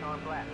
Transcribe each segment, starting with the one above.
time flat.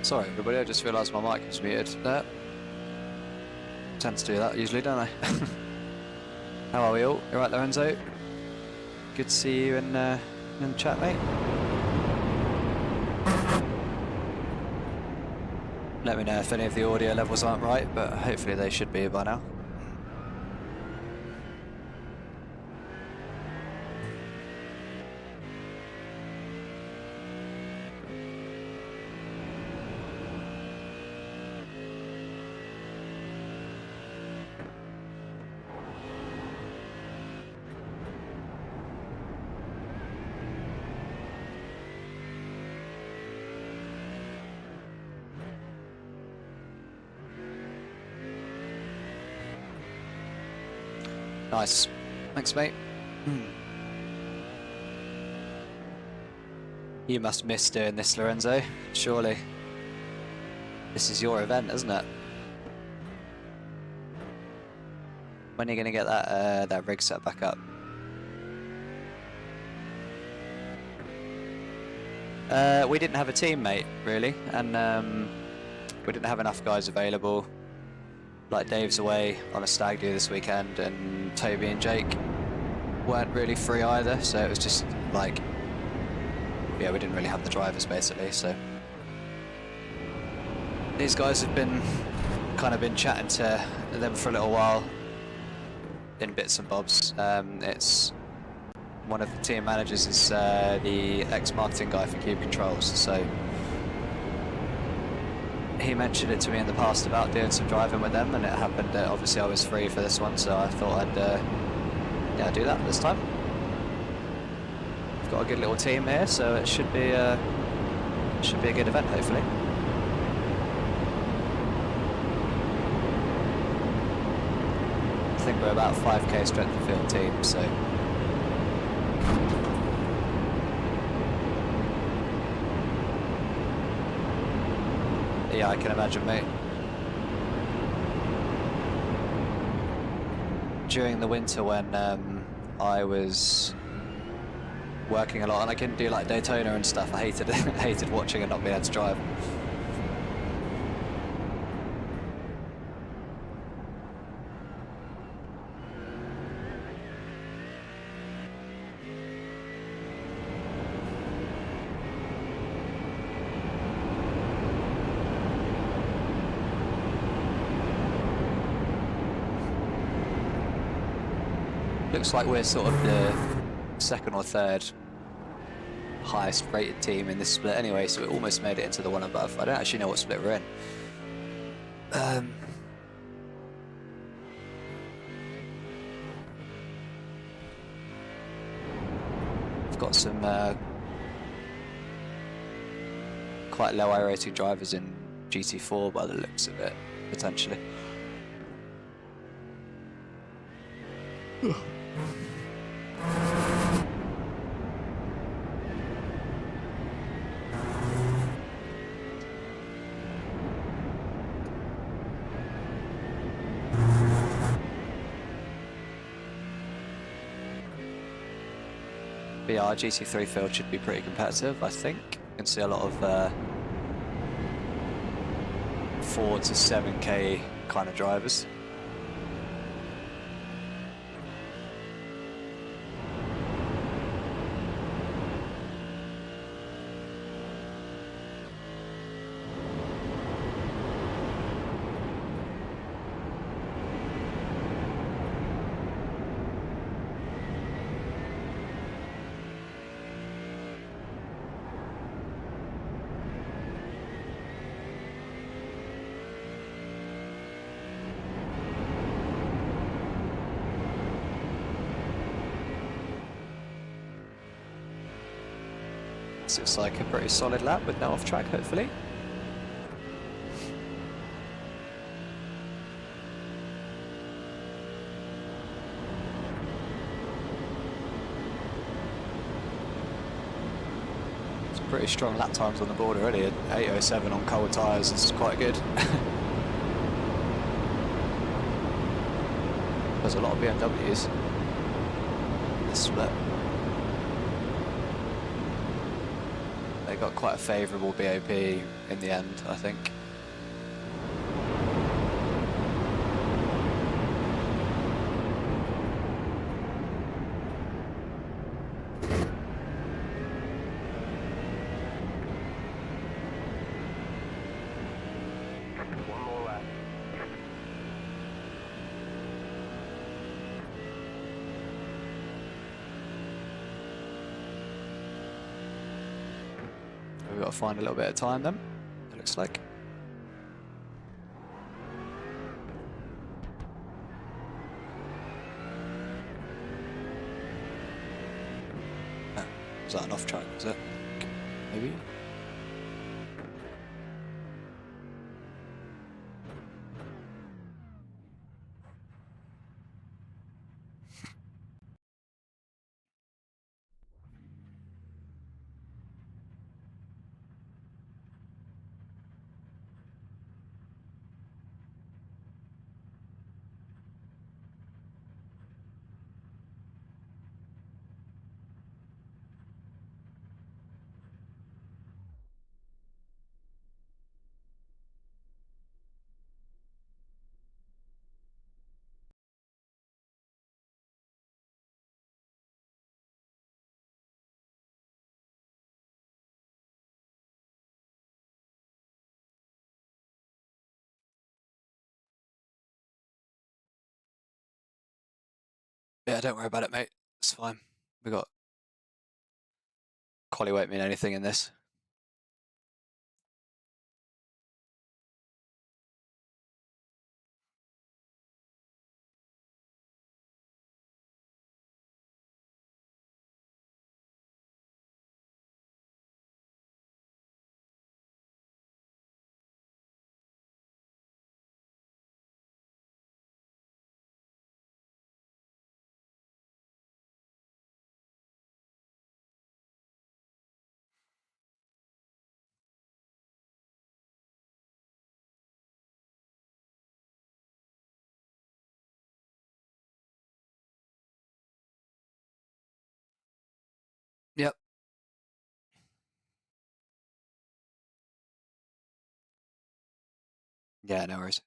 Sorry everybody, I just realised my mic was muted there. Tend to do that usually, don't I? How are we all? You alright, Lorenzo? Good to see you in the chat, mate. Let me know if any of the audio levels aren't right, but hopefully they should be by now. Nice. Thanks, mate. You must miss doing this, Lorenzo. Surely. This is your event, isn't it? When are you going to get that rig set back up? We didn't have a teammate, really, and we didn't have enough guys available. Like, Dave's away on a stag do this weekend, and Toby and Jake weren't really free either, so it was just like, yeah, we didn't really have the drivers basically. So these guys have been been chatting to them for a little while in bits and bobs. It's one of the team managers is the ex-marketing guy for Cube Controls, so he mentioned it to me in the past about doing some driving with them, and it happened that obviously I was free for this one, so I thought I'd yeah, do that this time. We've got a good little team here, so it should be a good event, hopefully. think we're about 5k strength of field team, so. Yeah, I can imagine, mate. During the winter when I was working a lot and I couldn't do like Daytona and stuff, I hated hated watching and not being able to drive. Looks like we're sort of the second or third highest rated team in this split anyway, so we almost made it into the one above. I don't actually know what split we're in. We've got some quite low iRacing drivers in GT4 by the looks of it, potentially. But yeah, our GT3 field should be pretty competitive, I think. You can see a lot of 4 to 7k kind of drivers. So it's like a pretty solid lap with no off track, hopefully. It's pretty strong lap times on the board already. 8:07 on cold tyres is quite good. There's a lot of BMWs in this split. They got quite a favourable BOP in the end, I think. One more lap. We've got to find a little bit of time then, it looks like. Oh, was that an off track, was it? Maybe? Yeah, don't worry about it, mate. It's fine. We got quali won't mean anything in this. Yeah, no worries.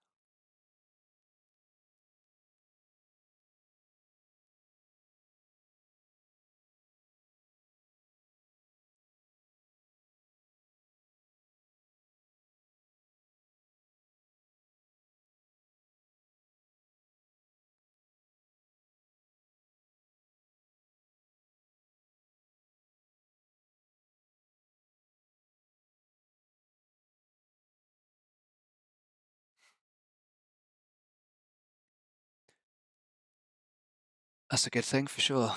That's a good thing for sure.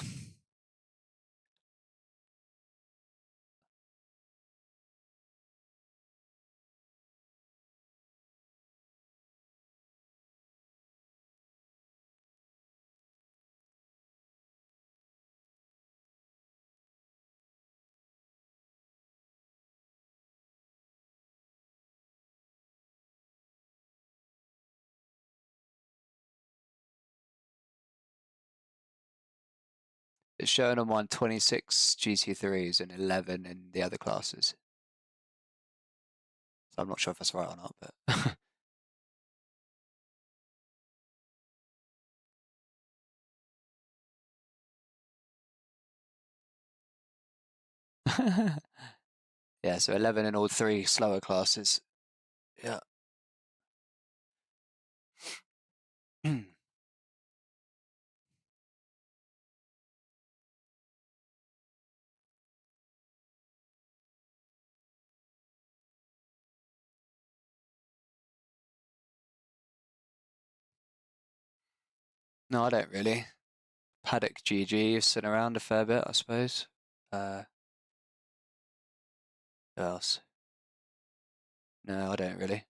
It's showing on mine 26 GT3s and 11 in the other classes. So I'm not sure if that's right or not, but yeah, so 11 in all three slower classes. Yeah. No, I don't really. Paddock GG is sitting around a fair bit, I suppose. Who else? No, I don't really.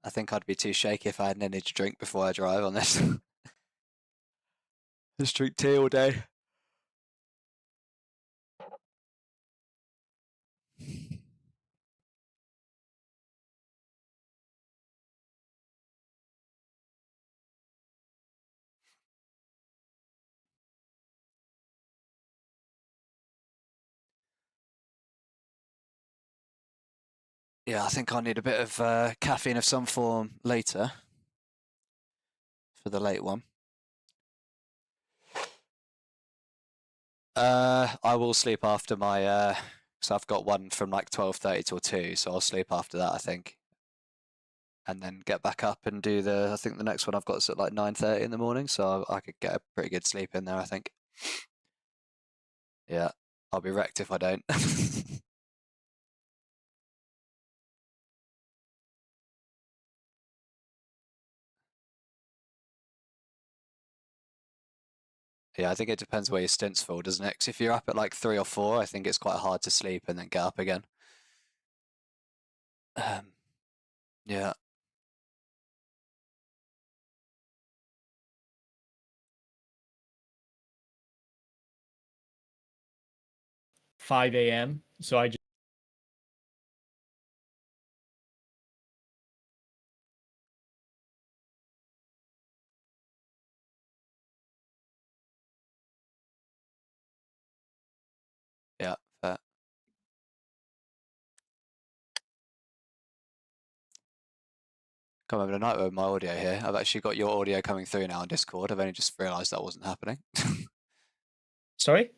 I think I'd be too shaky if I had an energy drink before I drive on this. Just drink tea all day. Yeah, I think I'll need a bit of caffeine of some form later for the late one. I will sleep after my so I've got one from like 12:30 till 2, so I'll sleep after that, I think. And then get back up and do I think the next one I've got is at like 9:30 in the morning, so I could get a pretty good sleep in there, I think. Yeah, I'll be wrecked if I don't. Yeah, I think it depends where your stints fall, doesn't it? 'Cause if you're up at like 3 or 4, I think it's quite hard to sleep and then get up again. Yeah. 5 a.m. So I just Yeah, fair. Come over tonight with my audio here. I've actually got your audio coming through now on Discord. I've only just realised that wasn't happening. sorry.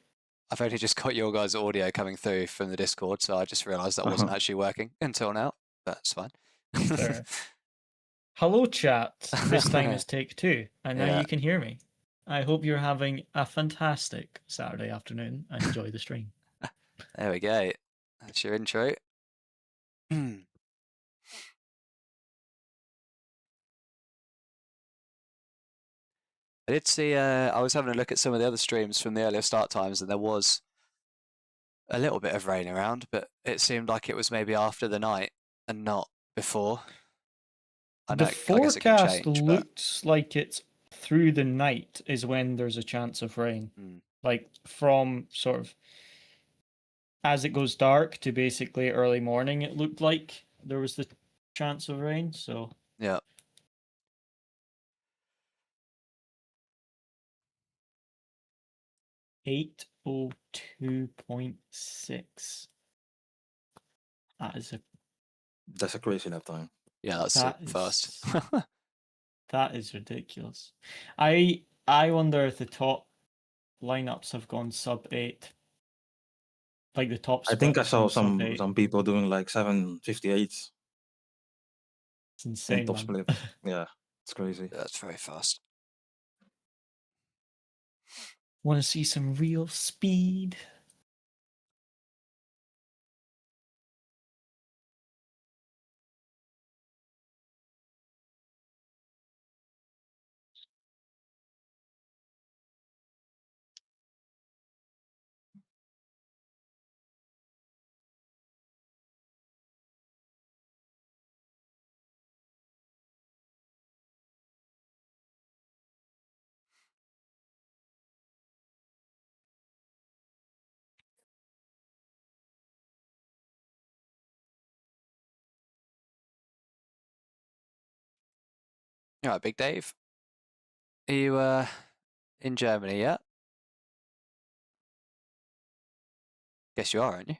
I've only just got your guys' audio coming through from the Discord, so I just realised that wasn't actually working until now. That's fine. Fair. Hello, chat. This time is take 2, and now Yeah. you can hear me. I hope you're having a fantastic Saturday afternoon and enjoy the stream. There we go. That's your intro. I did see, I was having a look at some of the other streams from the earlier start times, and there was a little bit of rain around, but it seemed like it was maybe after the night and not before. I know, The I guess it can forecast change, but looks like it's through the night is when there's a chance of rain. Like from sort of as it goes dark to basically early morning, it looked like there was the chance of rain. So yeah. .802.6. That's a crazy lap time. Yeah, that's That super fast. that is ridiculous. I wonder if the top lineups have gone sub 8. Like the top I think I splits saw gone sub 8. some people doing like 7:58 It's in insane, top man. split. Yeah, it's crazy. That's very fast. Want to see some real speed? All right, Big Dave. Are you in Germany yet? Guess you are, aren't you?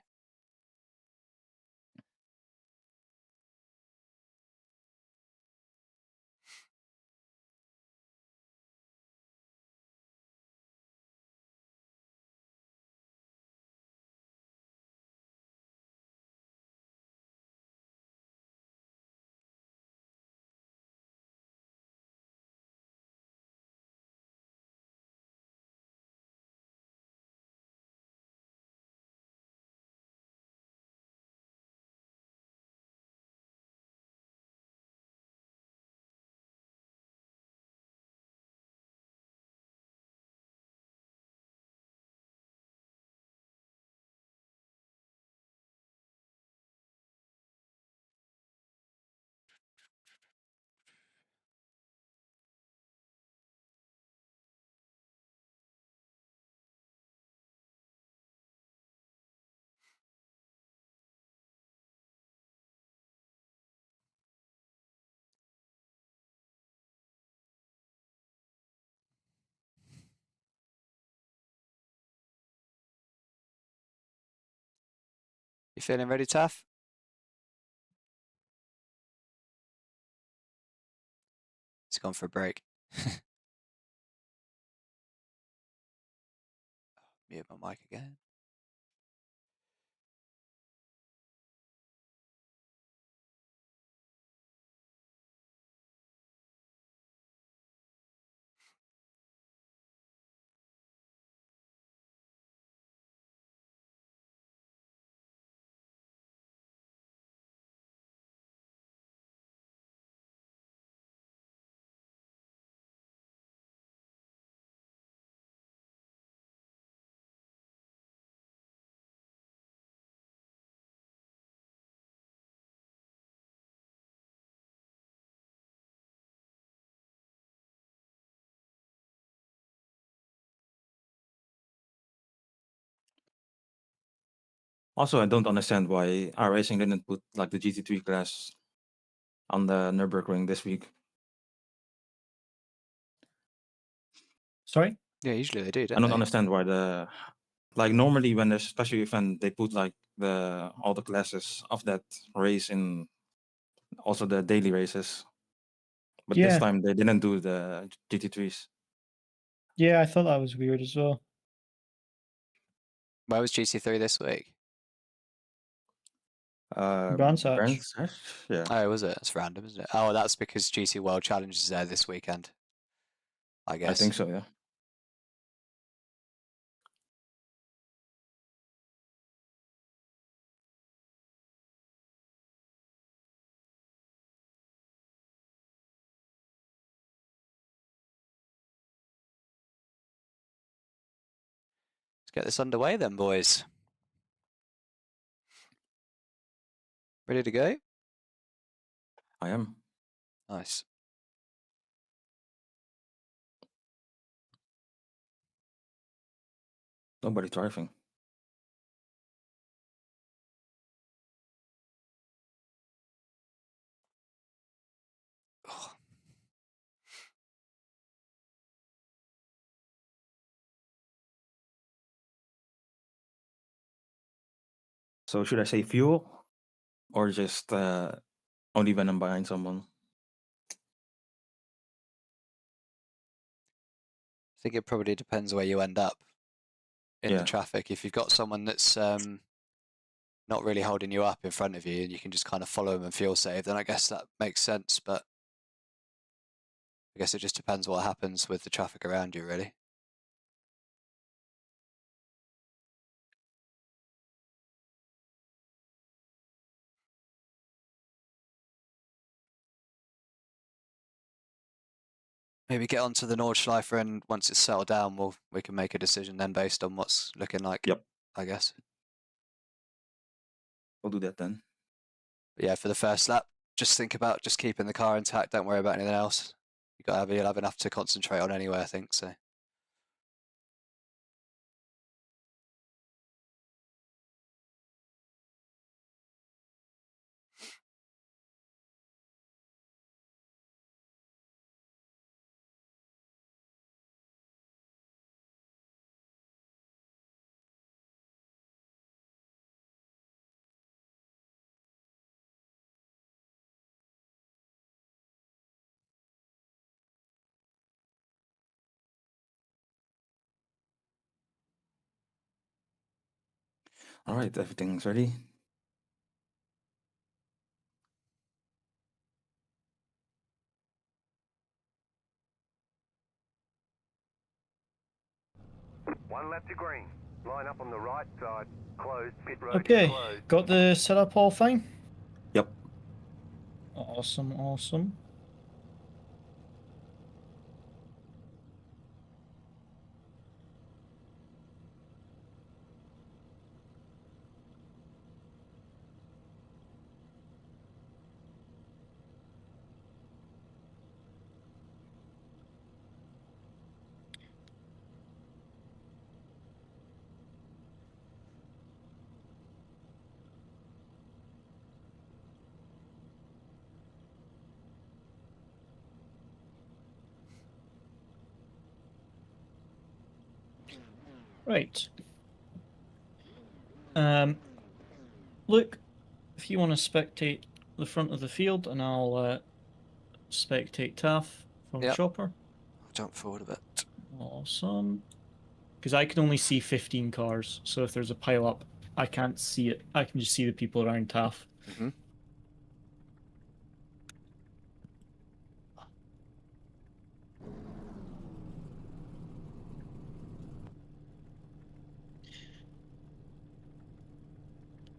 You feeling ready, Taff? He's gone for a break. Mute my mic again. Also, I don't understand why iRacing didn't put like the GT3 class on the Nurburgring this week. Sorry? Yeah, usually they do, I don't don't they? understand why the like normally when there's a special event they put like all the classes of that race in also the daily races. But this Yeah. time they didn't do the GT3s. Yeah, I thought that was weird as well. Where was GT3 this week? Brands Hatch. Brands Hatch? Yeah. Oh, was it? That's random, isn't it? Oh, that's because GT World Challenge is there this weekend, I I guess. think so, yeah. Let's get this underway then, boys. Ready to go? I am. Nice. Nobody driving. Oh, So should I say fuel or just only when I'm behind someone? I think it probably depends where you end up in the Yeah. traffic. If you've got someone that's not really holding you up in front of you and you can just kind of follow them and fuel save, then I guess that makes sense. But I guess it just depends what happens with the traffic around you, really. Maybe get onto the Nordschleife, and once it's settled down, we can make a decision then based on what's looking like. Yep. I guess. We'll do that then. But yeah, for the first lap, just think about just keeping the car intact. Don't worry about anything else. You'll have enough to concentrate on anyway, I think. So. All right, everything's ready. One lap to green. Line up on the right side. Closed. Pit road Okay, closed. got the setup all fine? Yep. Awesome, awesome. Right. Luke, if you want to spectate the front of the field, and I'll spectate Taff from Yep. Chopper. I'll jump forward a bit. Awesome. Because I can only see 15 cars, so if there's a pile up, I can't see it. I can just see the people around Taff. Mm-hmm.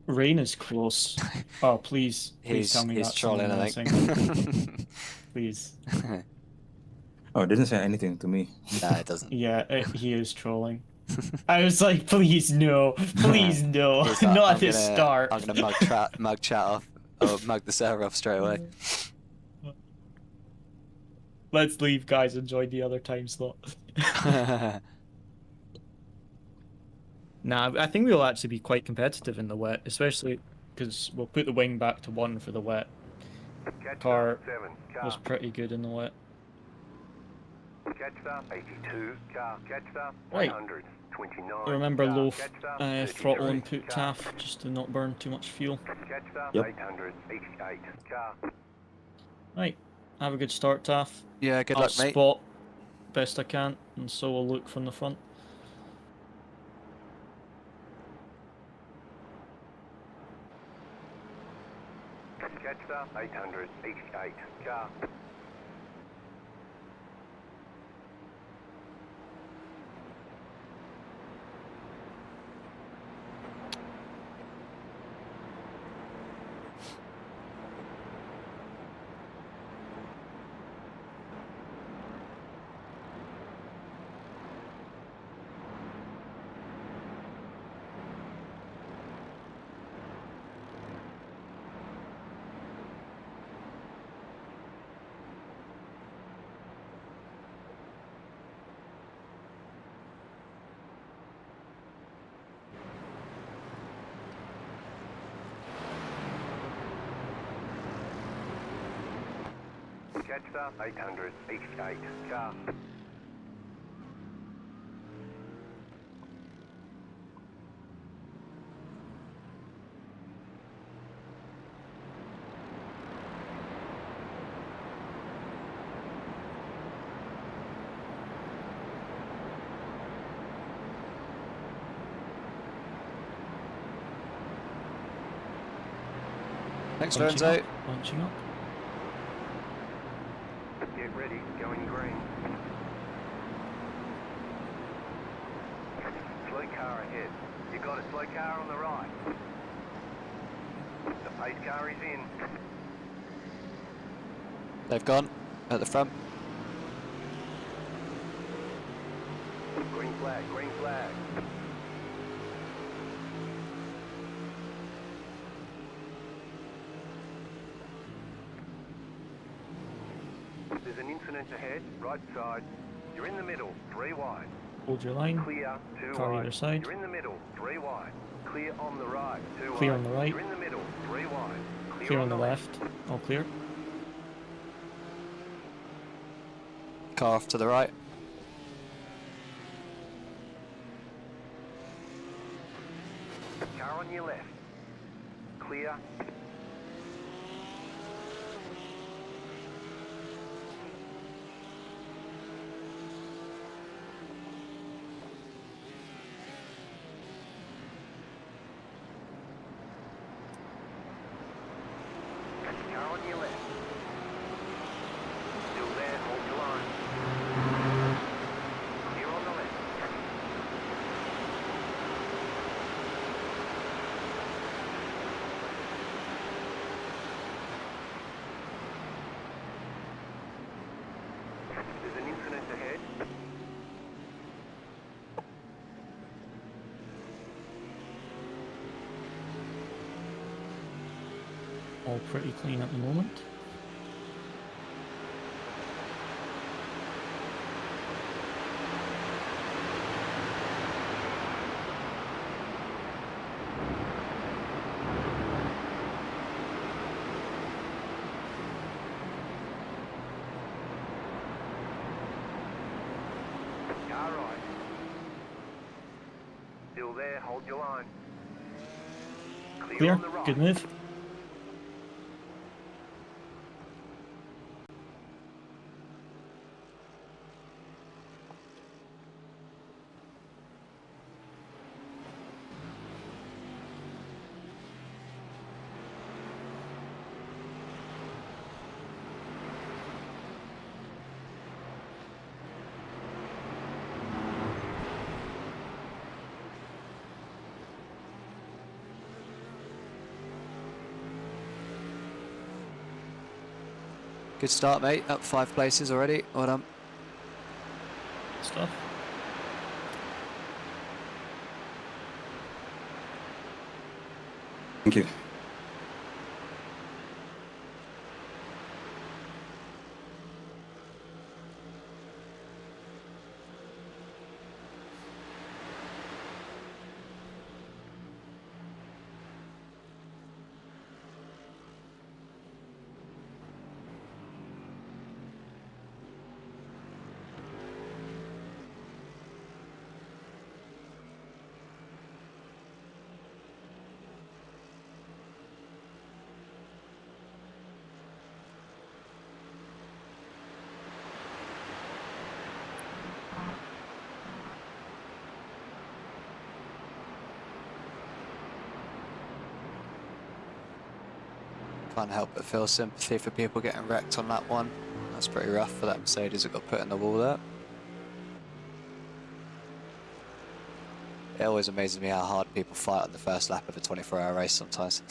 Rain is close. Oh, please tell me He's that's trolling, someone I missing. think. Please. Oh, it didn't say anything to me. No, it doesn't. Yeah, he is trolling. I was like, please no, please no, He's like, not at the start. I'm gonna mug chat off, or mug the server off straight away. Let's leave, guys. Enjoy the other time slot. Nah, I think we'll actually be quite competitive in the wet, especially because we'll put the wing back to 1 for the wet. Catch Car start 7, was car. pretty good in the wet. Catch start 82, car. Catch start Right. 100, 29. I remember car. low Catch start throttle 33, input car. TAF just to not burn too much fuel. Catch start Yep. 888, car. Right, have a good start, TAF. Yeah, good I'll luck, mate. spot best I can, and so will look from the front. Catch start 888, car. Catch start 888, car. Thanks, Bunching Lorenzo. up, bunching up. Get ready, going green. Slow car ahead. You got a slow car on the right. The pace car is in. They've gone at the front. Green flag, green flag. There's an incident ahead, right side. You're in the middle, 3 wide. Hold your line. Clear, 2 Car wide. either side. You're in the middle, 3 wide. Clear on the right, 2 Clear wide. on the right. You're in the middle, 3 wide. Clear on the left. All clear. Car off to the right. Car on your left. Clear. Car on your left. Still there, hold your line. Clear on the left. There's an incident ahead. All pretty clean at the moment. Car right. Still there, hold your line. Clear. On the right. Good move. Good start, mate. Up 5 places already. Well done. Stuff. Thank you. Can't help but feel sympathy for people getting wrecked on that one. That's pretty rough for that Mercedes that got put in the wall there. It always amazes me how hard people fight on the first lap of a 24-hour race sometimes.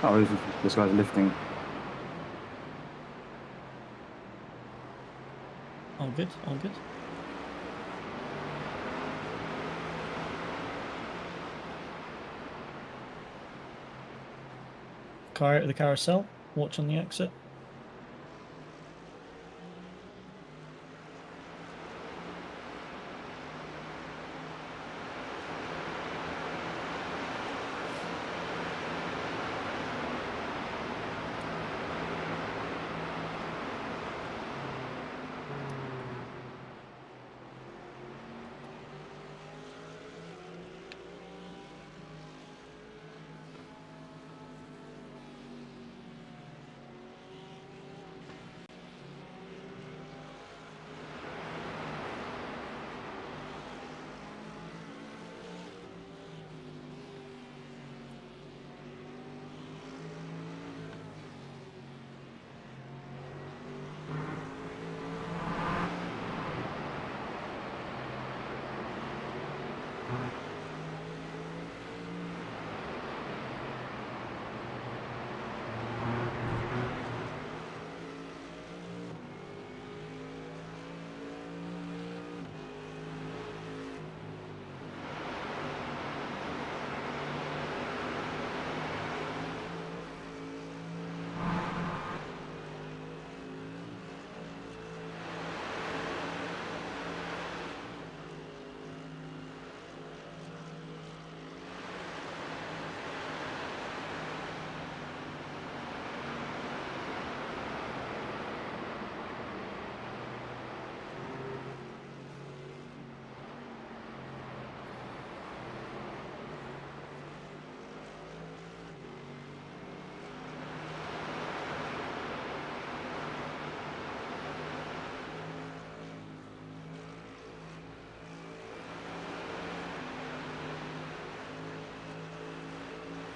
How is this guy's lifting? All good, all good. Car out of the carousel, watch on the exit.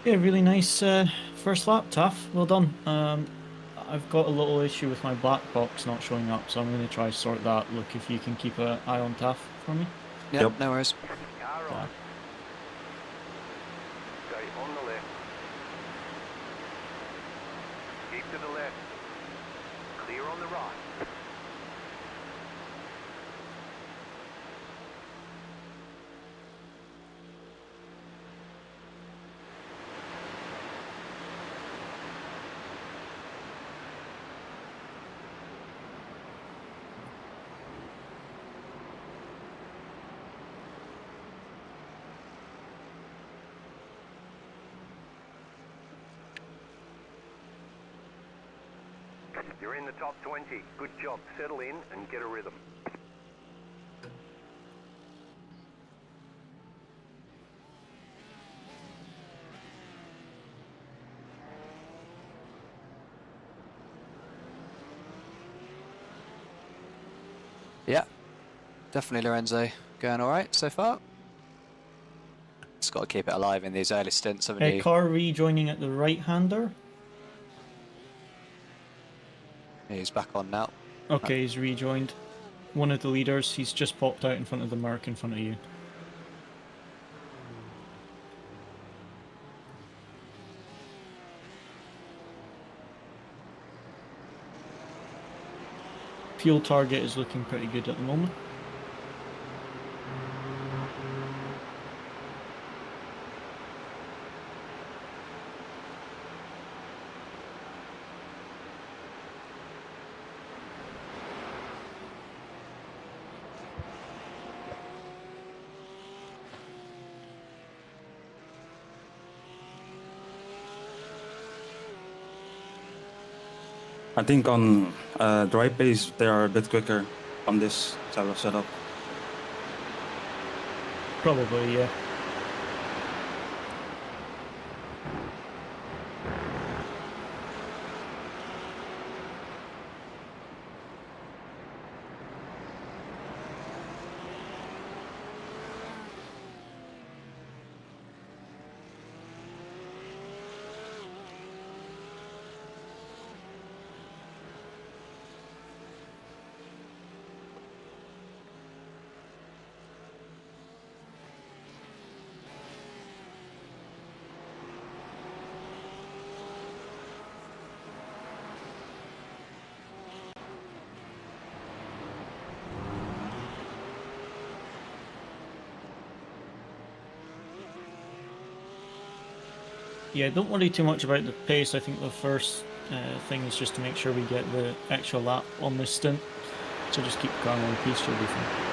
Yeah, really nice first lap, tough. Well done. I've got a little issue with my black box not showing up, so I'm going to try sort that. Look, if you can keep an eye on Taff for me. Yep, no worries. Car on. Stay on the left. Keep to the left. Clear on the right. You're in the top 20. Good job. Settle in and get a rhythm. Yeah, definitely Lorenzo going all right so far. Just got to keep it alive in these early stints, haven't you? Car rejoining at the right-hander. He's back on now. Okay, he's rejoined. One of the leaders, he's just popped out in front of the mark in front of you. Fuel target is looking pretty good at the moment. I think on dry pace they are a bit quicker on this type of setup. Probably, yeah. Yeah, don't worry too much about the pace. I think the first thing is just to make sure we get the extra lap on this stint. So just keep going on pace, you'll be fine.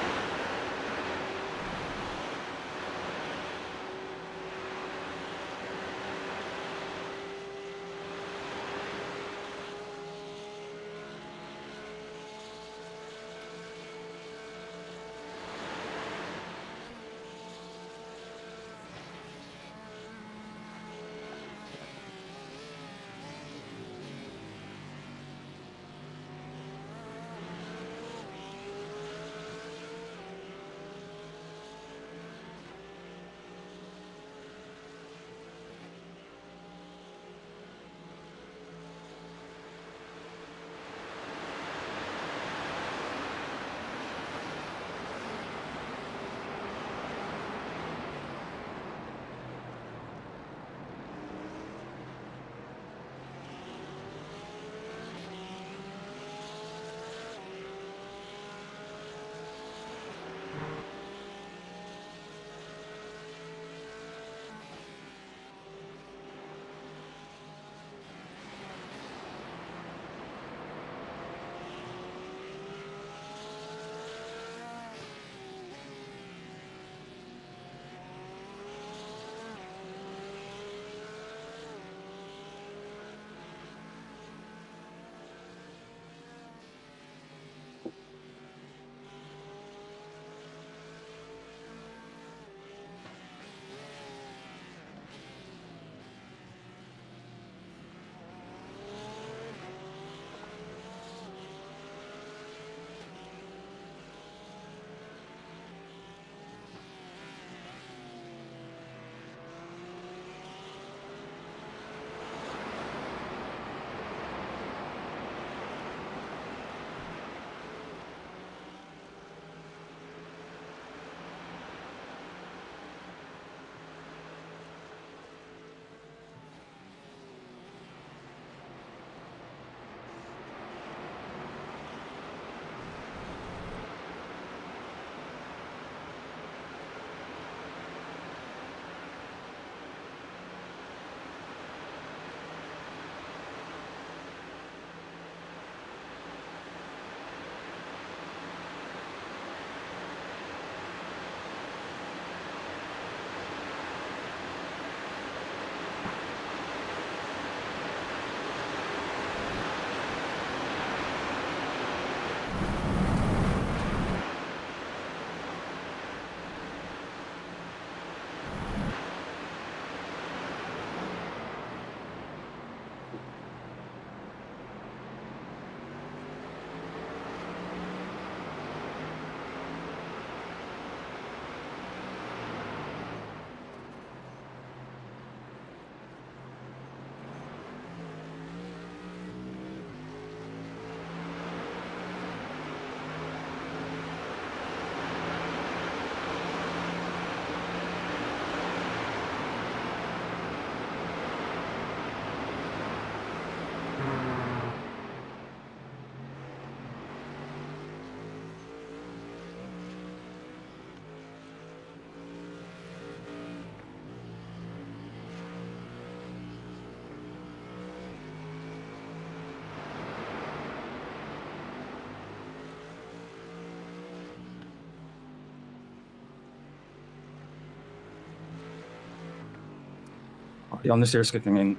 The understeer is kicking in.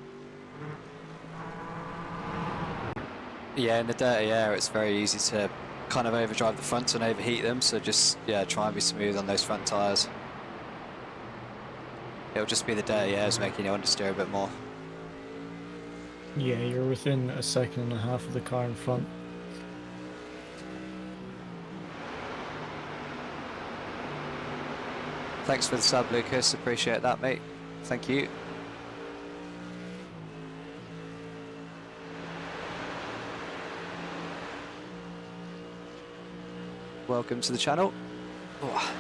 Yeah, in the dirty air, it's very easy to kind of overdrive the fronts and overheat them. So just, yeah, try and be smooth on those front tyres. It'll just be the dirty airs making you understeer a bit more. Yeah, you're within a second and a half of the car in front. Thanks for the sub, Lucas. Appreciate that, mate. Thank you. Welcome to the channel. Oh.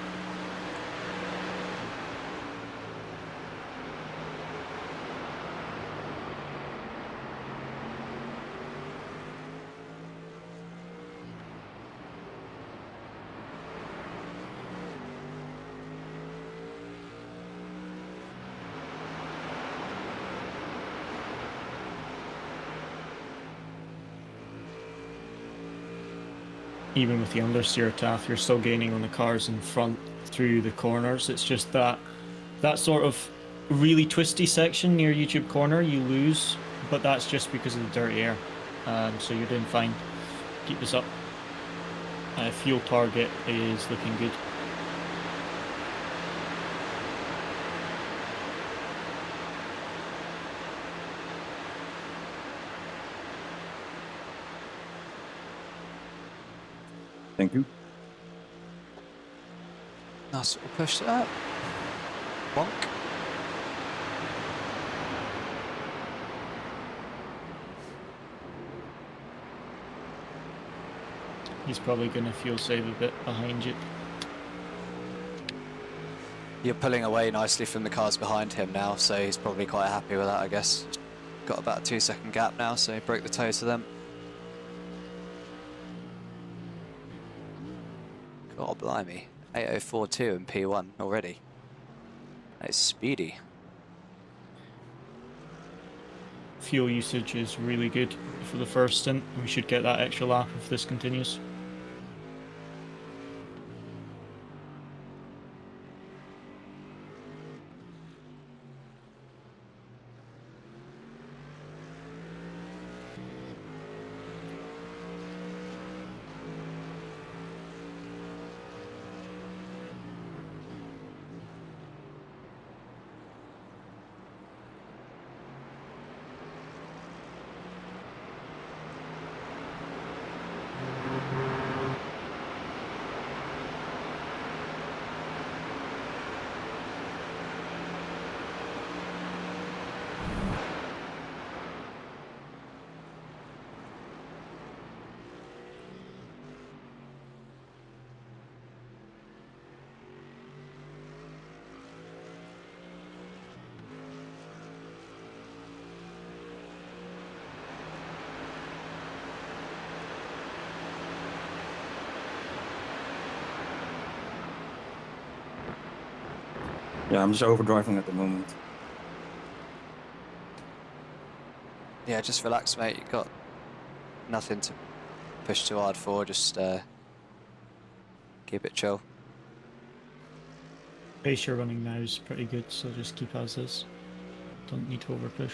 Even with the understeer TAF, you're still gaining on the cars in front through the corners. It's just that sort of really twisty section near YouTube corner you lose, but that's just because of the dirty air. So you're doing fine. Keep this up. Fuel target is looking good. Thank you. Nice little push to that. Bonk. He's probably going to fuel save a bit behind you. You're pulling away nicely from the cars behind him now, so he's probably quite happy with that, I guess. Got about a 2-second gap now, so he broke the toe to them. God blimey, 8042 and P1 already. That's speedy. Fuel usage is really good for the first stint. We should get that extra lap if this continues. Yeah, I'm just overdriving at the moment. Yeah, just relax, mate. You've got nothing to push too hard for. Just keep it chill. Pace you're running now is pretty good, so just keep as is. Don't need to overpush.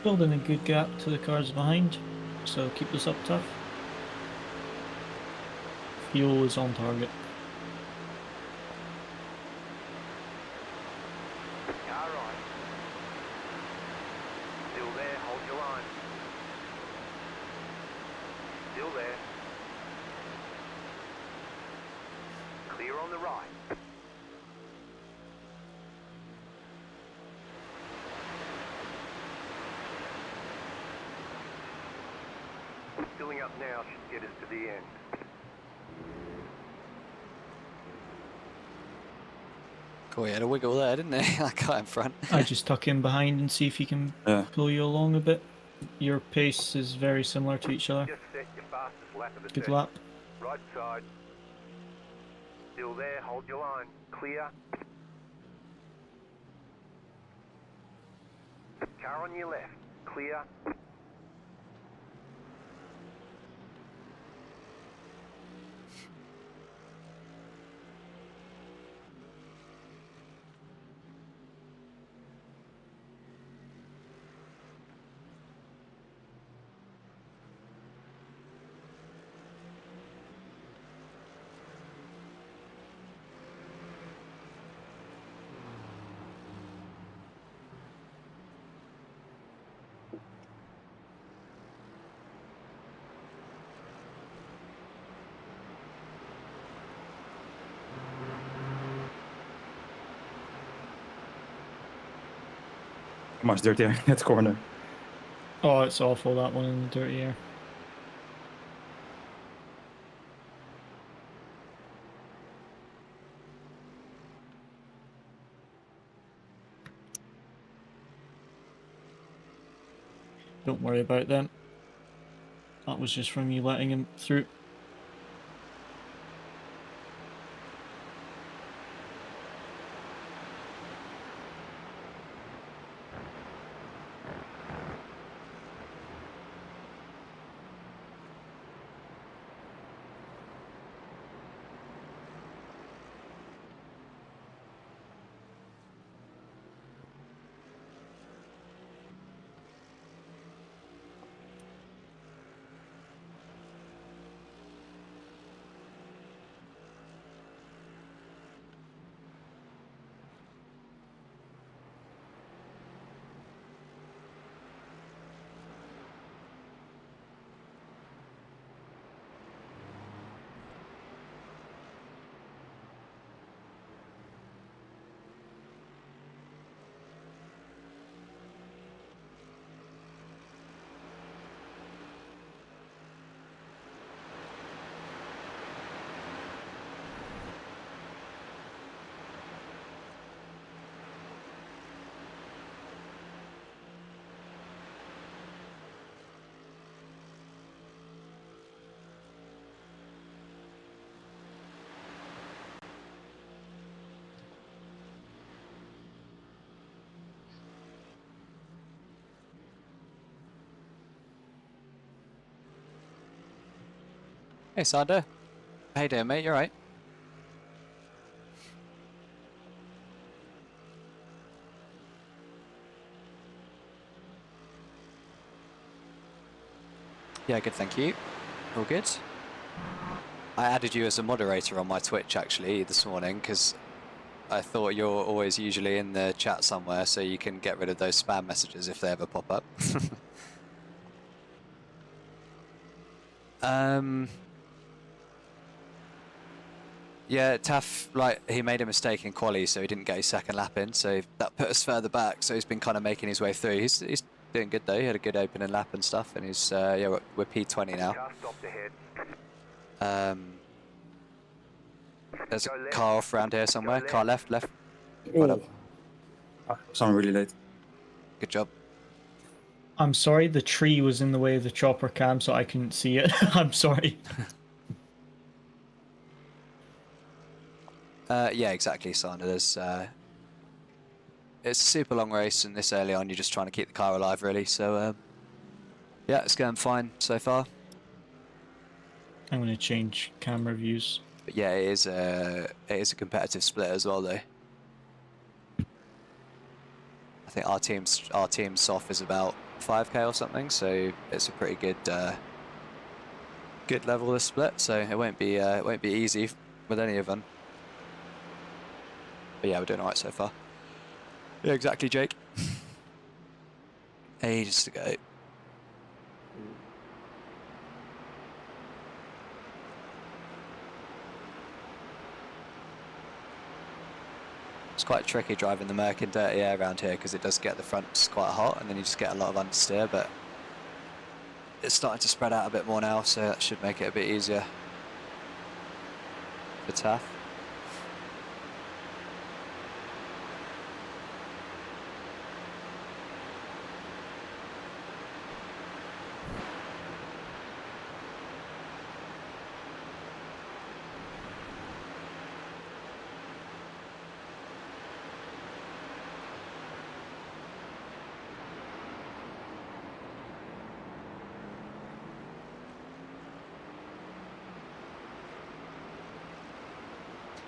Building a good gap to the cars behind, so keep this up tough. Fuel is on target. Car right. Still there, hold your line. Still there. Clear on the right. Filling up now should get us to the end. Cool, he had a wiggle there, didn't he? That guy in front. I just tuck in behind and see if he can Yeah. pull you along a bit. Your pace is very similar to each other. Just set your fastest lap of the Good session. lap. Right side. Still there, hold your line. Clear. Car on your left. Clear. Much dirtier in that corner. Oh, it's awful, that one in the dirty air. Don't worry about them. That was just from you letting him through. Hey, Sander. How you doing, mate? You alright? Yeah, good, thank you. All good. I added you as a moderator on my Twitch, actually, this morning, because I thought you're always usually in the chat somewhere, so you can get rid of those spam messages if they ever pop up. Yeah, Taff, like, he made a mistake in quali, so he didn't get his second lap in, so that put us further back, so he's been kind of making his way through. He's doing good, though. He had a good opening lap and stuff, and he's, yeah, we're P20 now. Car stopped ahead. There's a car off around here somewhere. Car left. Oh. Someone really late. Good job. I'm sorry, the tree was in the way of the chopper cam, so I couldn't see it. I'm sorry. Yeah, exactly, Sander. There's, it's a super long race, and this early on, you're just trying to keep the car alive, really. So, yeah, it's going fine so far. I'm going to change camera views. But yeah, it is a competitive split as well, though. I think our team's soft is about 5k or something, so it's a pretty good good level of split. So it won't be easy with any of them. But yeah, we're doing alright so far. Yeah, exactly, Jake. Ages to go. It's quite tricky driving the Merc in dirty air around here because it does get the fronts quite hot and then you just get a lot of understeer, but it's starting to spread out a bit more now, so that should make it a bit easier for Taff.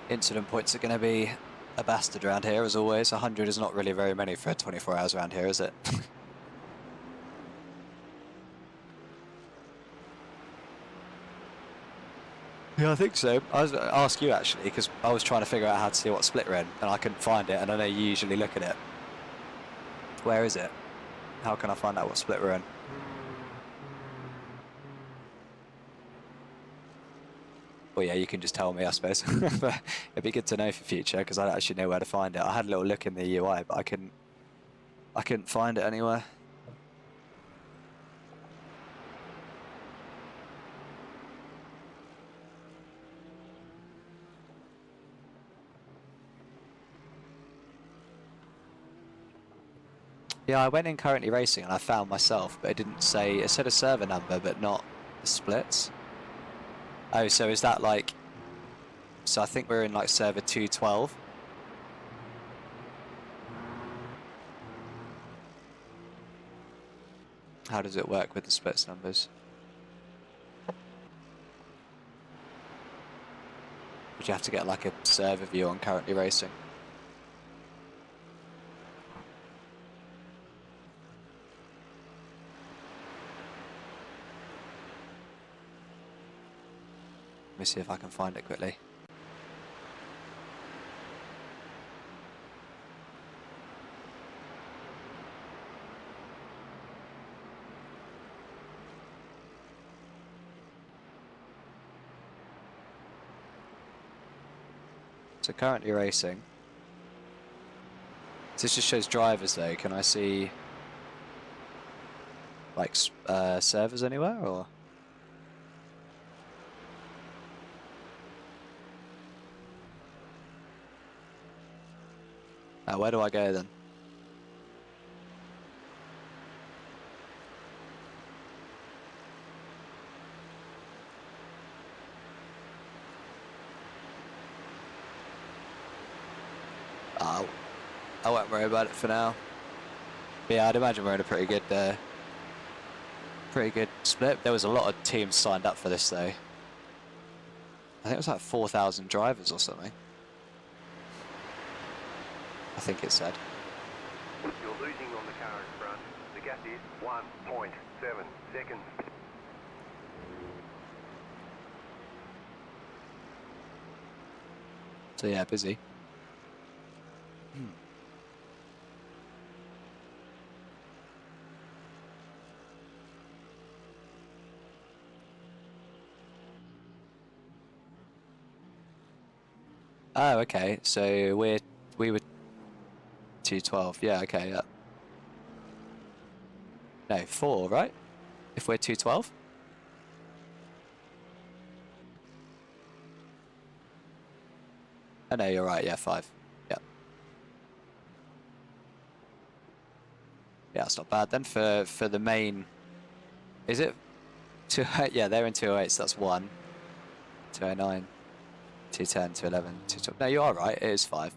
Incident points are going to be a bastard around here, as always. 100 is not really very many for 24 hours around here, is it? Yeah, I think so. I was going to ask you, actually, because I was trying to figure out how to see what split we're in, and I couldn't find it, and I know you usually look at it. Where is it? How can I find out what split we're in? Well, yeah, you can just tell me, I suppose. But it'd be good to know for future because I don't actually know where to find it. I had a little look in the UI, but I couldn't find it anywhere. Yeah, I went in currently racing and I found myself, but it didn't say. It said a server number, but not the splits. Oh, so is that like? So I think we're in like server 212. How does it work with the splits numbers? Would you have to get like a server view on currently racing? Let me see if I can find it quickly. So currently racing. This just shows drivers though. Can I see like servers anywhere or? Where do I go then? Oh, I won't worry about it for now. But yeah, I'd imagine we're in a pretty good split. There was a lot of teams signed up for this though. I think it was like 4,000 drivers or something. I think it said. You're losing on the car in front. The gap is 1.7 seconds. So yeah, busy. Oh, okay. So we were 212. Yeah, okay. Yeah. No, 4, right? If we're 212. Oh no, you're right. Yeah, 5. Yeah. Yeah, that's not bad then for the main. Is it? Yeah, they're in 208. So that's 1, 209, 210, 211, 212. No, you are right. It is 5.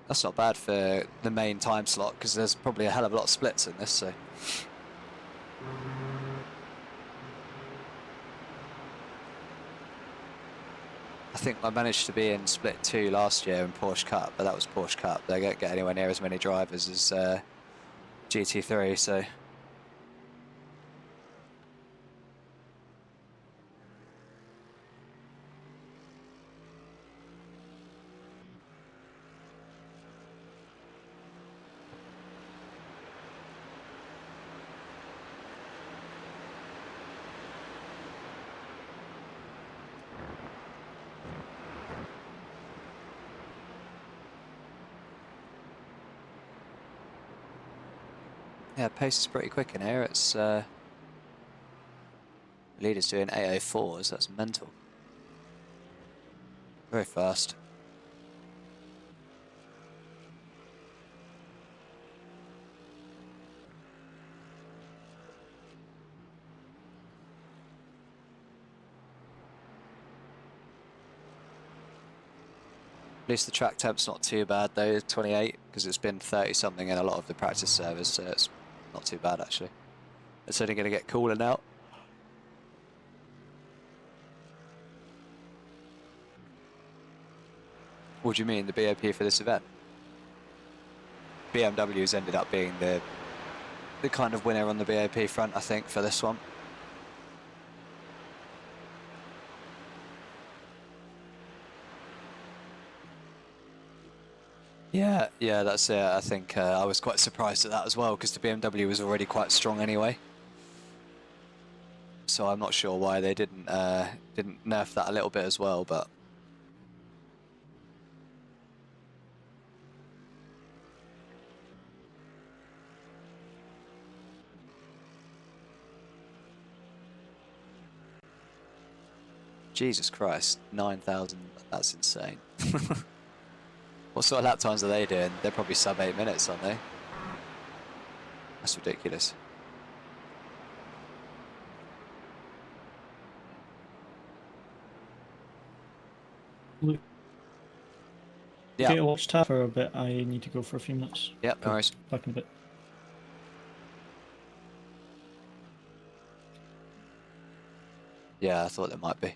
That's not bad for the main time slot because there's probably a hell of a lot of splits in this. So. I think I managed to be in Split 2 last year in Porsche Cup, but that was Porsche Cup. They don't get anywhere near as many drivers as GT3, so... Yeah, pace is pretty quick in here. It's leader's doing 8:04s. That's mental. Very fast. At least the track temp's not too bad though, 28, because it's been 30 something in a lot of the practice servers, so it's not too bad actually. It's only going to get cooler now. What do you mean, the BOP for this event? BMW's ended up being the kind of winner on the BOP front, I think, for this one. Yeah, that's it. I think I was quite surprised at that as well, because the BMW was already quite strong anyway. So I'm not sure why they didn't nerf that a little bit as well, but... Jesus Christ, 9,000, that's insane. What sort of lap times are they doing? They're probably sub 8 minutes, aren't they? That's ridiculous. Look, Yeah. okay, watch tab for a bit. I need to go for a few minutes. Yep, no worries. Back in a bit. Yeah, I thought there might be.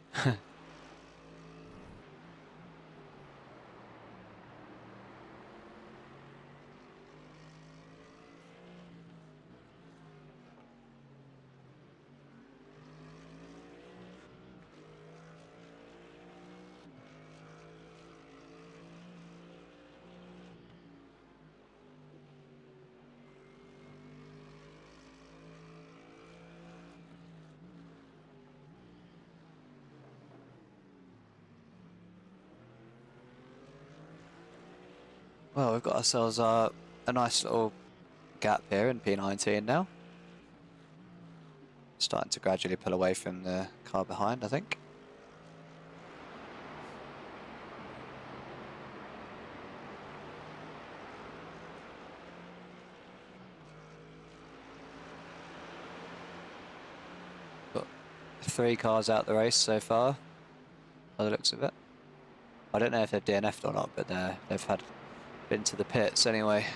Well, we've got ourselves a nice little gap here in P19 now. Starting to gradually pull away from the car behind, I think. Got 3 cars out the race so far, by the looks of it. I don't know if they've DNF'd or not, but they've been to the pits anyway.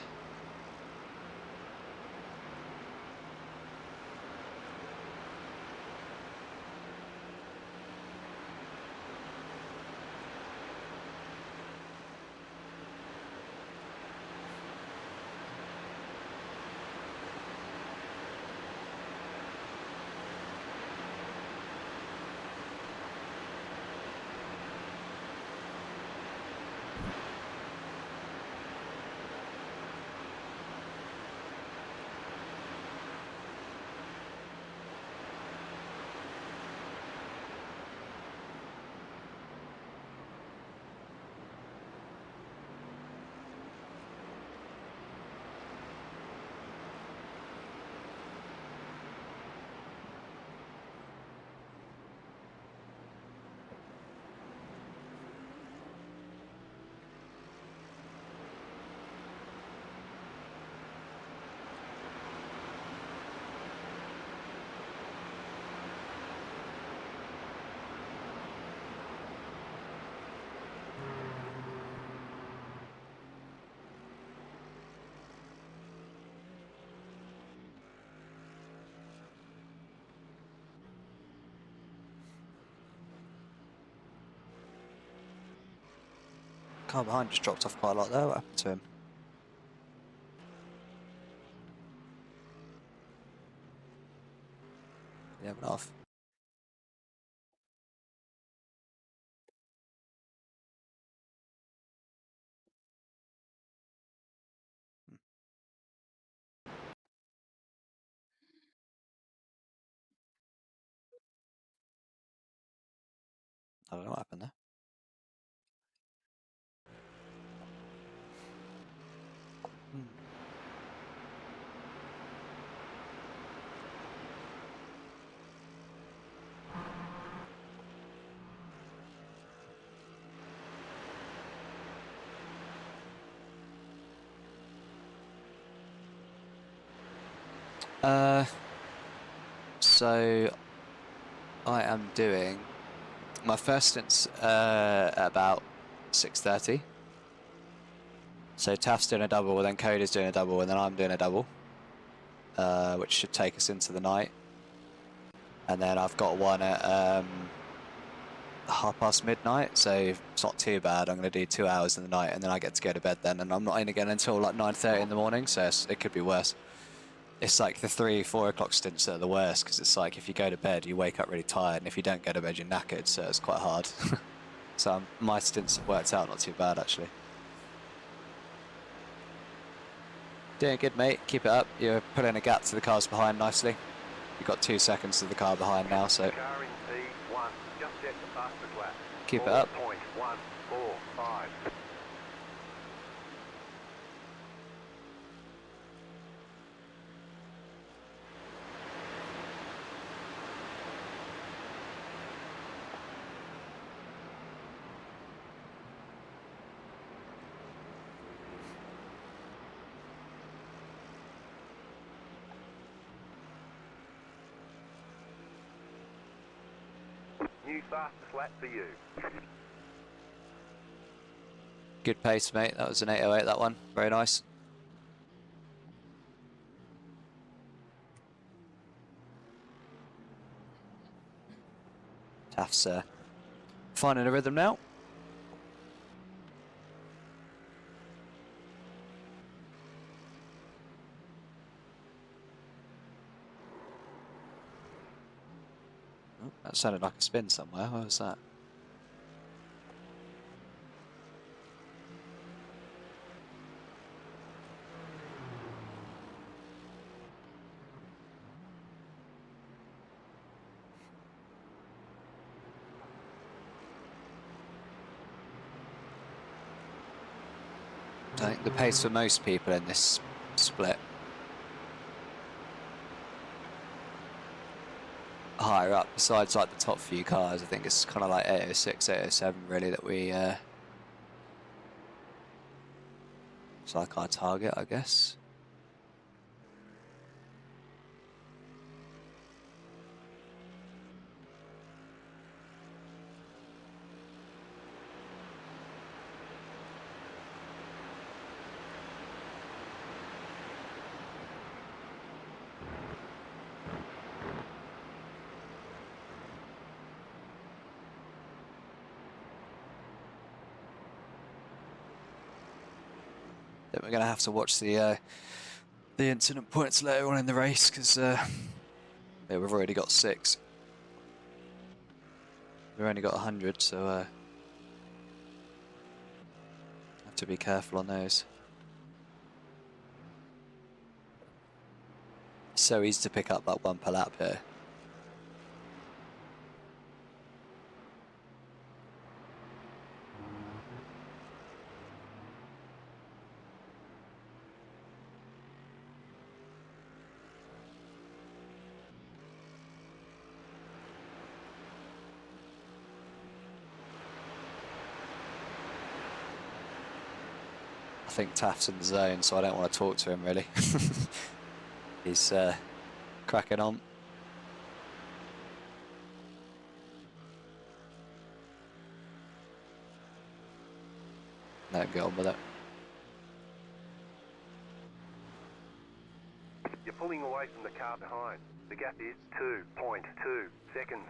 Car behind just dropped off quite a lot there. What happened to him? Did he have it off? I don't know what happened there. So I am doing my first stint's at about 6:30. So Taft's doing a double, then Cody's doing a double, and then I'm doing a double, which should take us into the night. And then I've got one at midnight, so it's not too bad. I'm going to do 2 hours in the night, and then I get to go to bed then, and I'm not in again until like 9:30 in the morning, so it could be worse. It's like the 3-4 o'clock stints that are the worst, because it's like if you go to bed, you wake up really tired, and if you don't go to bed, you're knackered, so it's quite hard. So my stints have worked out not too bad, actually. Doing good, mate. Keep it up. You're pulling a gap to the cars behind nicely. You've got 2 seconds to the car behind now, so Car in P1, just set the fastest lap. keep it up. 4.145. New fastest lap for you. Good pace, mate. That was an 8:08, that one. Very nice. Taft's finding a rhythm now. Oh, that sounded like a spin somewhere. Where was that? I think the pace for most people in this split higher up, besides like the top few cars, I think it's kind of like 806, 807 really that we it's like our target, I guess. Then we're going to have to watch the incident points later on in the race, because yeah, we've already got 6. We've only got 100, so have to be careful on those. So easy to pick up that 1 per lap here. I think Taft's in the zone, so I don't want to talk to him really. He's cracking on. Let him get on with it. You're pulling away from the car behind. The gap is 2.2 seconds.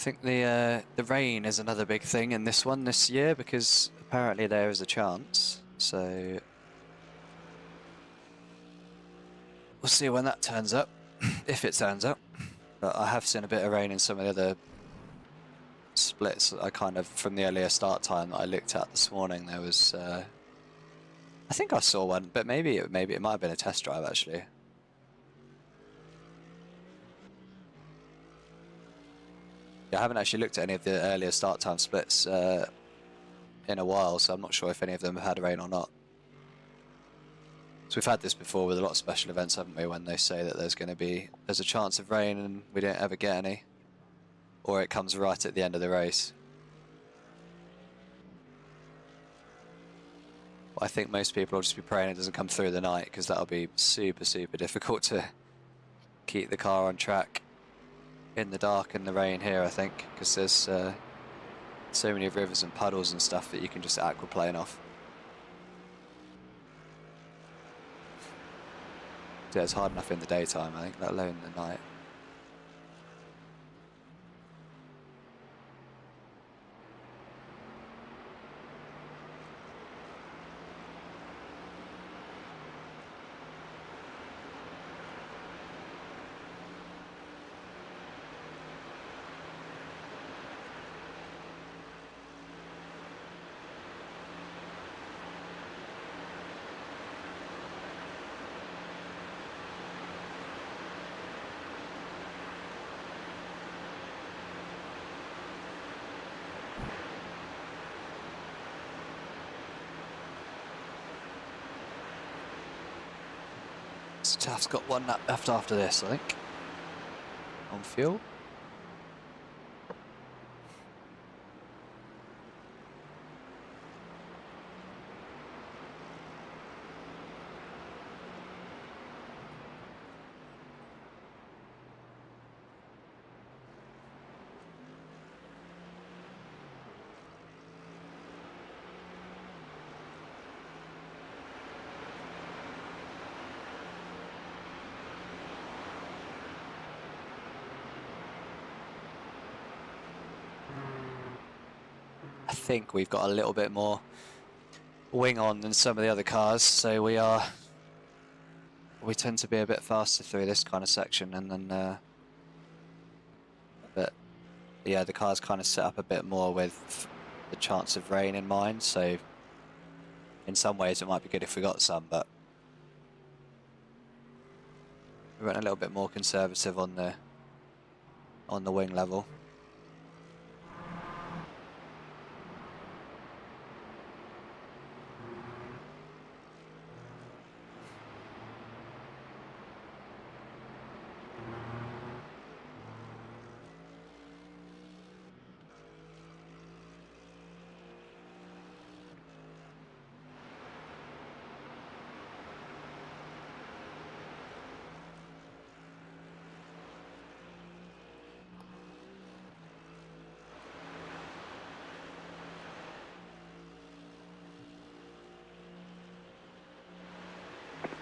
think the rain is another big thing in this one this year, because apparently there is a chance. So we'll see when that turns up, if it turns up. But I have seen a bit of rain in some of the other splits. I kind of, from the earlier start time that I looked at this morning, there was I think I saw one, but maybe it might have been a test drive actually. Yeah, I haven't actually looked at any of the earlier start time splits in a while, so I'm not sure if any of them have had rain or not. So we've had this before with a lot of special events, haven't we, when they say that there's a chance of rain and we don't ever get any, or it comes right at the end of the race. I think most people will just be praying it doesn't come through the night, because that'll be super, super difficult to keep the car on track in the dark and the rain here, I think, because there's so many rivers and puddles and stuff that you can just aquaplane off. Yeah, it's hard enough in the daytime, I think, let alone the night. So Taft's got one lap left after this, I think, on fuel. I think we've got a little bit more wing on than some of the other cars, so we tend to be a bit faster through this kind of section, and then but yeah, the car's kind of set up a bit more with the chance of rain in mind, so in some ways it might be good if we got some, but we went a little bit more conservative on the wing level.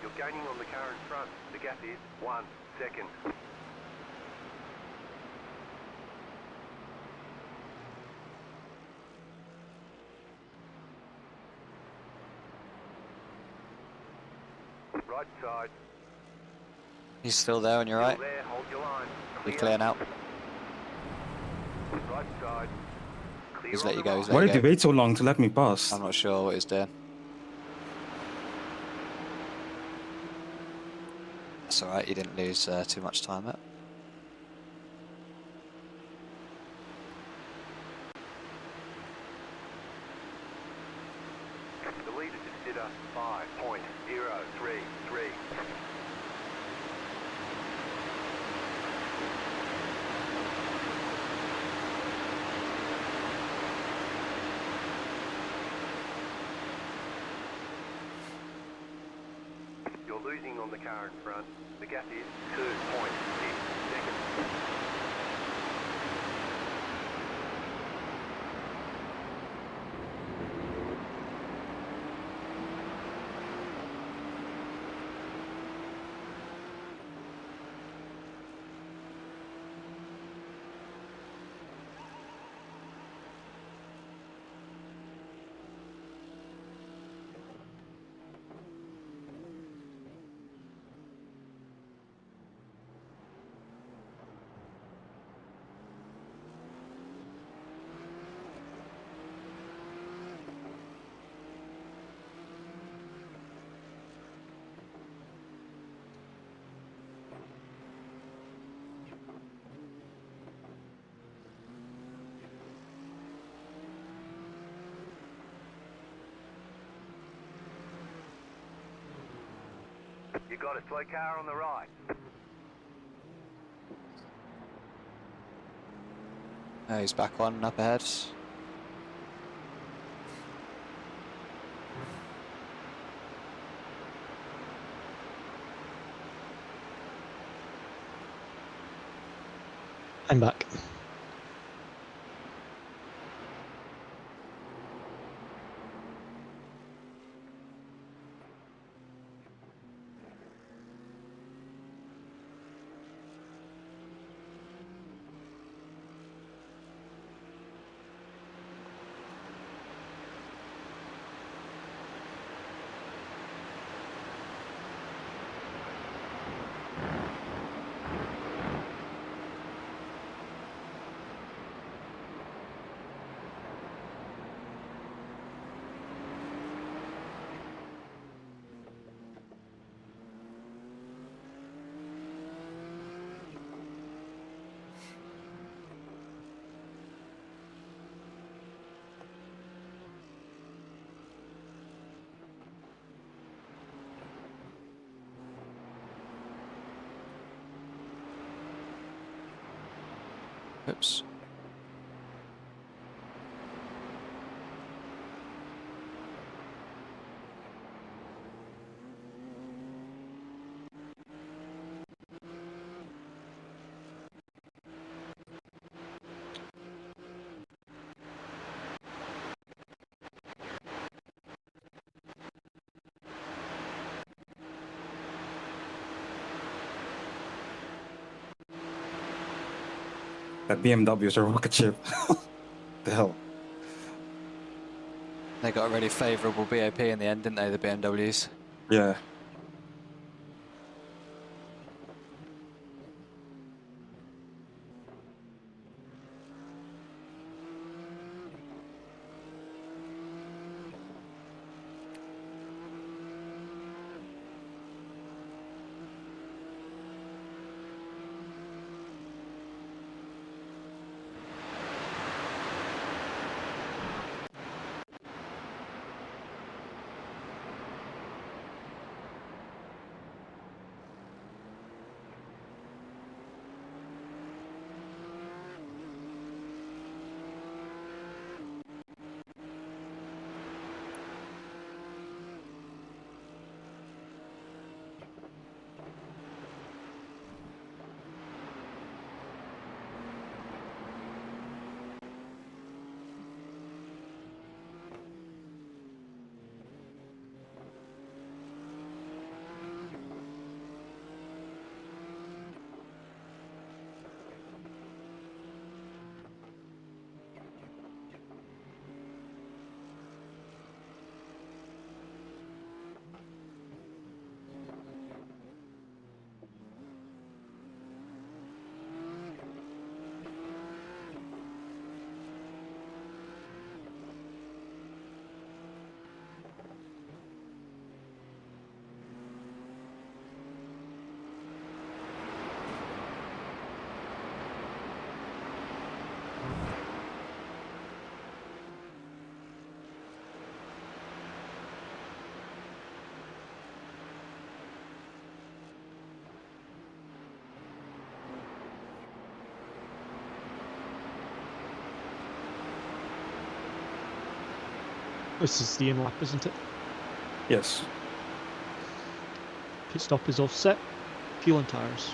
You're gaining on the car in front. The gap is 1 second. Right side. He's still there on your right. Still there, hold your line. Be clear now. Right side. Clear He's on let you the go. He's right. Why let did you he go. wait so long to let me pass? I'm not sure what he's doing. That's alright, you didn't lose too much time there. The leader just did a 5.033. You're losing on the car in front. The gap is 2.6 seconds. You got a slow car on the right. He's back on up ahead. I'm back. Oops. That BMW is a rocket ship. The hell. They got a really favourable BOP in the end, didn't they, the BMWs? Yeah. This is the in-lap, isn't it? Yes. Pit stop is all set. Fuel and tyres.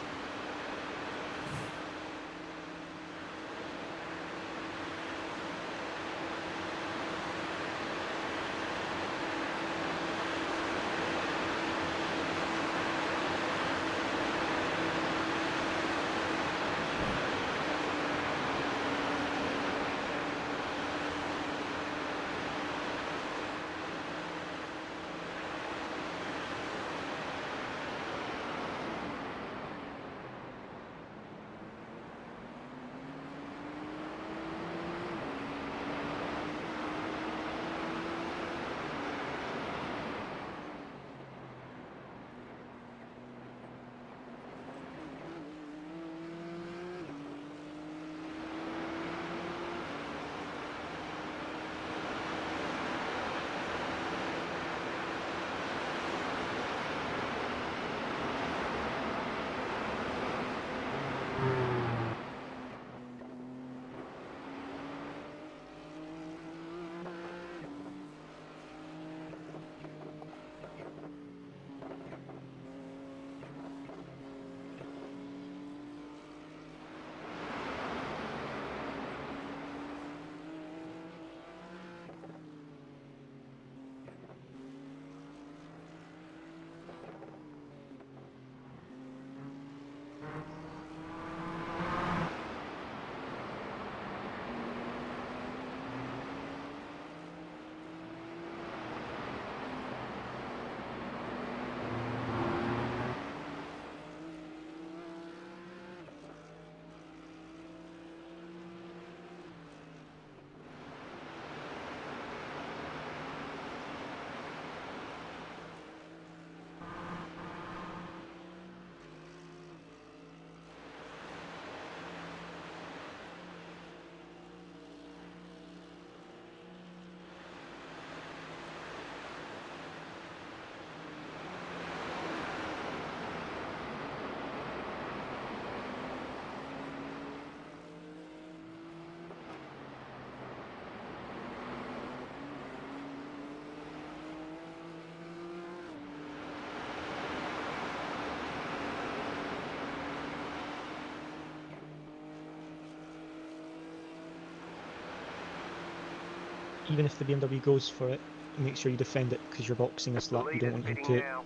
even if the BMW goes for it, make sure you defend it because you're boxing this The lap. You don't leader's want him pitting to now.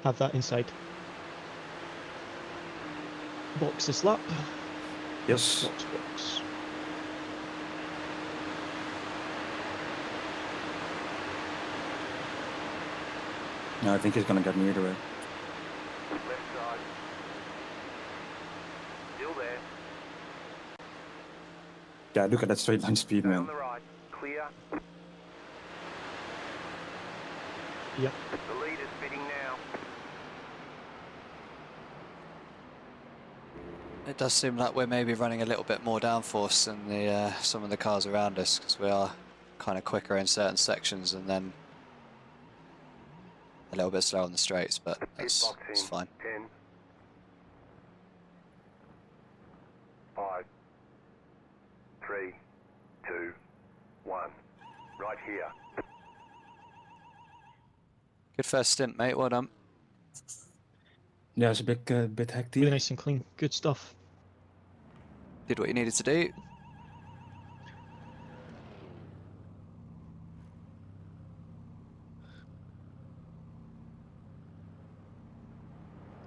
have that inside. Box this lap. Yes. Box, box. No, I think he's gonna get me either way. Left side. Still there. Yeah, look at that straight line speed, Stay on man. the right. Clear. Yep. The leader's pitting now. It does seem like we're maybe running a little bit more downforce than the some of the cars around us, because we are kind of quicker in certain sections and then a little bit slower on the straights, but Pit that's box in. fine. 10. 5. 3. 2. 1. Right here. Good first stint, mate. Well done. Yeah, it's a bit hectic. Really nice and clean. Good stuff. Did what you needed to do.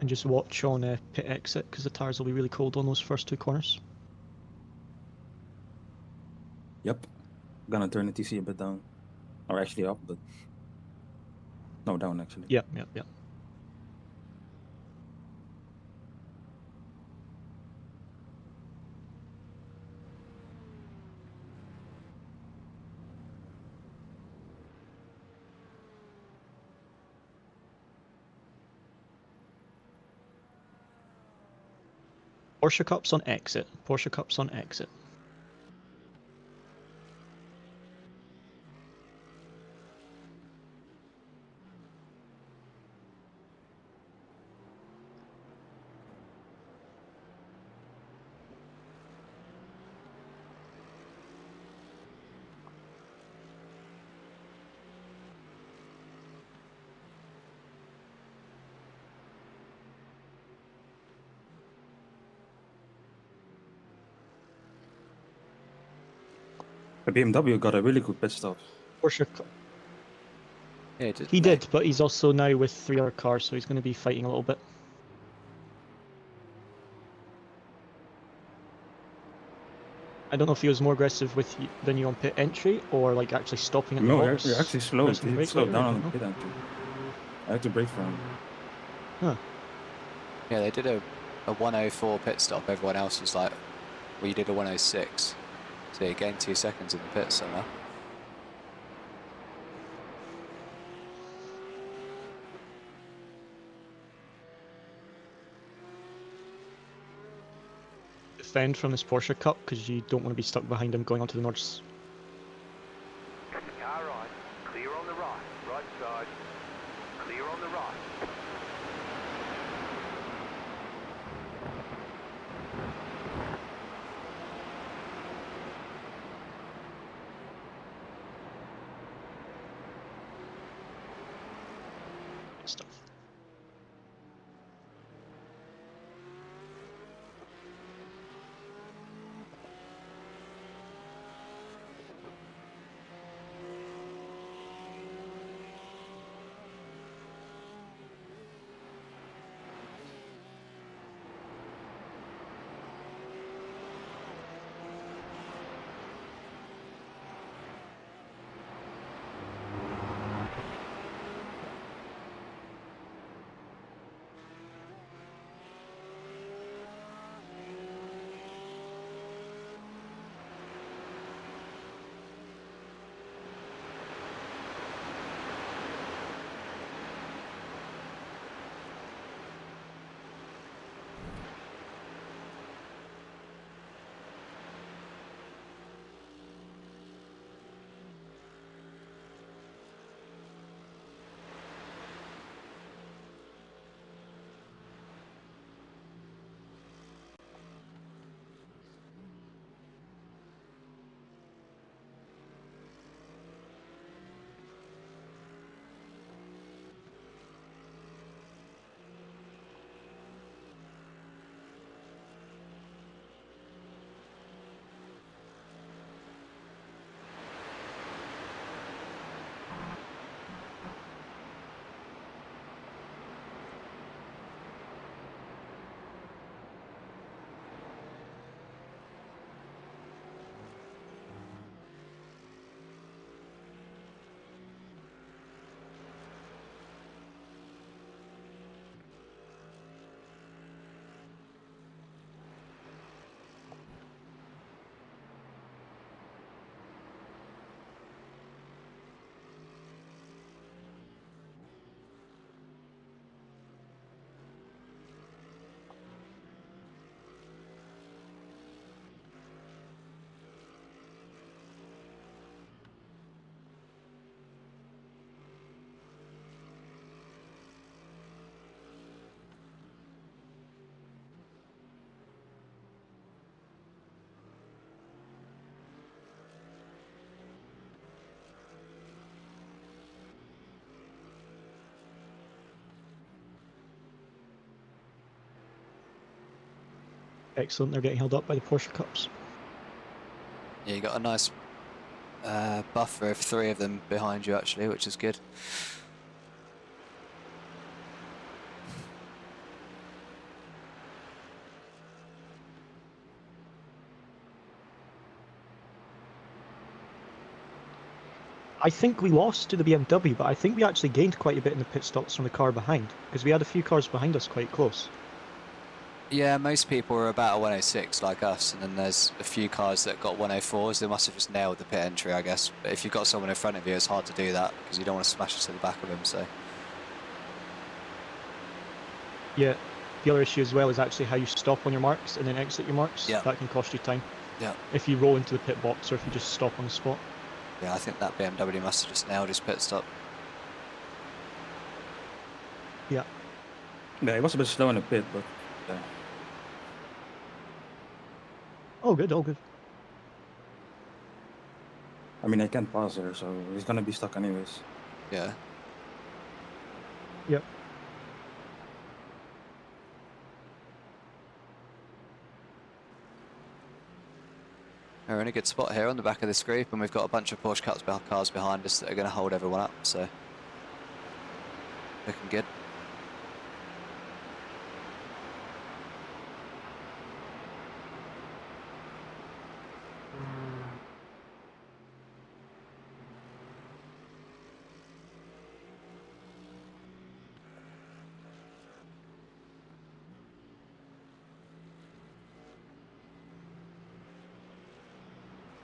And just watch on pit exit because the tyres will be really cold on those first 2 corners. Yep. Gonna turn the TC a bit down. Or actually up, but... No, down actually. Yep, yep, yep. Porsche Cups on exit. Porsche Cups on exit. The BMW got a really good pit stop. Porsche Cup. Yeah, did He did, but he's also now with 3 other cars, so he's going to be fighting a little bit. I don't know if he was more aggressive with than you on pit entry, or like actually stopping at the No, box. you're actually slow. pressing the He brake slowed later, I down on don't the know. pit entry. I had to brake for him. Huh. Yeah, they did a 104 pit stop. Everyone else was like, well, you did a 106. So you gained 2 seconds in the pit somehow. Defend from this Porsche Cup because you don't want to be stuck behind him going onto the Nords. Car right. Clear on the right. Right side. Clear on the right. Good stuff. Excellent, they're getting held up by the Porsche Cups. Yeah, you got a nice buffer of 3 of them behind you actually, which is good. I think we lost to the BMW, but I think we actually gained quite a bit in the pit stops from the car behind, because we had a few cars behind us quite close. Yeah, most people are about a 106 like us, and then there's a few cars that got 104s. They must have just nailed the pit entry, I guess. But if you've got someone in front of you, it's hard to do that because you don't want to smash into the back of them. So Yeah, the other issue as well is actually how you stop on your marks and then exit your marks. Yeah. That can cost you time. yeah, If you roll into the pit box or if you just stop on the spot. yeah, I think that BMW must have just nailed his pit stop. Yeah. Yeah, it was a bit slow in the pit, but yeah. All good, all good. I mean, I can't pass there, so he's gonna be stuck anyways. Yeah. Yep. We're in a good spot here on the back of this group, and we've got a bunch of Porsche Cups cars behind us that are going to hold everyone up, so looking good.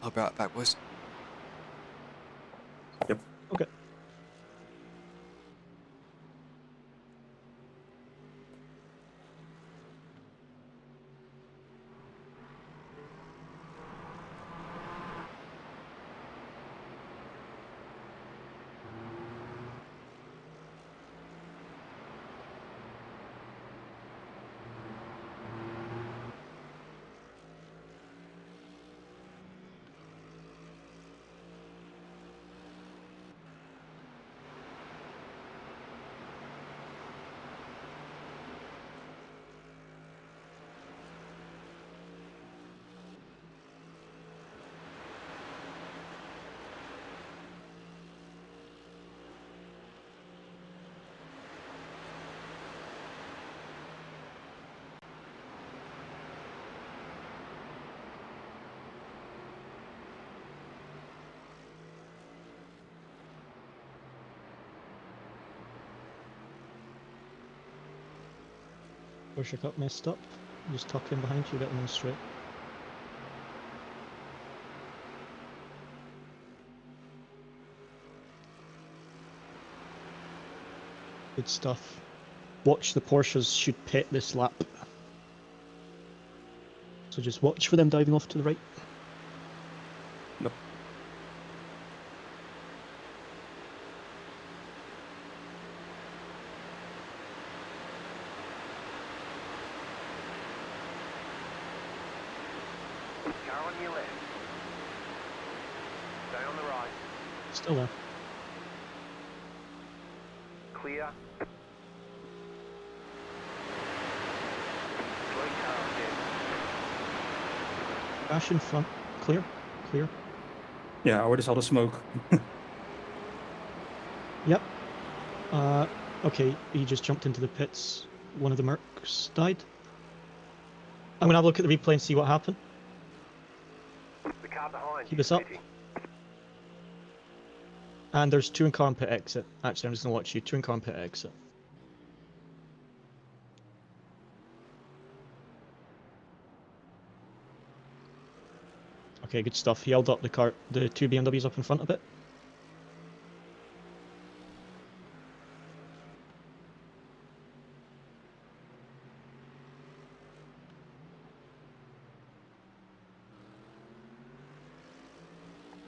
I'll be right back, boys. Yep. Okay. Porsche Cup messed up. Just tuck in behind you, get them on straight. Good stuff. Watch the Porsches should pit this lap. So just watch for them diving off to the right. Yep. Car on your left. Stay on the right. Still there. Clear. 3 cars in. Crash in front. Clear. Clear. Yeah, I already saw the smoke. Yep. Okay, he just jumped into the pits. One of the Mercs died. I'm gonna have a look at the replay and see what happened. The car behind Keep you us up. pitting. And there's touring car and pit exit. Actually, I'm just gonna watch you. Touring car and pit exit. Okay, good stuff. He held up the car, the 2 BMWs up in front a bit.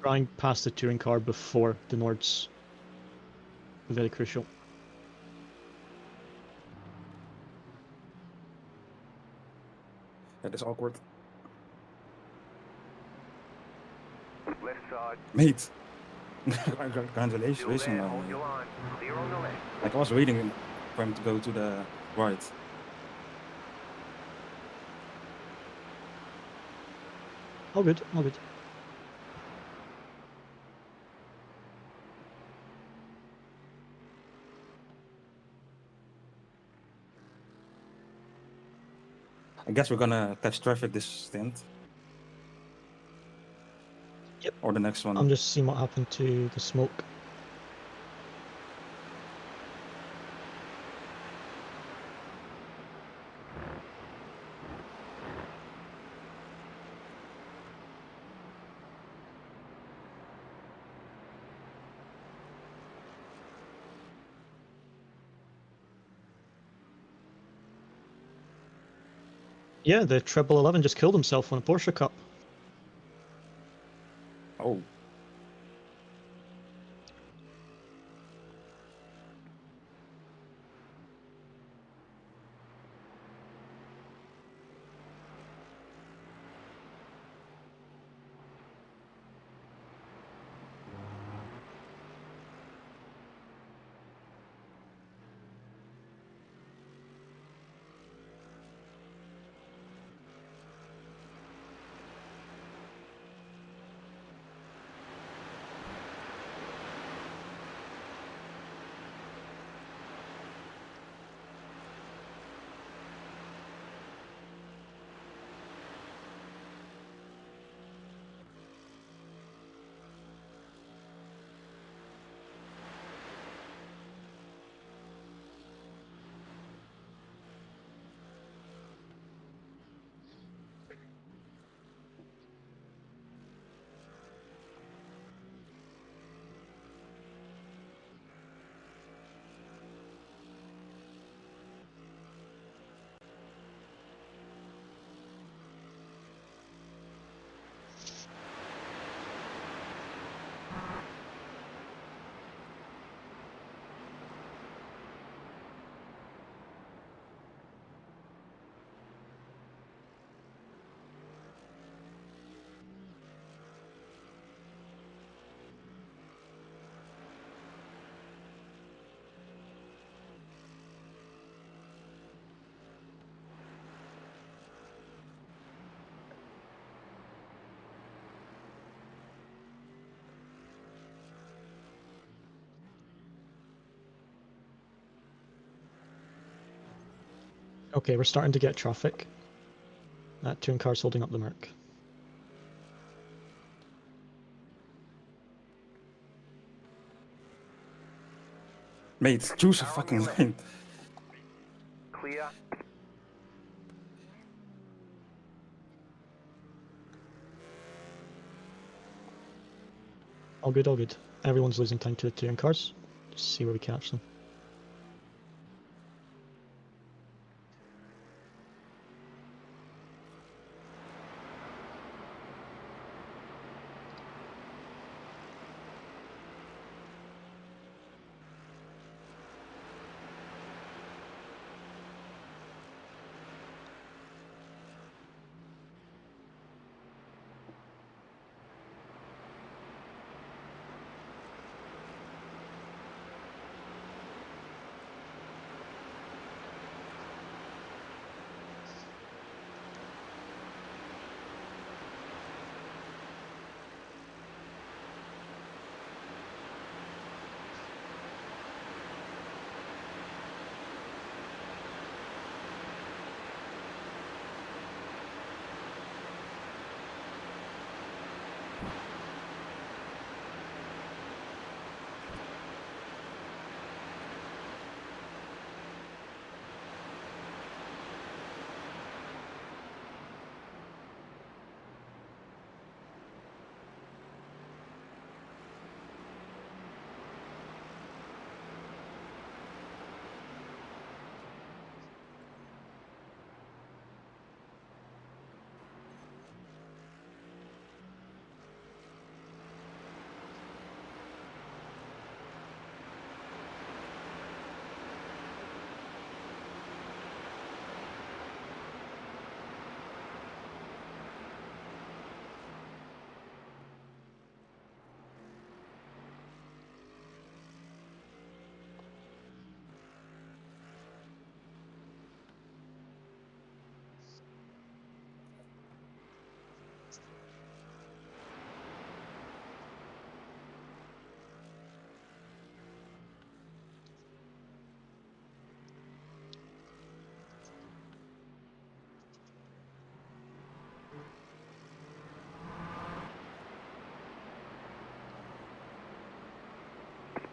Trying past the touring car before the Nords. Very crucial. That is awkward. Left side. Mate. Still Congratulations. there. Hold your line. Clear on the left. Like, I was waiting for him to go to the right. All good, all good. I guess we're gonna catch traffic this stint. Yep. Or the next one. I'm just seeing what happened to the smoke. Yeah, the Treble 11 just killed himself on a Porsche Cup. Oh. Okay, we're starting to get traffic. Touring cars holding up the Merc. Mate, choose a fucking lane. Clear. All good, all good. Everyone's losing time to the touring cars. Just see where we catch them.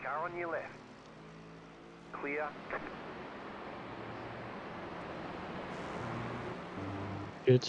Car on your left. Clear. Good.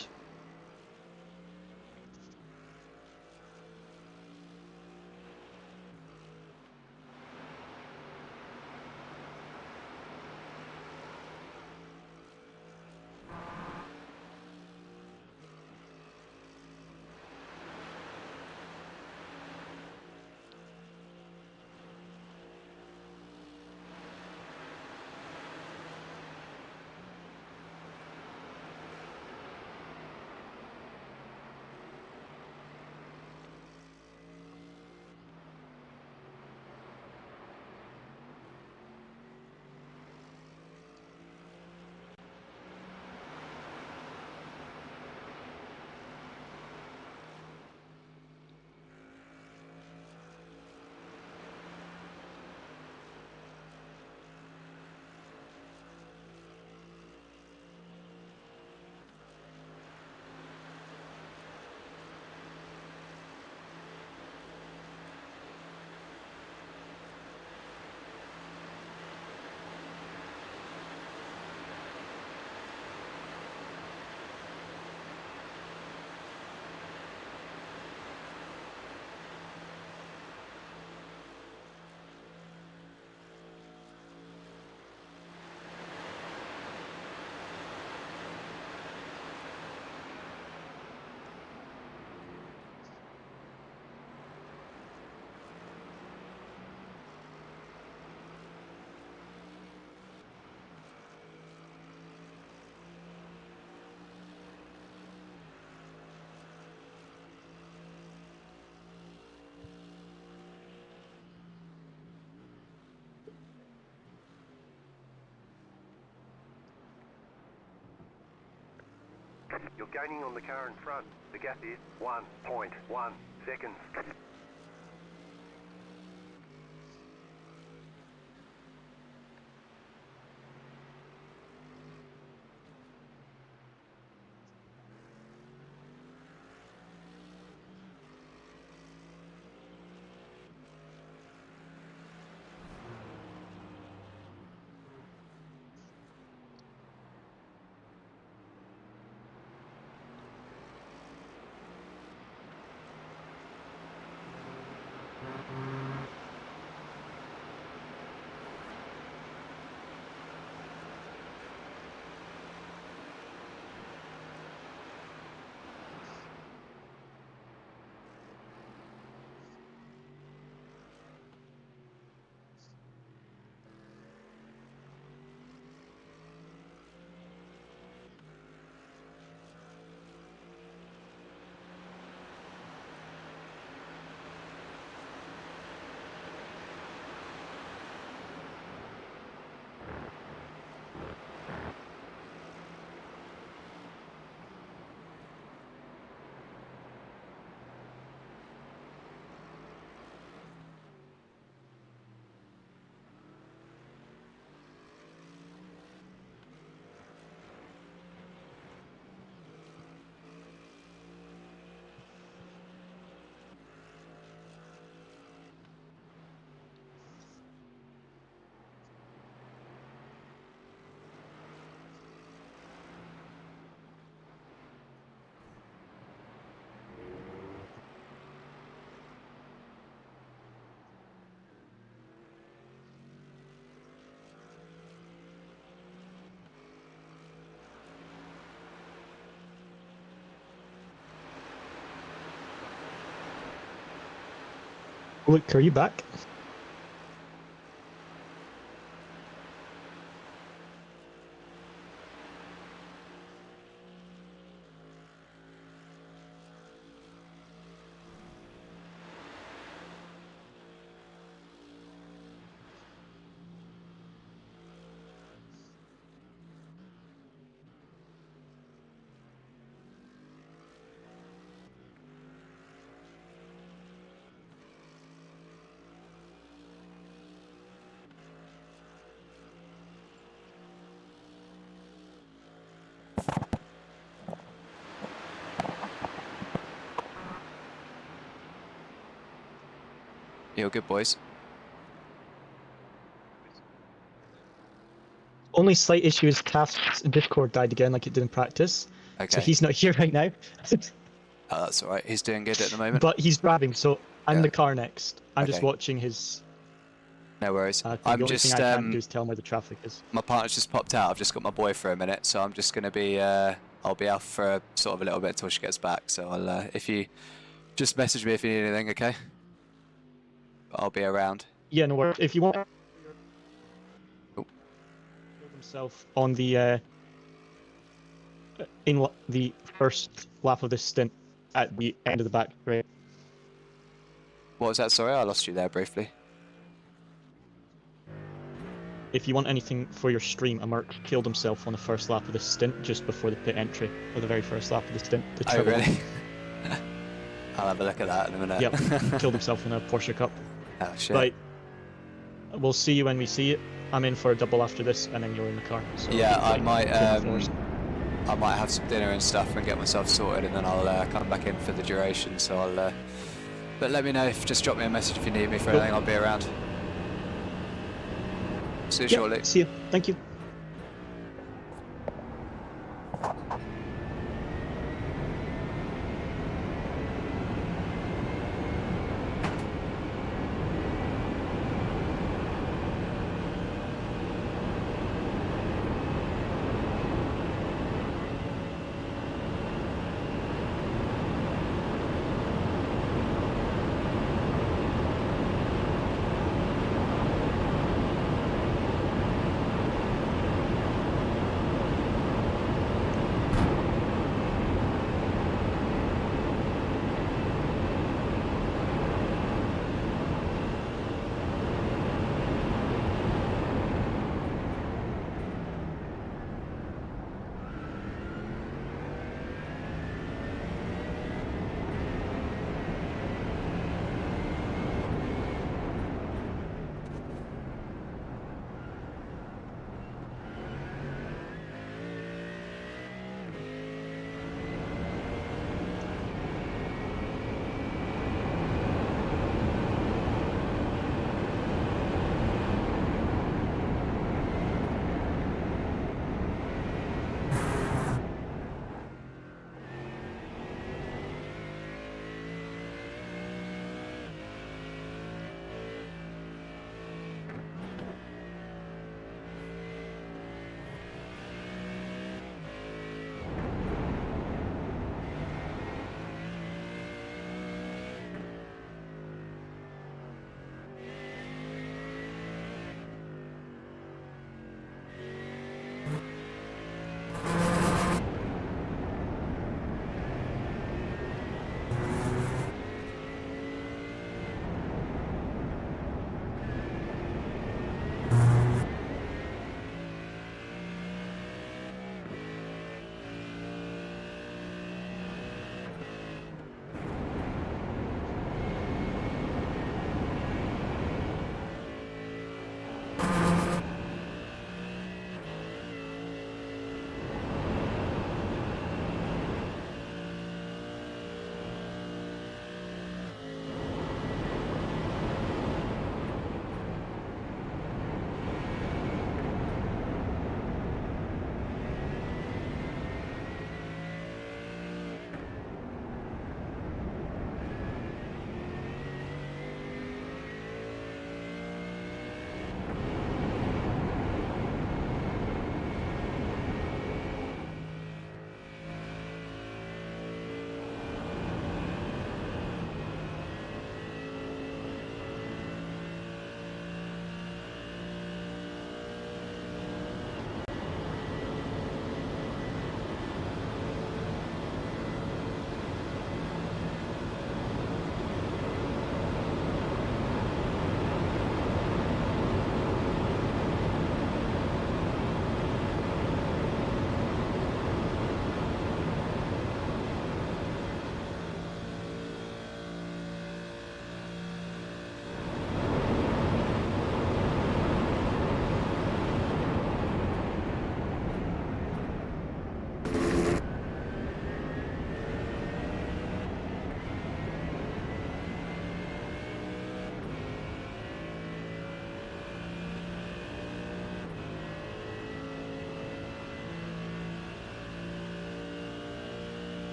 You're gaining on the car in front. The gap is 1.1 seconds. Luke, are you back? You're good, boys. Only slight issue is Caft's Discord died again, like it did in practice. Okay. So he's not here right now. Oh, that's all right. He's doing good at the moment. But he's driving, so I'm Yeah. the car next. I'm just Okay. watching his. No worries. The I'm only just thing I can do is tell him where the traffic is. my partner's just popped out. I've just got my boy for a minute, so I'm just gonna be I'll be out for sort of a little bit until she gets back. So I'll if you just message me if you need anything, okay? I'll be around. Yeah, no worries. If you want. Oh. Killed himself on the the first lap of this stint at the end of the back straight. What was that? Sorry, I lost you there briefly. If you want anything for your stream, a Merc killed himself on the first lap of the stint just before the pit entry, or the very first lap of the stint. The Oh, triple. really? I'll have a look at that in a minute. Yep, killed himself in a Porsche Cup. Oh shit. Right, we'll see you when we see it. I'm in for a double after this, and then you're in the car. So Yeah, I like, might take the force. I might have some dinner and stuff and get myself sorted, and then I'll come back in for the duration. So I'll. But let me know. Just drop me a message if you need me for Cool. anything. I'll be around. See you Yeah, shortly. see you. Thank you.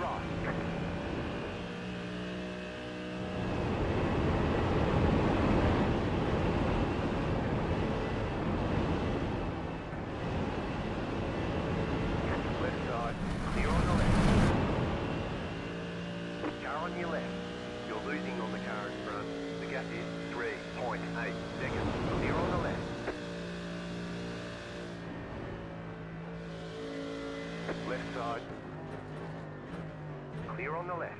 right. Left side, clear on the left. Car on your left. You're losing on the car in front. The gap is 3.8 seconds. Clear on the left. Left side. Clear on the left.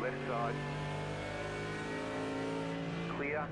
Left side. Clear.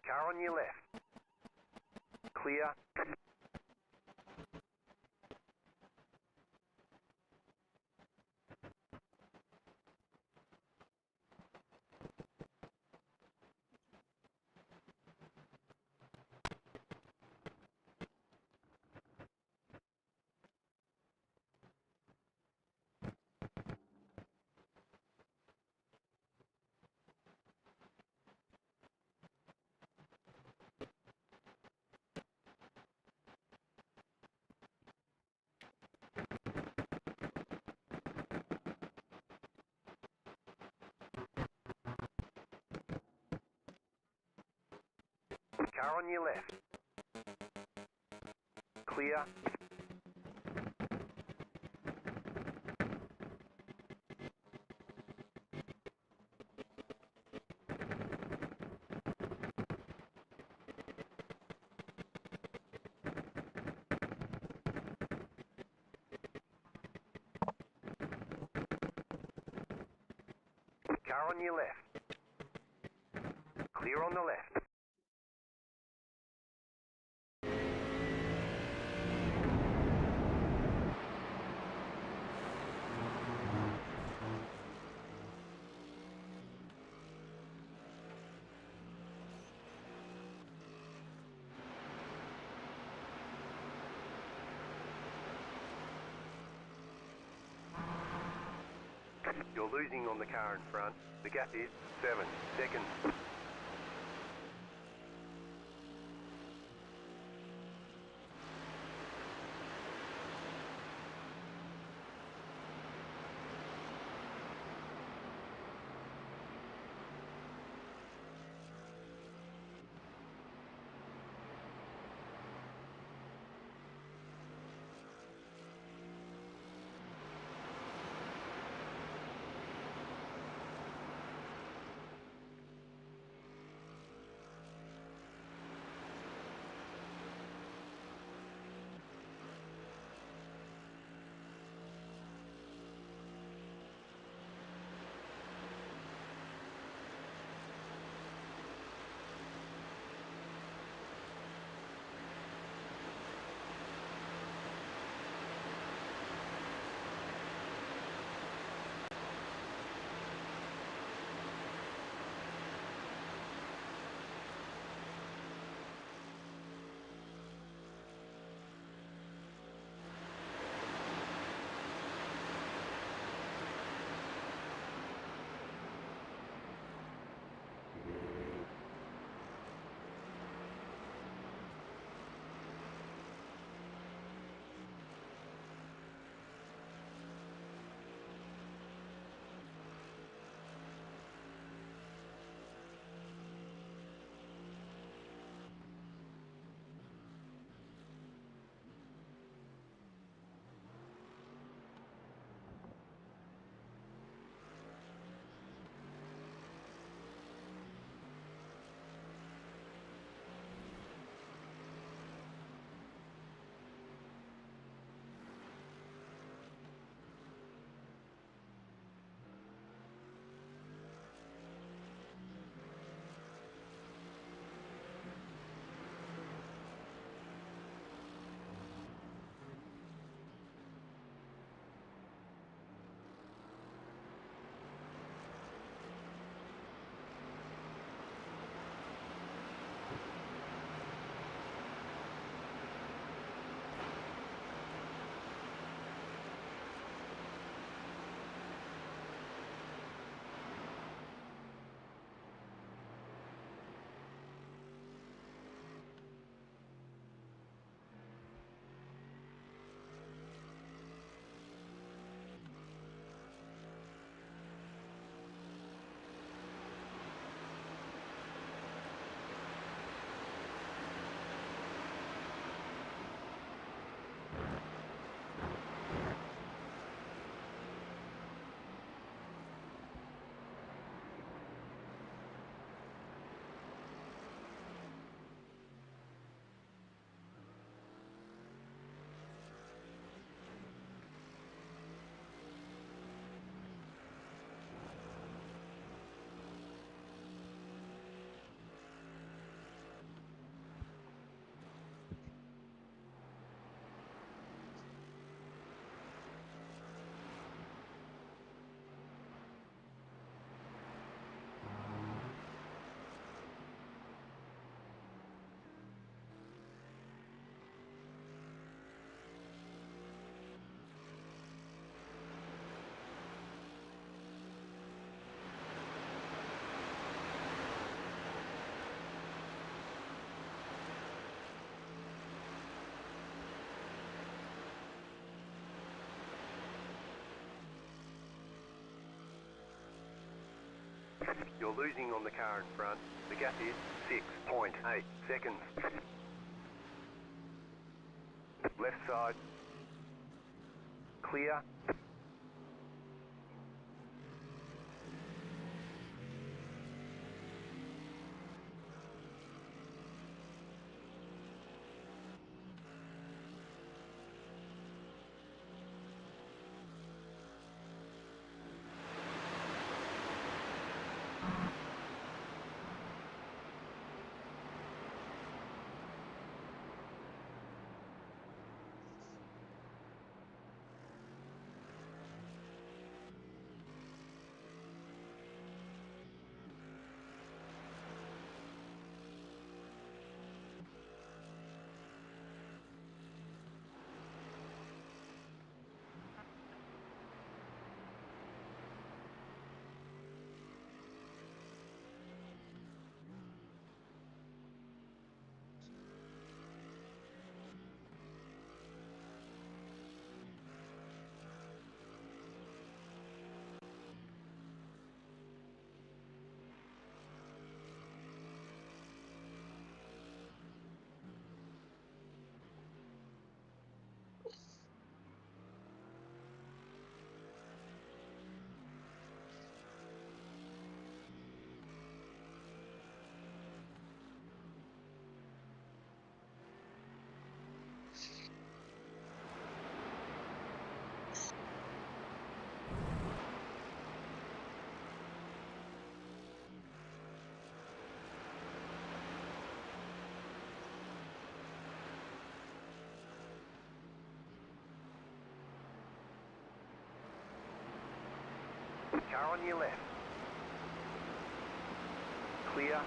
Car on your left. Clear. Car on your left. Clear. Car on your left. Clear on the left. You're losing on the car in front. The gap is 7 seconds. You're losing on the car in front. The gap is 6.8 seconds. Left side. Clear. Car on your left. Clear.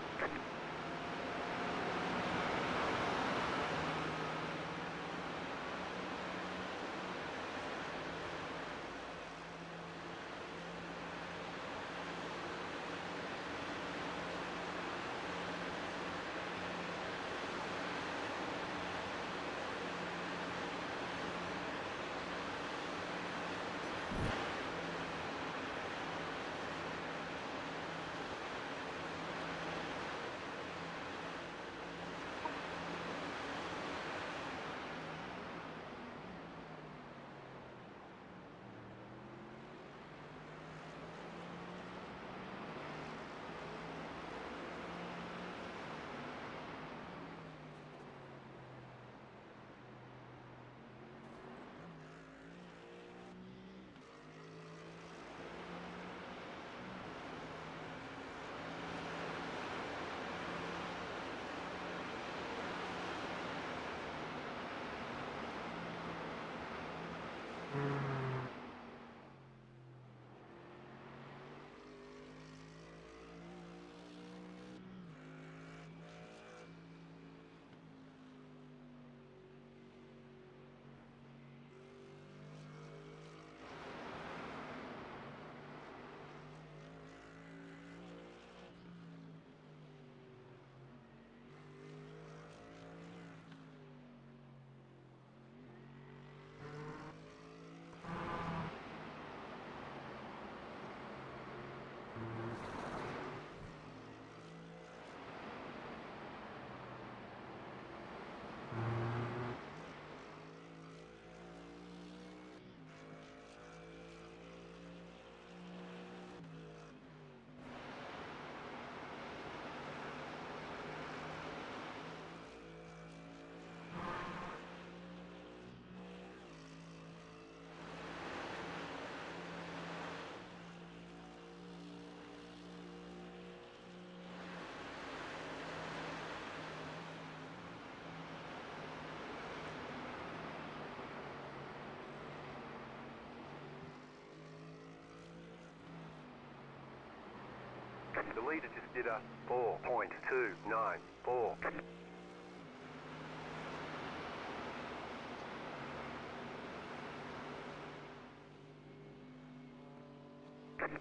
The leader just did a 4.294.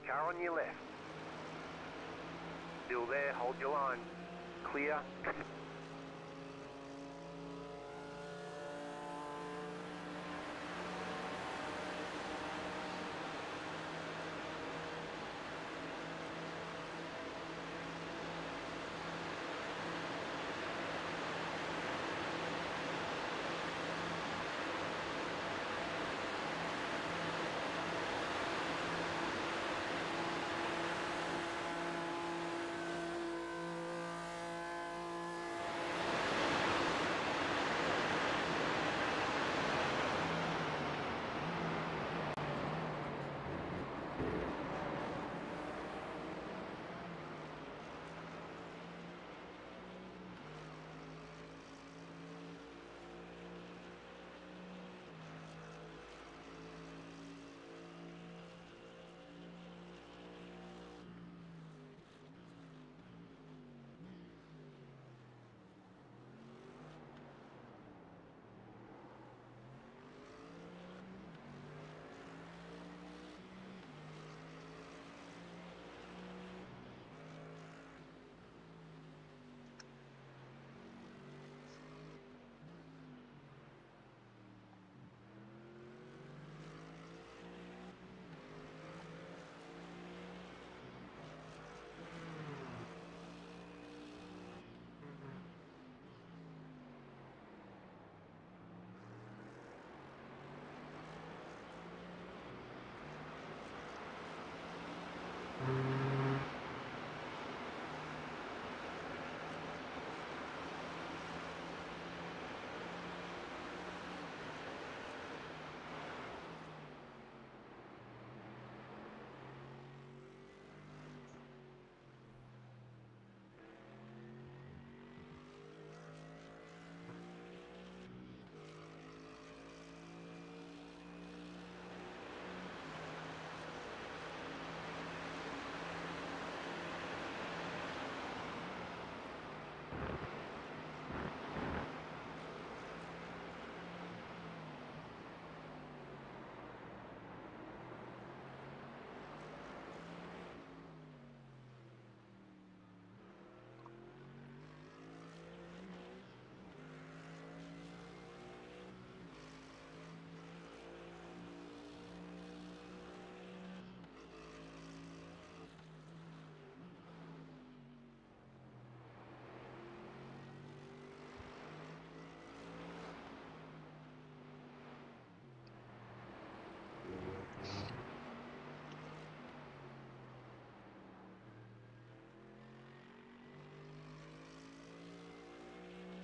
Car on your left. Still there, hold your line. Clear.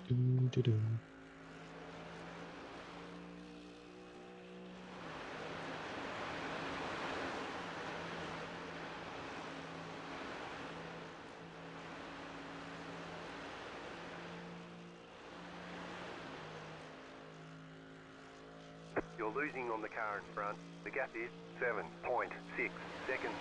Doom, doom. You're losing on the car in front. The gap is 7.6 seconds.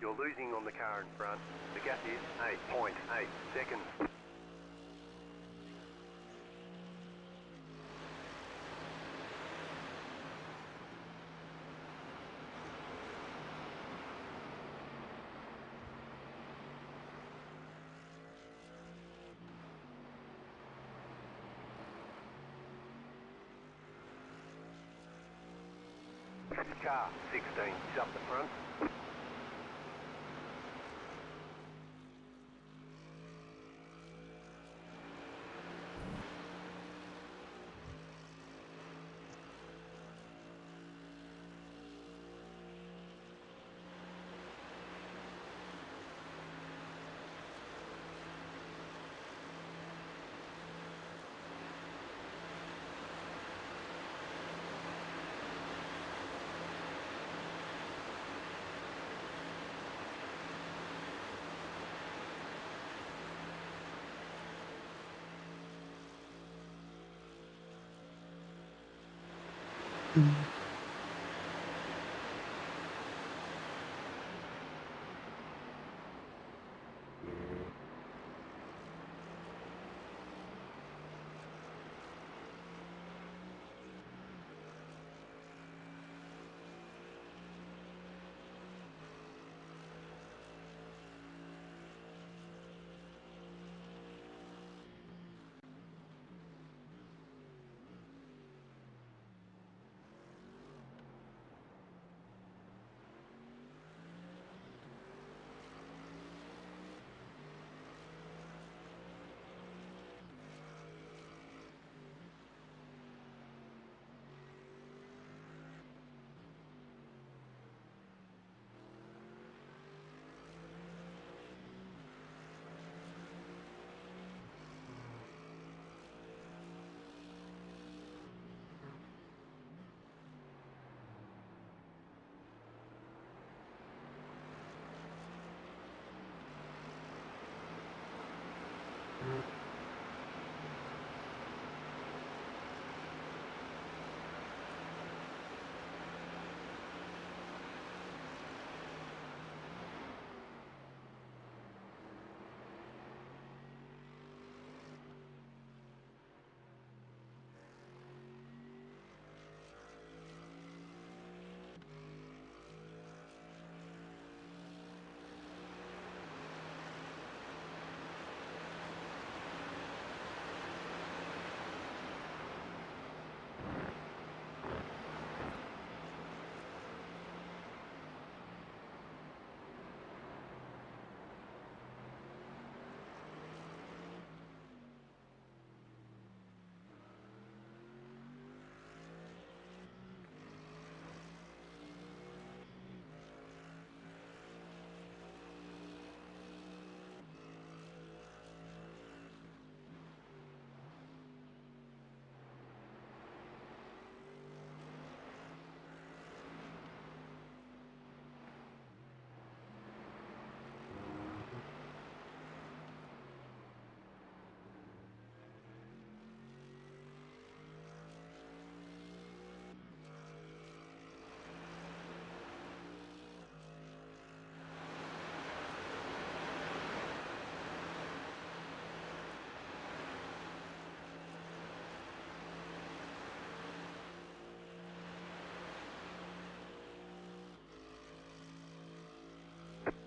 You're losing on the car in front. The gap is 8.8 seconds. Car 16 is up the front.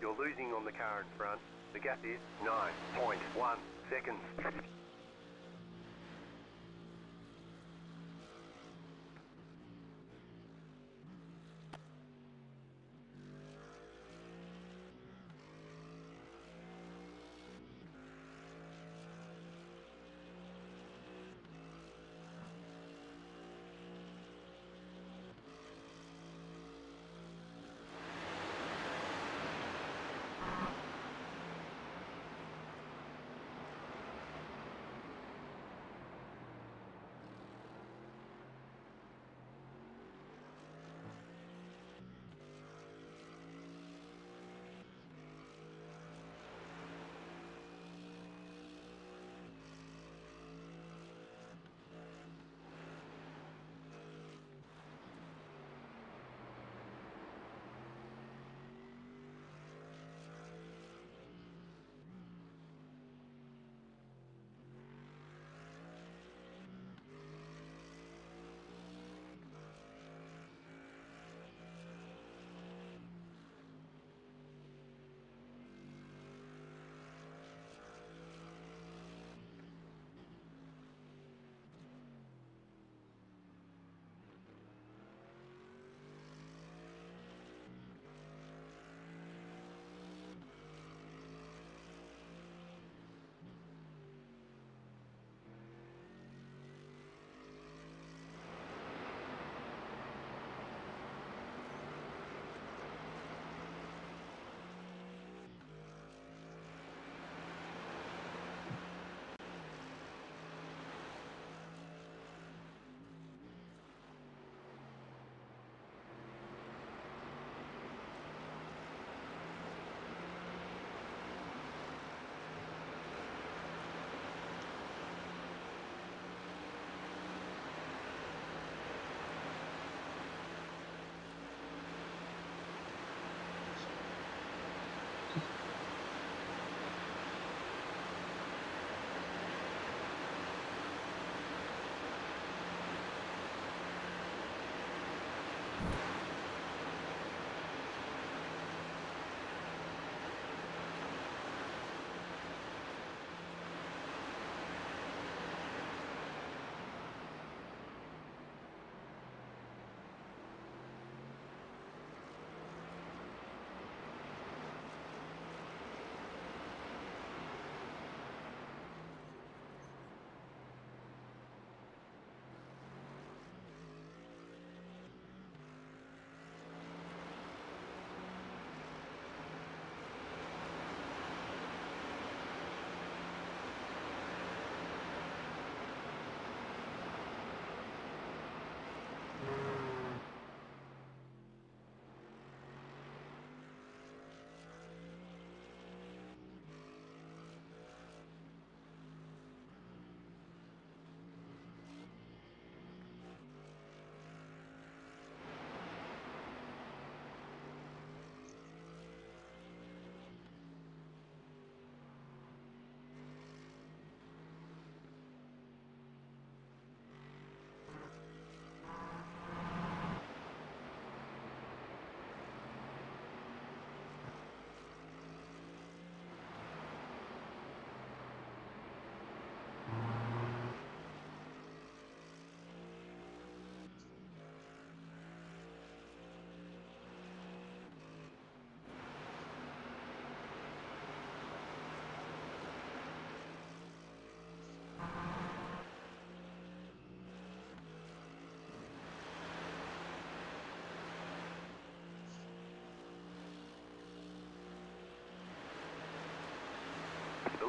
You're losing on the car in front. The gap is 9.1 seconds.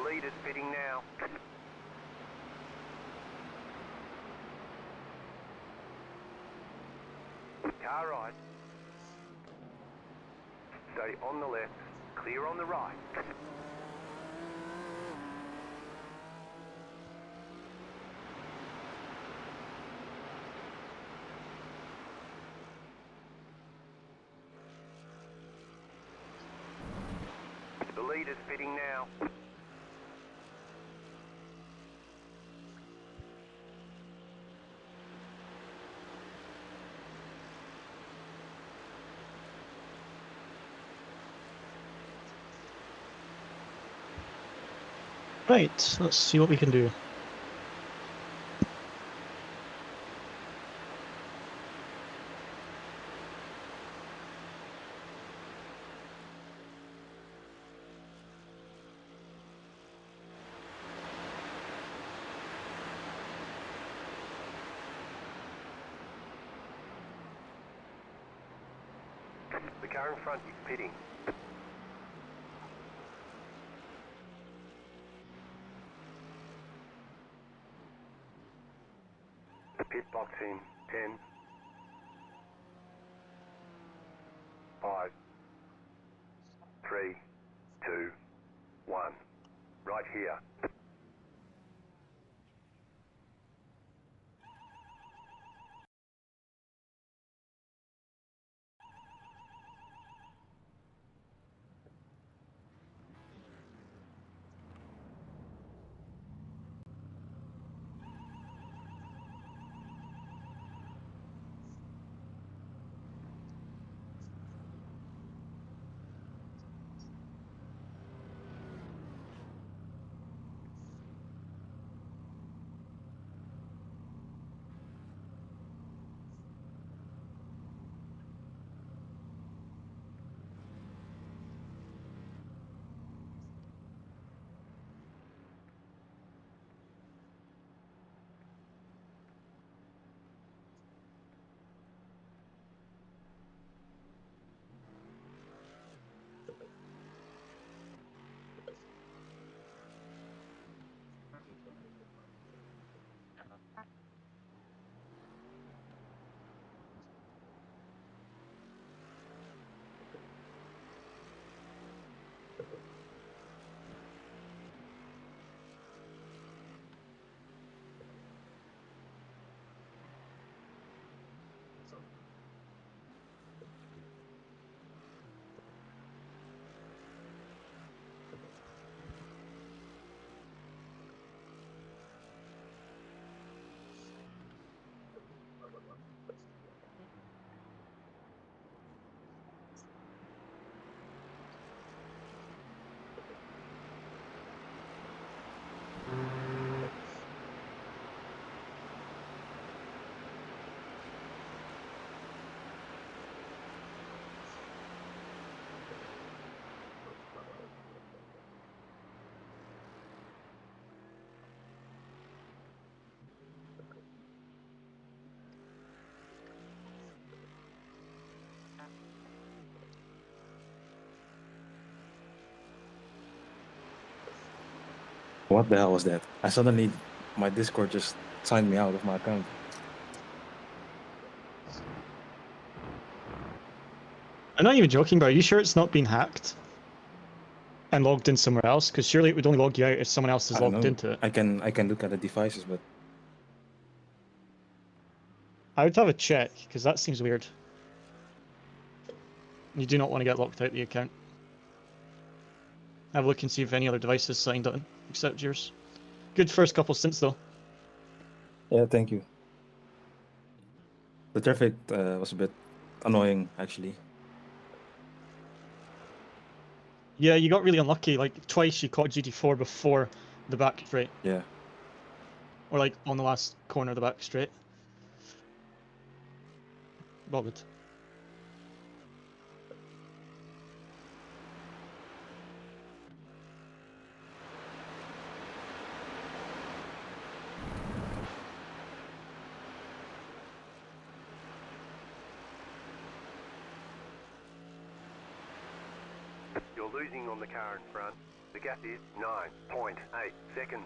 leader's pitting now. Car right. Stay on the left, clear on the right. The leader's pitting now. Right, let's see what we can do. The car in front is pitting. The pit box in 10, 5, 3, 2, 1. Right here. What the hell was that? I suddenly, my Discord just signed me out of my account. I'm not even joking, but are you sure it's not been hacked and logged in somewhere else? Because surely it would only log you out if someone else is I don't logged know. into it. I can look at the devices, but I would have a check, because that seems weird. You do not want to get locked out of the account. Have a look and see if any other devices signed on, except yours. Good first couple stints, though. yeah, thank you. The traffic was a bit annoying, actually. Yeah, you got really unlucky. Like, twice you caught GT4 before the back straight. Yeah. Or, like, on the last corner of the back straight. Well good. You're losing on the car in front. The gap is 9.8 seconds.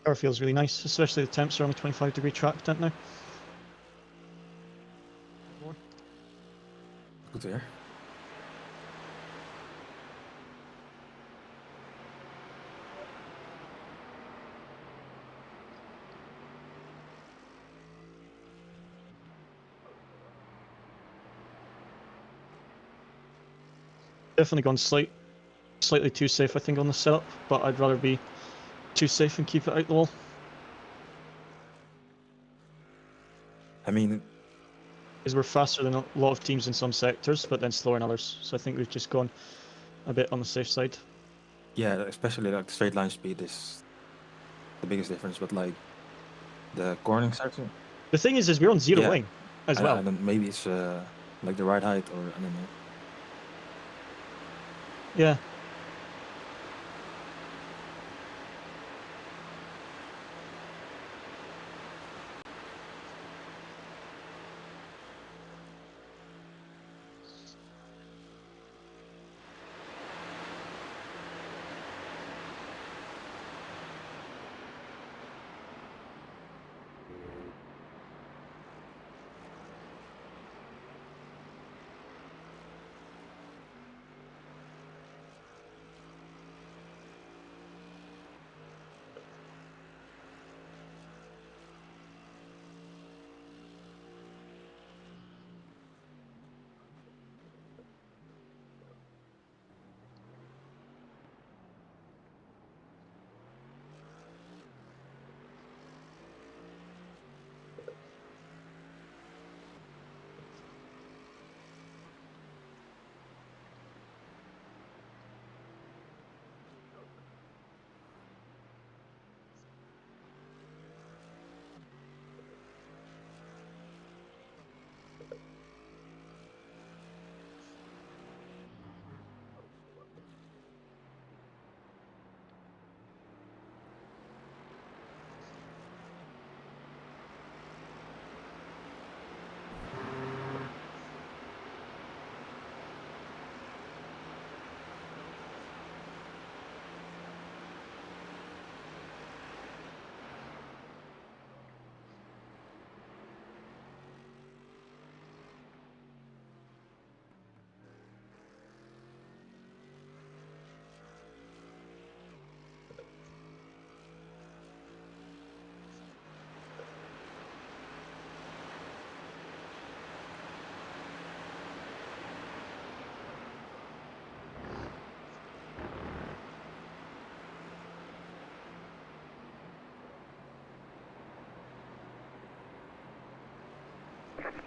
Car feels really nice, especially the temps are only 25-degree track don't now. Good to hear. Definitely gone slightly too safe, I think, on the setup, but I'd rather be too safe and keep it out the wall. I mean, Because we're faster than a lot of teams in some sectors, but then slower in others. So I think we've just gone a bit on the safe side. yeah, especially like straight line speed is the biggest difference. But like The cornering section. The thing is we're on zero Yeah. wing as well. And then maybe it's like the right height, or I don't know. Yeah.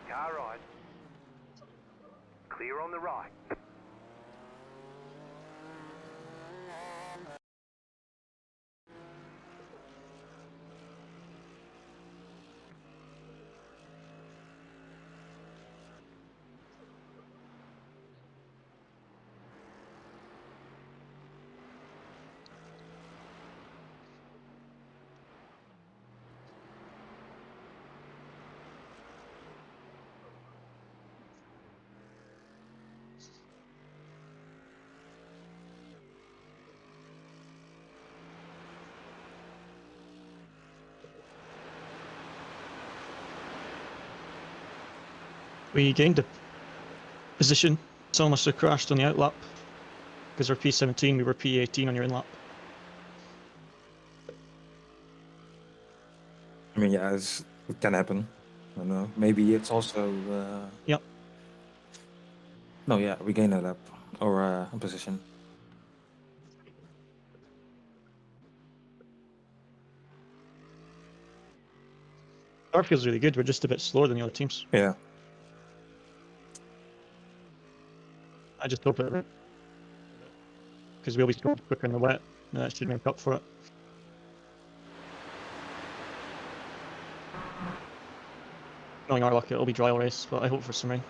Car right. Clear on the right. We gained a position. Someone must have crashed on the outlap. Because we're P17, we were P18 on your in-lap. I mean, yeah, it can happen. I don't know. Maybe it's also. Yep. No, yeah, we gain a lap or a position. Our feels really good, we're just a bit slower than the other teams. Yeah. I just hope it... Because we always go quicker in the wet, and that should make up for it. Knowing our luck, it'll be dry race, but I hope for some rain.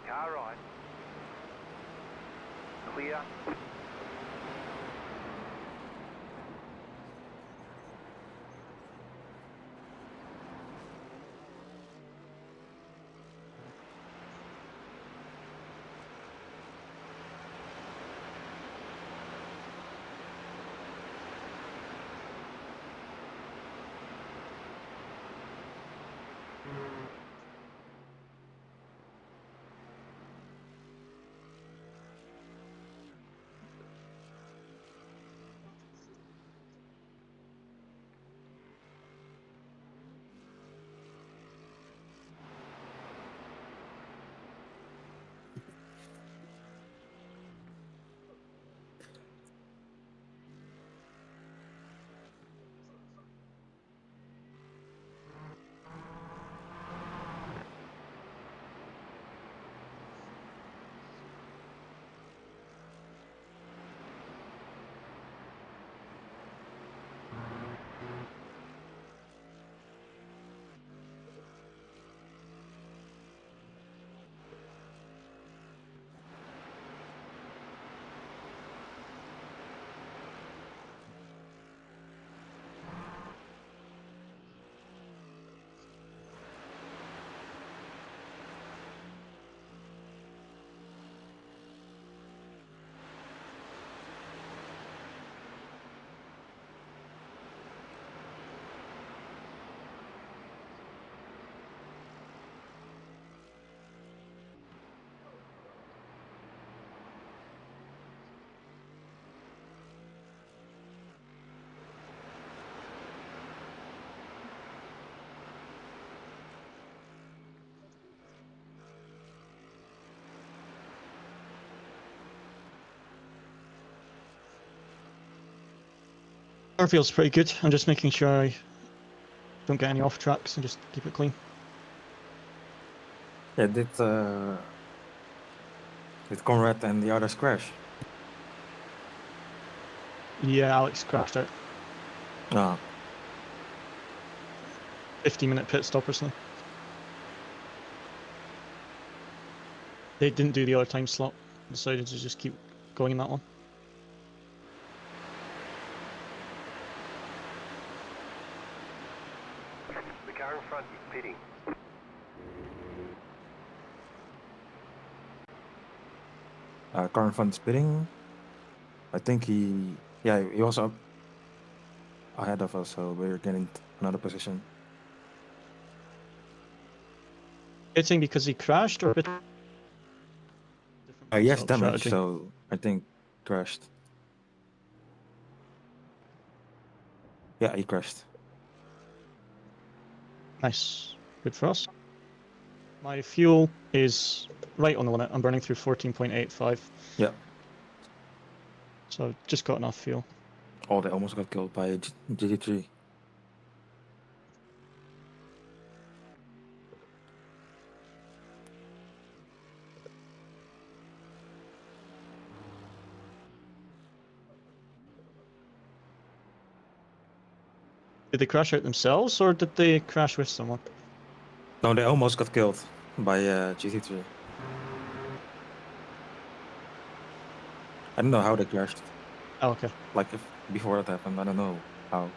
Car right. Clear. Car feels pretty good. I'm just making sure I don't get any off tracks and just keep it clean. Yeah, did Conrad and the others crash? Yeah, Alex crashed out. Ah, 15-minute pit stop or something. They didn't do the other time slot. Decided to just keep going in that one. The car in front is pitting. Current fund spitting. I think he was up ahead of us, so we're getting another position. Pitting because he crashed or different Yes, sort of damage. strategy? So I think crashed. Yeah, he crashed. Nice. Good for us. My fuel is right on the limit. I'm burning through 14.85. Yeah. So I've just got enough fuel. Oh, they almost got killed by GT3. Did they crash out themselves or did they crash with someone? No, they almost got killed by GT3. I don't know how they crashed. Oh, okay. Like if before that happened, I don't know how.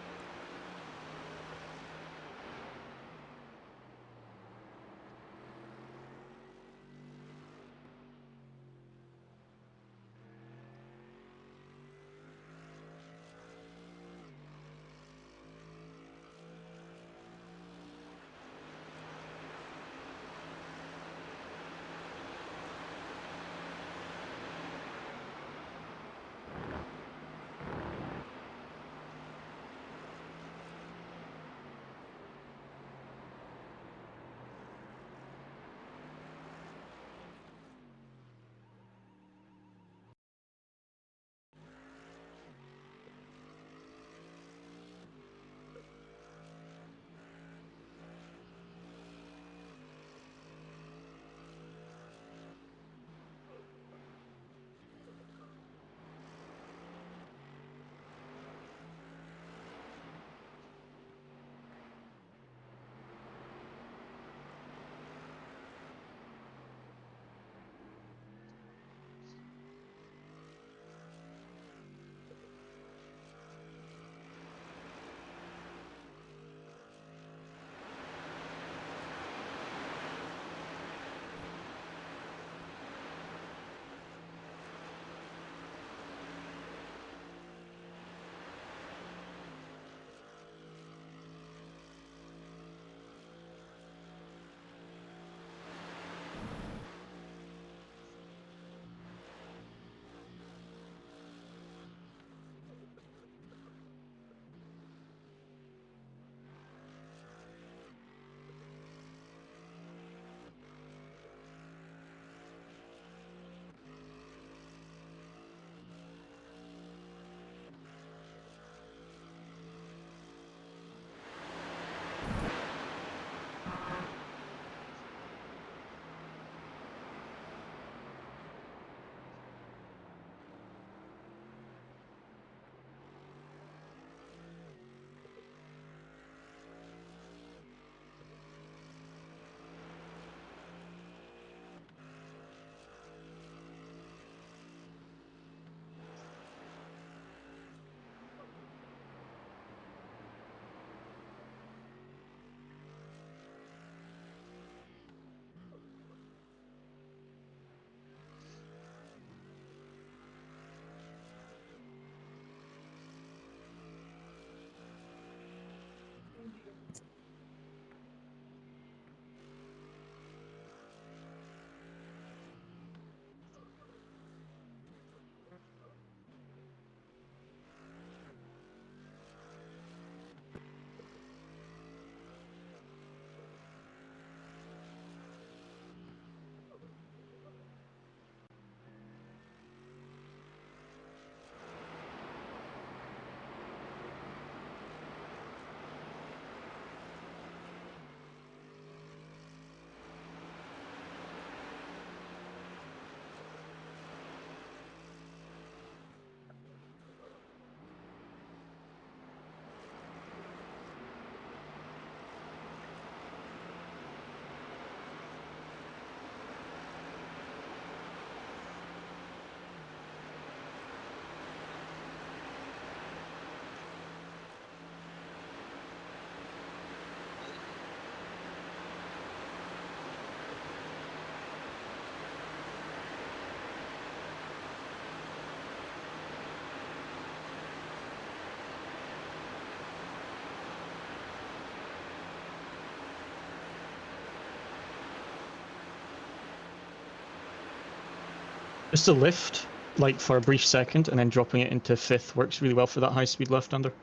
Just a lift, like for a brief second, and then dropping it into fifth works really well for that high-speed left-hander.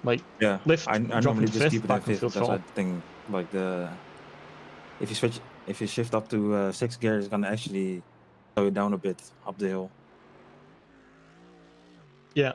Like Yeah, lift, I drop normally into just keep fifth, it in back on fifth. full That's throttle. what I think. Like if you shift up to sixth gear, it's gonna actually slow it down a bit up the hill. Yeah.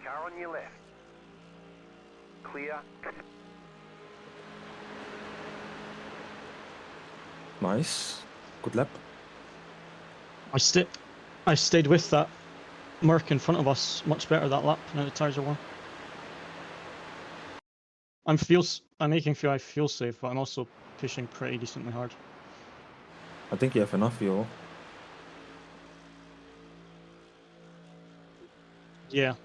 Car on your left. Clear. Nice, good lap. I stayed with that Merc in front of us much better that lap. Now the tires are warm. I'm making sure I feel safe, but I'm also pushing pretty decently hard. I think you have enough fuel. Yeah.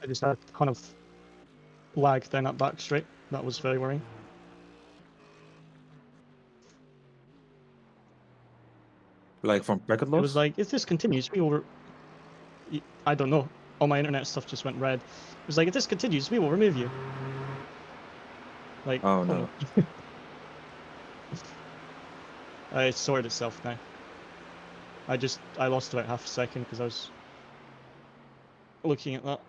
I just had a ton of lag down that back straight. That was very worrying. Like from bracket It was loss? like, if this continues, we will... I don't know. All my internet stuff just went red. It was like, if this continues, we will remove you. Like, Oh no. It sorted itself now. I lost about half a second because I was looking at that.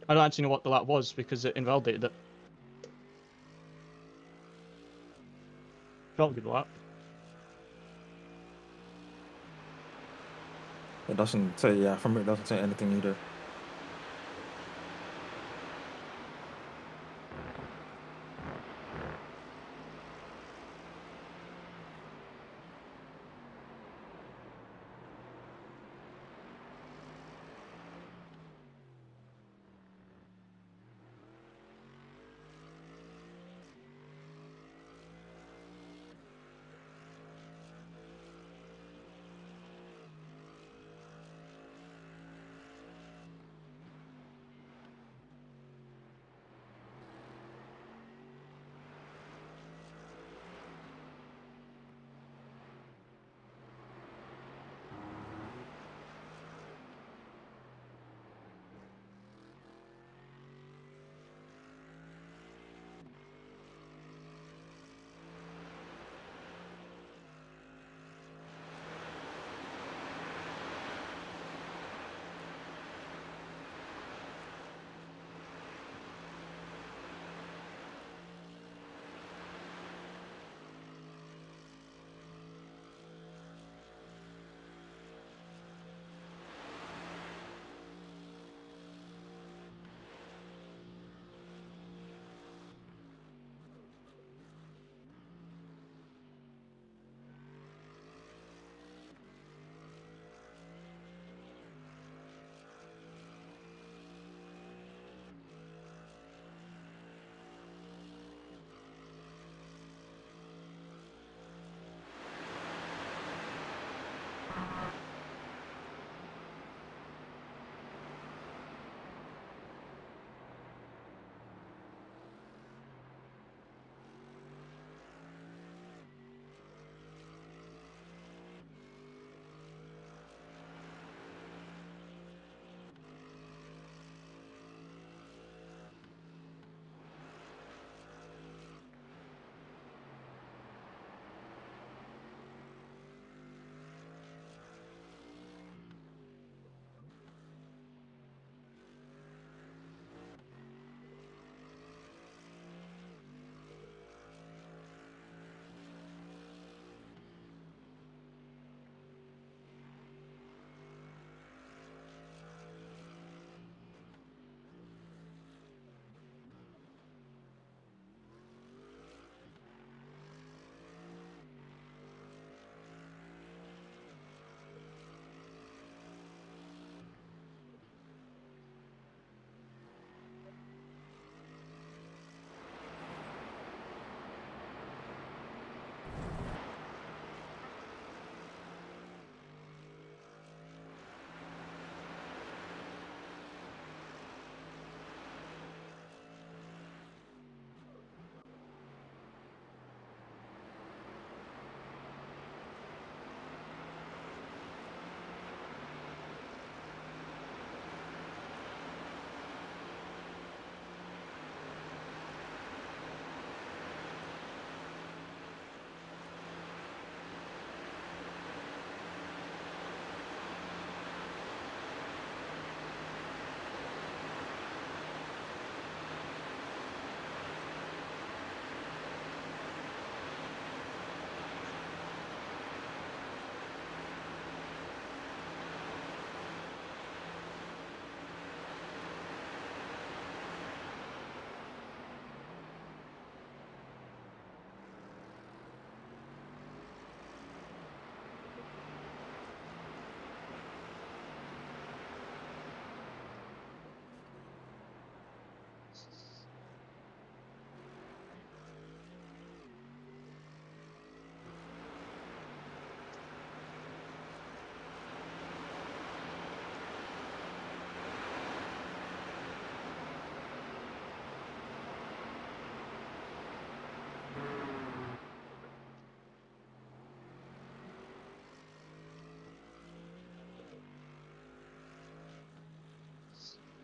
I don't actually know what the lap was because it invalidated it. Probably the lap. It doesn't say, yeah, from it doesn't say anything either.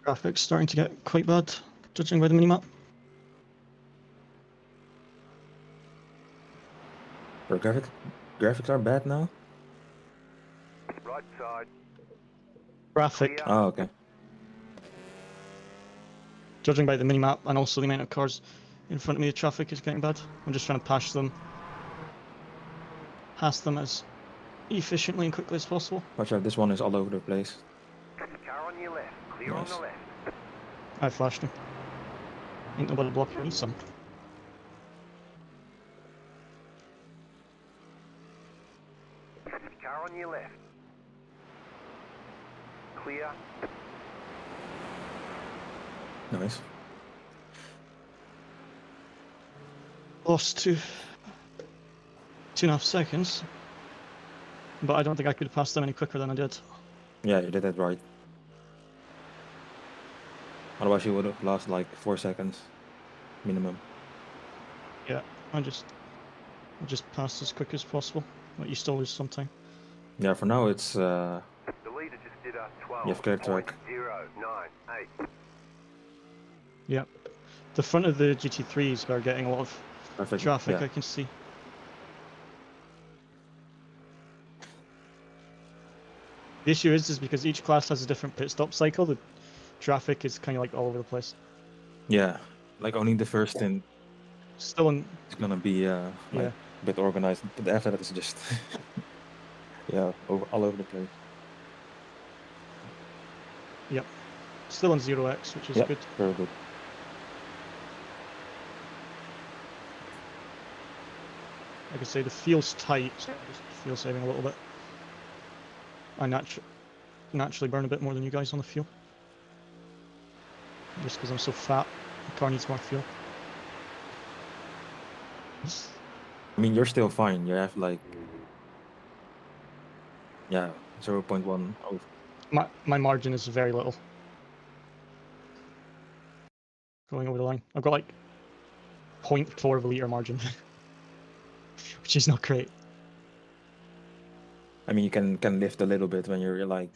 Traffic's starting to get quite bad, judging by the minimap. Or graphics are bad now? Right side. Traffic, Clear. Oh, okay. judging by the minimap and also the amount of cars in front of me, the traffic is getting bad. I'm just trying to pass them as efficiently and quickly as possible. Watch out, this one is all over the place. Car on your left. Clear Nice. on the left. I flashed him. Ain't nobody blocking me, son. Car on your left. Clear. Nice. Lost 2.5 seconds. But I don't think I could have passed them any quicker than I did. Yeah, you did that right. Otherwise you would have lost like 4 seconds minimum. Yeah, I just passed as quick as possible. But you still lose some time. Yeah, for now it's The leader just did a 12. You have clear track. 098. Yeah. The front of the GT3s are getting a lot of perfect. traffic, Yeah. I can see. The issue is because each class has a different pit stop cycle, the traffic is kind of like all over the place. Yeah, like only the first stint Still in, is gonna be like yeah, a bit organized, but after that it's just yeah, all over the place. still in 0x, which is Yep. good. Very good. Like I say, the field's tight, so I'm just fuel saving a little bit. I naturally burn a bit more than you guys on the fuel. Just because I'm so fat, the car needs more fuel. I mean, you're still fine. You have like, yeah, 0.1 over. My margin is very little. Going over the line. I've got like 0.4 of a litre margin. Which is not great. I mean, you can lift a little bit when you're like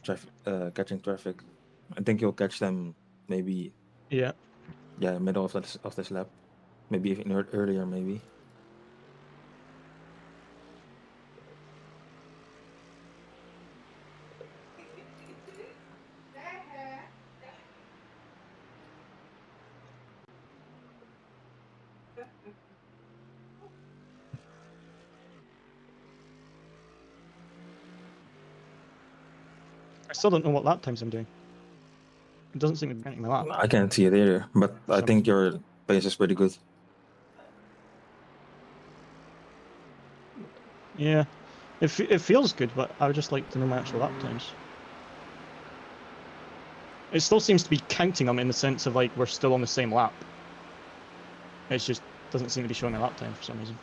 catching traffic. I think you'll catch them maybe, Yeah. yeah, middle of this lap, maybe even earlier maybe. I still don't know what lap times I'm doing. It doesn't seem to be counting my lap. I can't see it either, but I So- think your pace is pretty good. Yeah. It feels good, but I would just like to know my actual lap times. It still seems to be counting them in the sense of like we're still on the same lap. It just doesn't seem to be showing my lap time for some reason.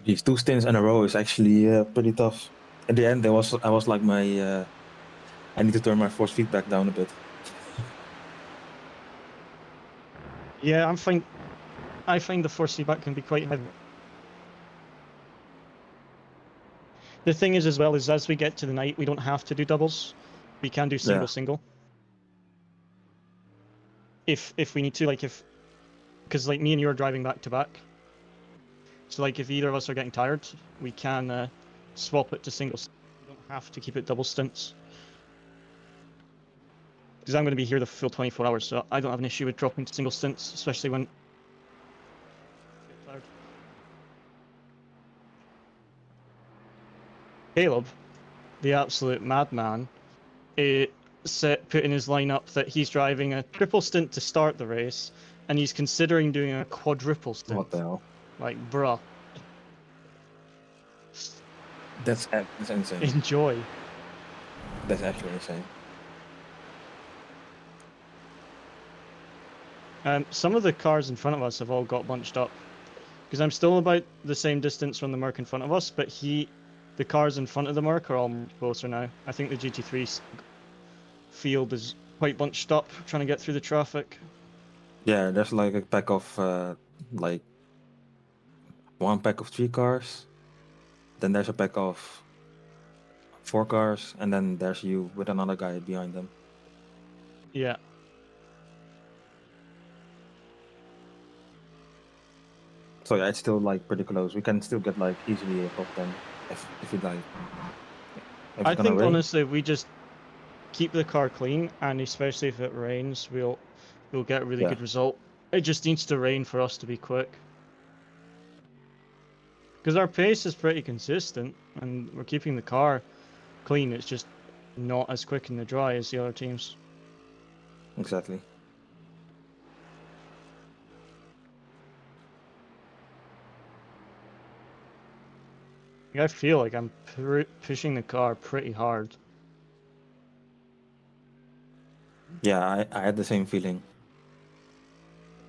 These 2 stints in a row is actually pretty tough. At the end, I was like I need to turn my force feedback down a bit. Yeah, I find the force feedback can be quite heavy. The thing is as well is as we get to the night, we don't have to do doubles. We can do single Yeah. single. If we need to, like because like me and you are driving back to back. So like if either of us are getting tired, we can swap it to single. We don't have to keep it double stints. Because I'm going to be here the full 24 hours, so I don't have an issue with dropping to single stints, especially when get tired. Caleb, the absolute madman, put in his lineup that he's driving a triple stint to start the race, and he's considering doing a quadruple stint. What the hell? Like, bruh, That's insane. enjoy. That's actually insane. Some of the cars in front of us have all got bunched up. Because I'm still about the same distance from the Merc in front of us, but the cars in front of the Merc are all much closer now. I think the GT3 field is quite bunched up, trying to get through the traffic. Yeah, there's like a pack of like one pack of 3 cars. Then there's a pack of 4 cars, and then there's you with another guy behind them. Yeah. So yeah, it's still like pretty close. We can still get like easily a top 10 if we like. If I it's gonna think rain. honestly, we just keep the car clean, and especially if it rains, we'll get a really Yeah. good result. It just needs to rain for us to be quick. Because our pace is pretty consistent, and we're keeping the car clean. It's just not as quick in the dry as the other teams. Exactly. I feel like I'm pushing the car pretty hard. Yeah, I had the same feeling.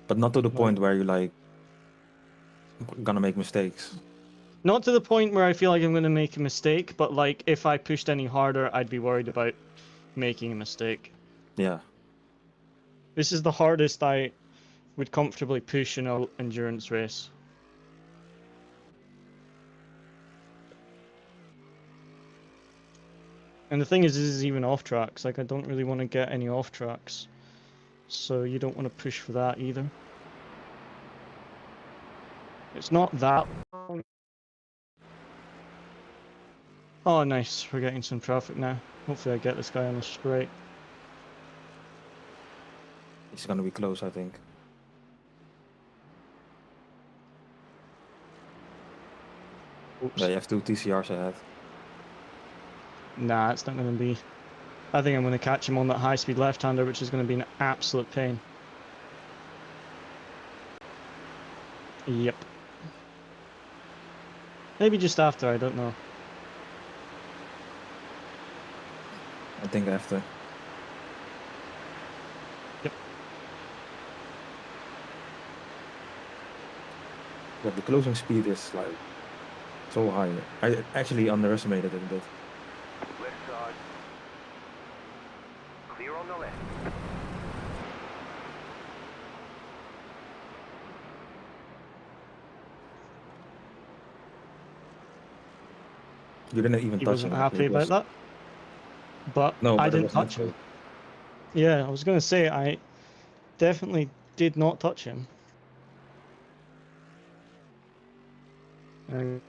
But not to the point where you like gonna make mistakes. Not to the point where I feel like I'm going to make a mistake, but like if I pushed any harder, I'd be worried about making a mistake. Yeah. This is the hardest I would comfortably push in an endurance race. And the thing is, this is even off tracks. Like, I don't really want to get any off tracks. So you don't want to push for that either. It's not that long. Oh, nice. We're getting some traffic now. Hopefully I get this guy on the straight. It's gonna be close, I think. Oops. Yeah, you have 2 TCRs ahead. Nah, it's not going to be. I think I'm going to catch him on that high-speed left-hander, which is going to be an absolute pain. Yep. Maybe just after, I don't know. I think after. Yep. But the closing speed is like so high. I actually underestimated it a bit. Left side. Clear on the left. You didn't even He touch wasn't him. happy about that. But No, I but it didn't was touch him. natural. Yeah, I was going to say, I definitely did not touch him. I'm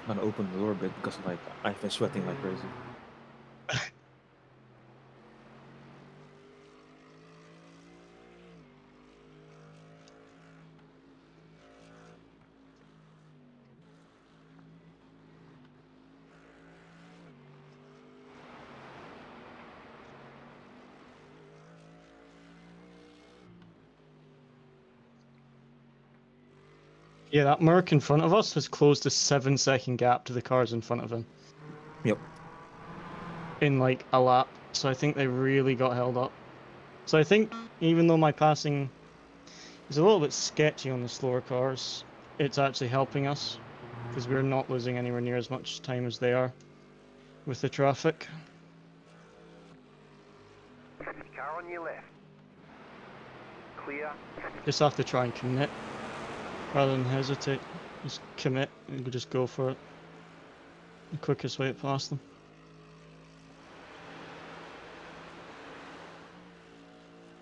gonna open the door a bit because like I've been sweating like crazy. Yeah, that Merc in front of us has closed a 7-second gap to the cars in front of him. Yep. In like a lap. So I think they really got held up. So I think even though my passing is a little bit sketchy on the slower cars, it's actually helping us. Because we're not losing anywhere near as much time as they are with the traffic. Car on your left. Clear. Just have to try and commit rather than hesitate. Just commit and just go for it. The quickest way past them.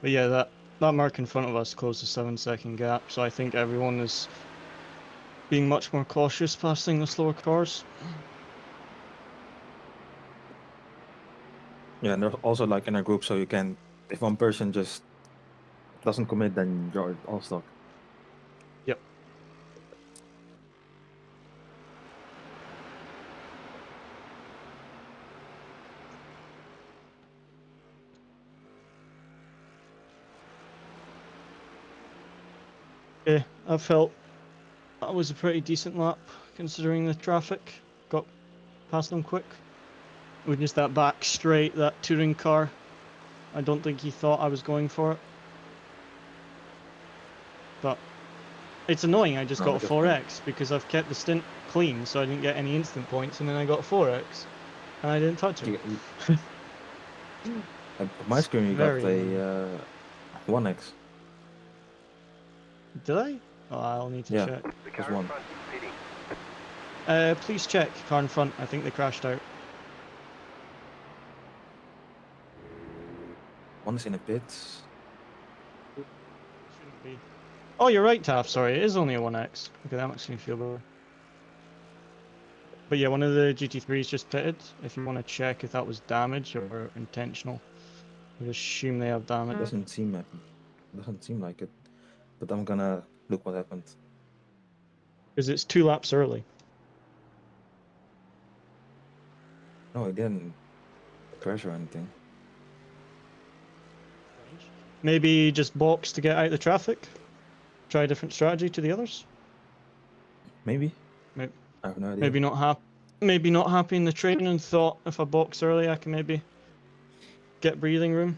But yeah, that mark in front of us closed a 7-second gap, so I think everyone is being much more cautious passing the slower cars. Yeah, and they're also like in a group, so you can, if one person just doesn't commit, then you're all stuck. Yep. Yeah, I felt that was a pretty decent lap considering the traffic. Got past them quick. With just that back straight, that touring car. I don't think he thought I was going for it. But it's annoying I just No, got a definitely. 4X because I've kept the stint clean, so I didn't get any instant points, and then I got 4x, and I didn't touch it. At my screen, you got Very a 1x. Did I? Oh, I'll need to Yeah. check. The Plus car in one. front is pitting. Please check car in front. I think they crashed out. One is in the pits. Shouldn't be. Oh, you're right, Taff. Sorry, it is only a 1x. Okay, that makes me feel better. But yeah, one of the GT3s just pitted. If you want to check if that was damage or intentional, I assume they have damage. Doesn't seem like it. But I'm gonna look what happened. Because it's 2 laps early. No, it didn't crash or anything. Maybe just box to get out of the traffic. Try a different strategy to the others. Maybe. Maybe, I have no idea. maybe not happy in the training and thought if I box early I can maybe get breathing room.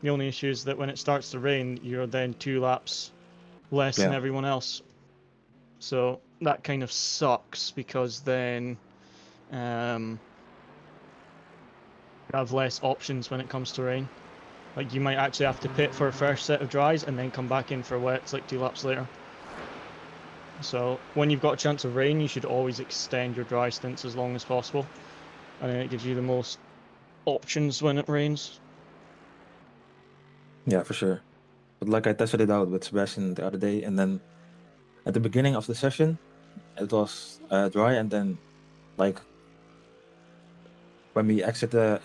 The only issue is that when it starts to rain, you're then 2 laps less than Yeah. everyone else. So that kind of sucks because then you have less options when it comes to rain. Like you might actually have to pit for a first set of dries and then come back in for wets like 2 laps later. So when you've got a chance of rain, you should always extend your dry stints as long as possible. And then it gives you the most options when it rains. Yeah, for sure. But like I tested it out with Sebastian the other day, and then at the beginning of the session, it was dry, and then like when we exited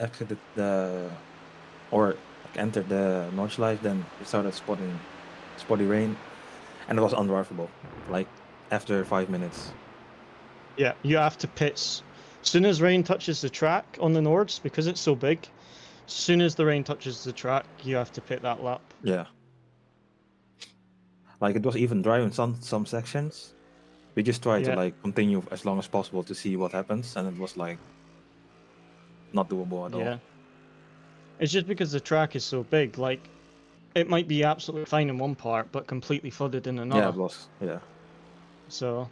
the or like, entered the Nordschleife, then we started spotty rain, and it was undrivable. Like after 5 minutes. Yeah, you have to pit. As soon as rain touches the track on the Nords, because it's so big, as soon as the rain touches the track, you have to pit that lap. Yeah. Like it was even dry in some sections. We just tried to Yeah. like continue as long as possible to see what happens, and it was like not doable at all. Yeah. It's just because the track is so big, like, it might be absolutely fine in one part, but completely flooded in another. Yeah, it was. Yeah. So,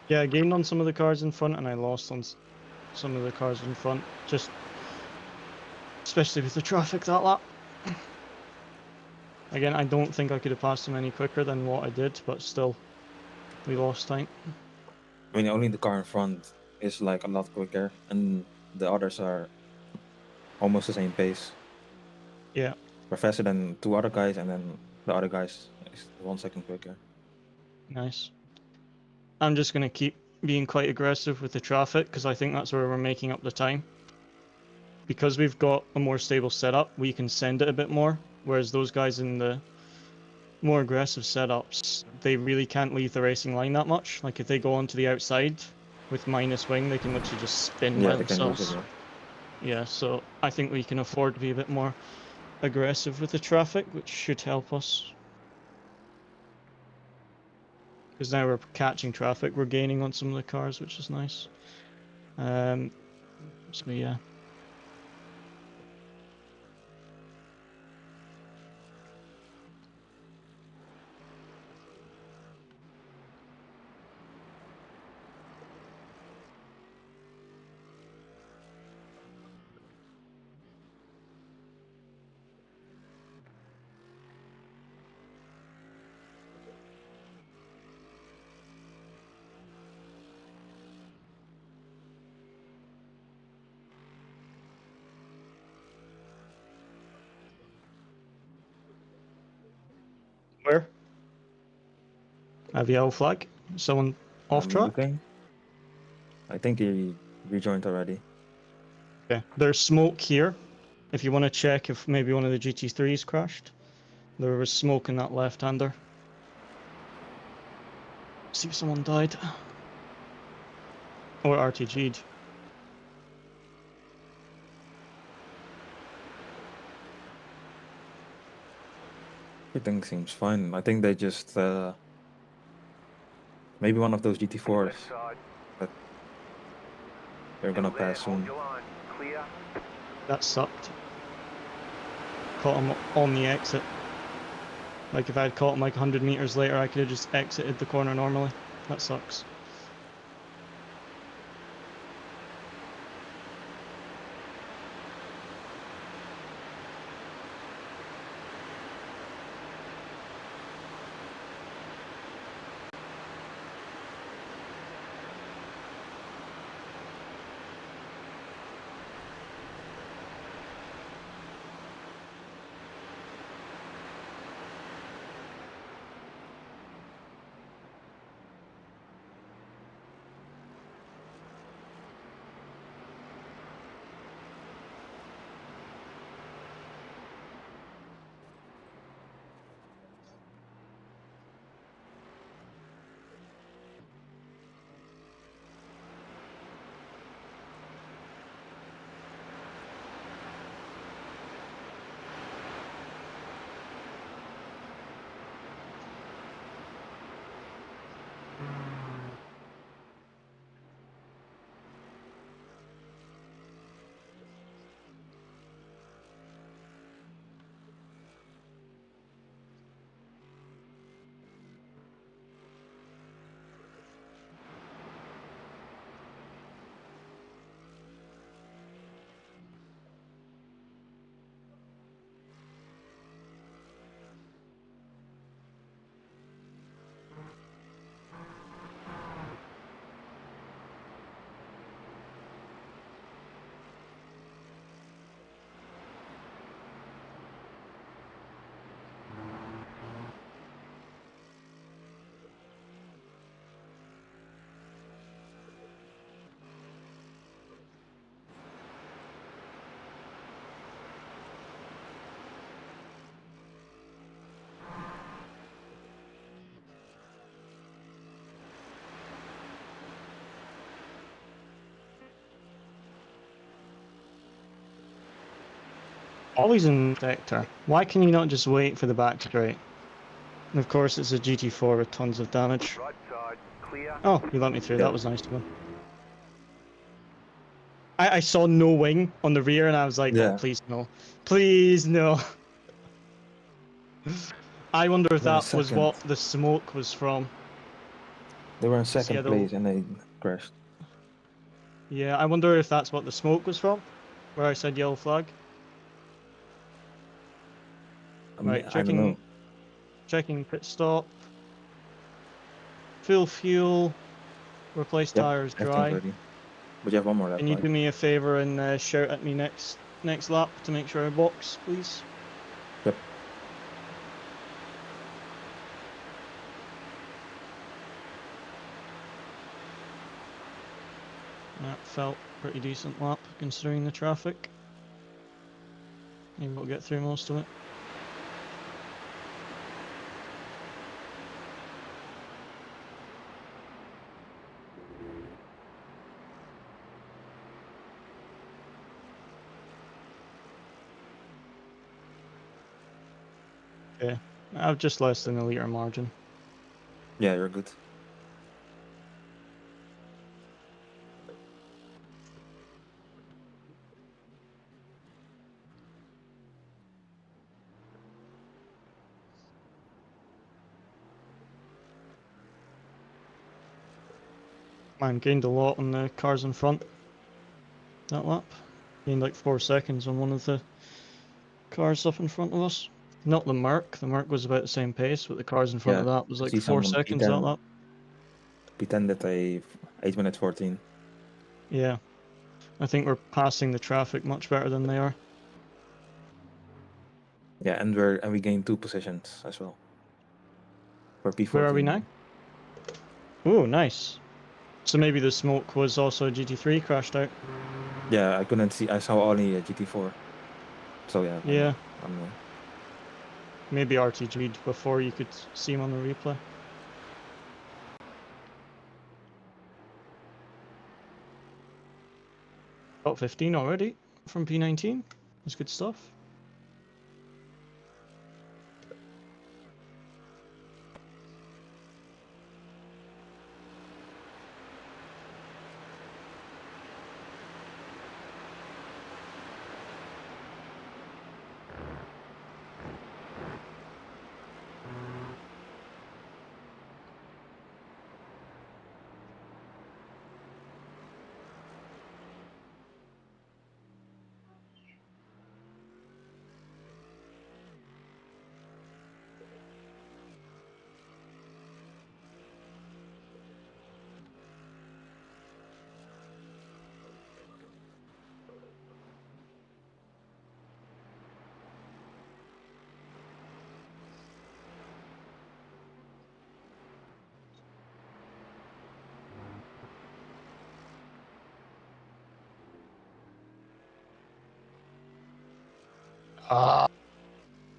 yeah, I gained on some of the cars in front and I lost on some of the cars in front, just especially with the traffic that lap. Again, I don't think I could have passed them any quicker than what I did, but still, we lost time. I mean, only the car in front is like a lot quicker, and the others are almost the same pace. Yeah. We're faster than 2 other guys, and then the other guys is 1 second quicker. Nice. I'm just going to keep being quite aggressive with the traffic because I think that's where we're making up the time. Because we've got a more stable setup, we can send it a bit more, whereas those guys in the more aggressive setups, they really can't leave the racing line that much. Like if they go onto the outside with minus wing, they can literally just spin by Yeah, they can lose themselves. it. Yeah, so I think we can afford to be a bit more aggressive with the traffic, which should help us. Because now we're catching traffic, we're gaining on some of the cars, which is nice. So yeah. Where? I have yellow flag. Someone off I'm track? looking. I think he rejoined already. Okay. There's smoke here. If you want to check if maybe one of the GT3s crashed. There was smoke in that left-hander. See if someone died. Or RTG'd. Everything seems fine. I think they just Maybe one of those GT4s. Left side. But they're gonna Still there, pass hold soon. your line. Clear. That sucked. Caught him on the exit. Like if I had caught him like 100 meters later, I could have just exited the corner normally. That sucks. Always in sector. Why can you not just wait for the back straight? And of course it's a GT4 with tons of damage. Right side. Clear. Oh, you let me through. Yeah. That was nice of him. I saw no wing on the rear and I was like, Yeah. oh, please no. Please no. I wonder if They were in that was second. what the smoke was from. They were in yeah, second the- place and they crashed. Yeah, I wonder if that's what the smoke was from, where I said yellow flag. Right, I don't know. checking pit stop. Full fuel. Replace Yep, tires everything's dry. ready. But you have one more lap. Can you right? do me a favor and shout at me next lap to make sure I box, please? Yep. That felt pretty decent lap considering the traffic. Maybe we'll get through most of it. Okay, I have just less than a litre margin. Yeah, you're good. Man, gained a lot on the cars in front that lap. Gained like 4 seconds on one of the cars up in front of us. Not the Merc. The Merc was about the same pace, but the cars in front of that was I like see 4 someone seconds that lap. P10 did a 8 minutes 14. Yeah. I think we're passing the traffic much better than they are. Yeah, and we gained 2 positions as well. For P14. Where are we now? Oh, nice. So maybe the smoke was also a GT3 crashed out. Yeah, I couldn't see. I saw only a GT4. So yeah. Yeah. I'm Maybe RTG'd before you could see him on the replay. Top 15 already from P19. That's good stuff.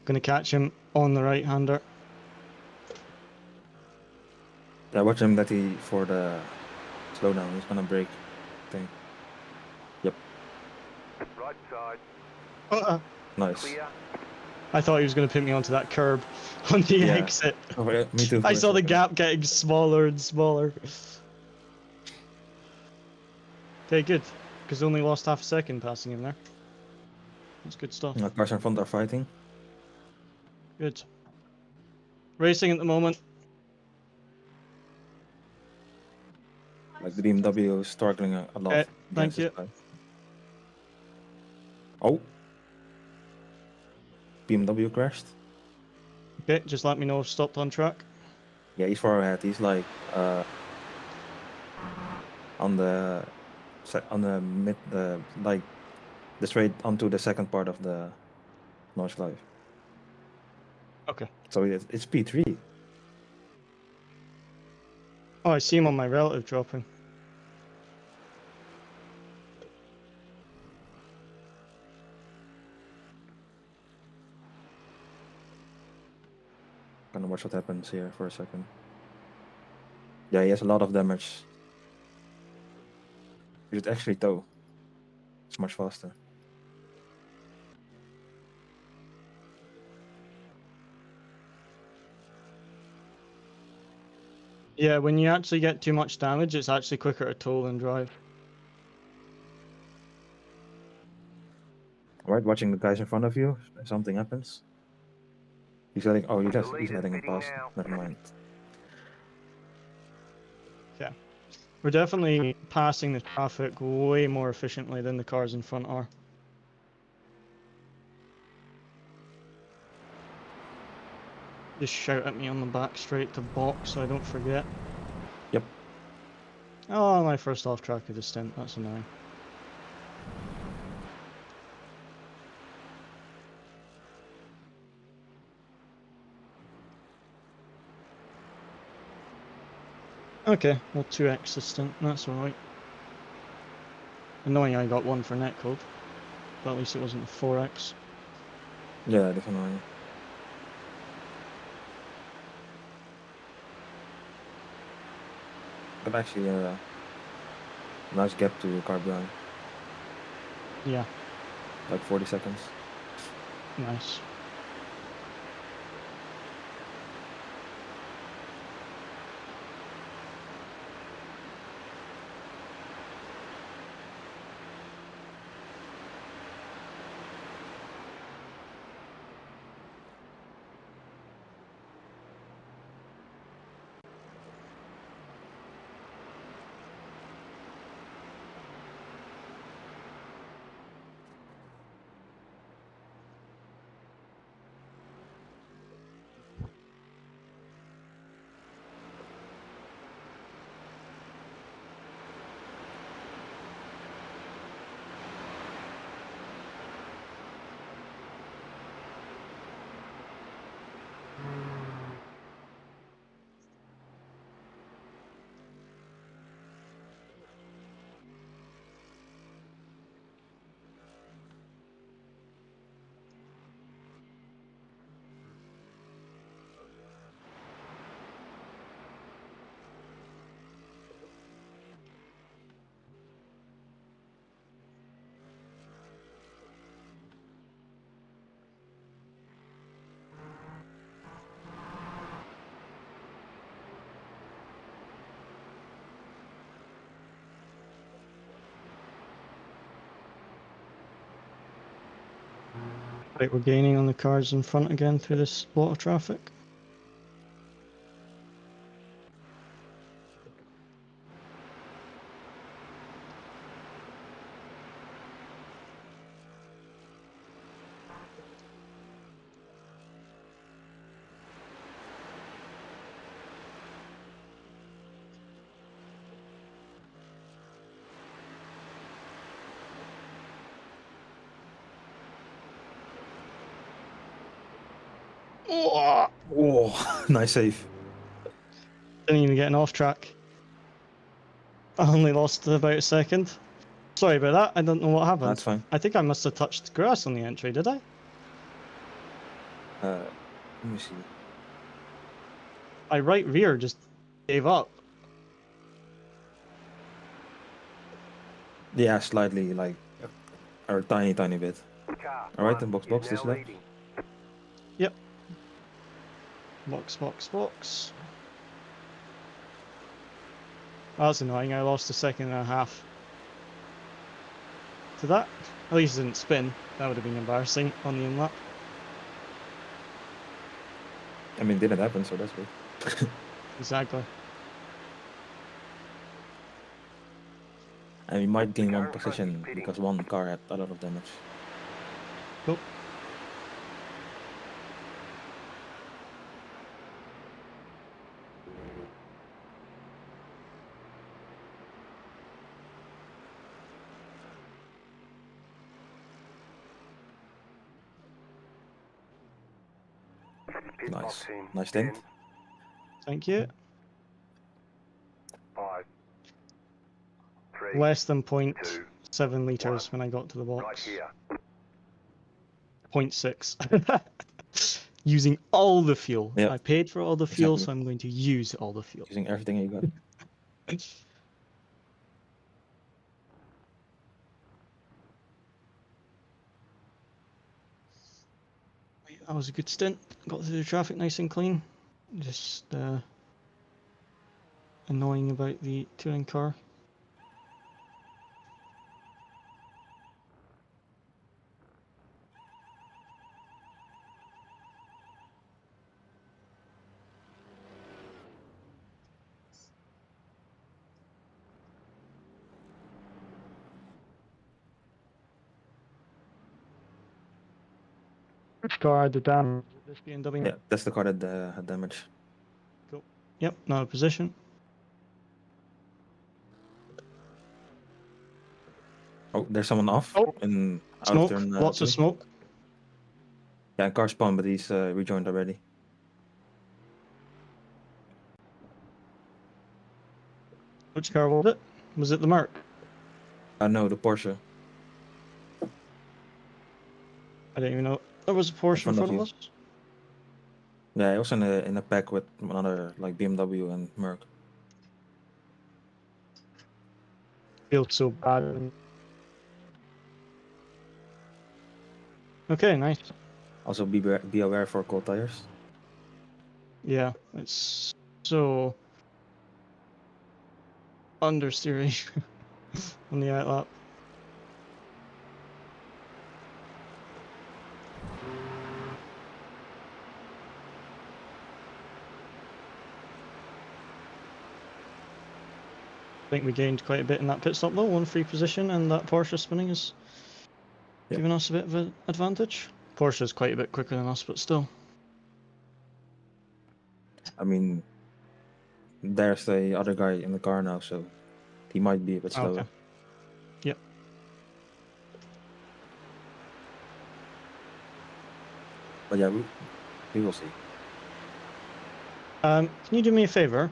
Gonna catch him on the right-hander. Yeah, watch him that he for the slowdown. He's gonna break. Thing. Yep. Right side. Nice. Clear. I thought he was gonna put me onto that curb on the Yeah. exit. Oh, yeah, me too. I for a saw the second. gap getting smaller and smaller. Okay, good. Because only lost half a second passing him there. That's good stuff. Cars in front are fighting. Good. Racing at the moment. Like the BMW is struggling a lot Okay, against thank you. this guy. Oh. BMW crashed. Okay, just let me know if stopped on track. Yeah, he's far ahead. He's like on the mid like the straight onto the second part of the notch live. Okay. So it's P3. Oh, I see him on my relative dropping. Gonna watch what happens here for a second. Yeah, he has a lot of damage. You should actually tow. It's much faster. Yeah, when you actually get too much damage, it's actually quicker to tow than drive. Right, watching the guys in front of you. Something happens. He's letting. Oh, The he's leader's letting him pitting pass. now. Never mind. Yeah. We're definitely passing the traffic way more efficiently than the cars in front are. Just shout at me on the back straight to box so I don't forget. Yep. Oh, my first off track of the stint. That's annoying. Okay, well 2x the stint. That's alright. Annoying I got one for netcode, but at least it wasn't a 4x. Yeah, that's annoying. But actually, nice gap to car behind. Yeah, Like 40 seconds. nice. Right, we're gaining on the cars in front again through this lot of traffic. Oh, Oh, nice save. didn't even get an off track. I only lost about a second. Sorry about that. I don't know what happened. That's fine. I think I must have touched grass on the entry, did I? Let me see. My right rear just gave up. Yeah, slightly, like, or tiny bit. Car All right, one then box is this now lap. leading. Yep. Box. That's annoying. I lost a second and a half to that. At least it didn't spin. That would have been embarrassing on the in-lap. I mean, it didn't happen, so that's good. Exactly. And we might gain car one in front is position pitting. because one car had a lot of damage. Cool. Pit Nice. box in Nice stint. 10, Thank you. 5, 3, Less than 2, 0.7 litres when I got to the right box. here. 0.6. Using all the fuel. Yep. I paid for all the fuel, Exactly. so I'm going to use all the fuel. Using everything you got. That was a good stint. Got through the traffic nice and clean. Just annoying about the touring car. Which car had the damage? This BMW? Yeah, that's the car that had damage. Cool. Yep, not a position. Oh, there's someone off. Oh, And out Smoke. of turn Lots of 2. smoke. Yeah, car spawned, but he's rejoined already. Which car was it? Was it the Merc? No, the Porsche I don't even know. There was a Porsche in front of front of you. us. Yeah, I was in a pack with another like BMW and Merc. Feels so bad. Okay, nice. Also, be aware for cold tires. Yeah, it's so understeering on the outlap. I think we gained quite a bit in that pit stop though. One free position, and that Porsche spinning is Yep. giving us a bit of an advantage. Porsche is quite a bit quicker than us, but still. I mean, there's the other guy in the car now, so he might be a bit slower. Okay. Yep. But yeah, we will see. Can you do me a favor?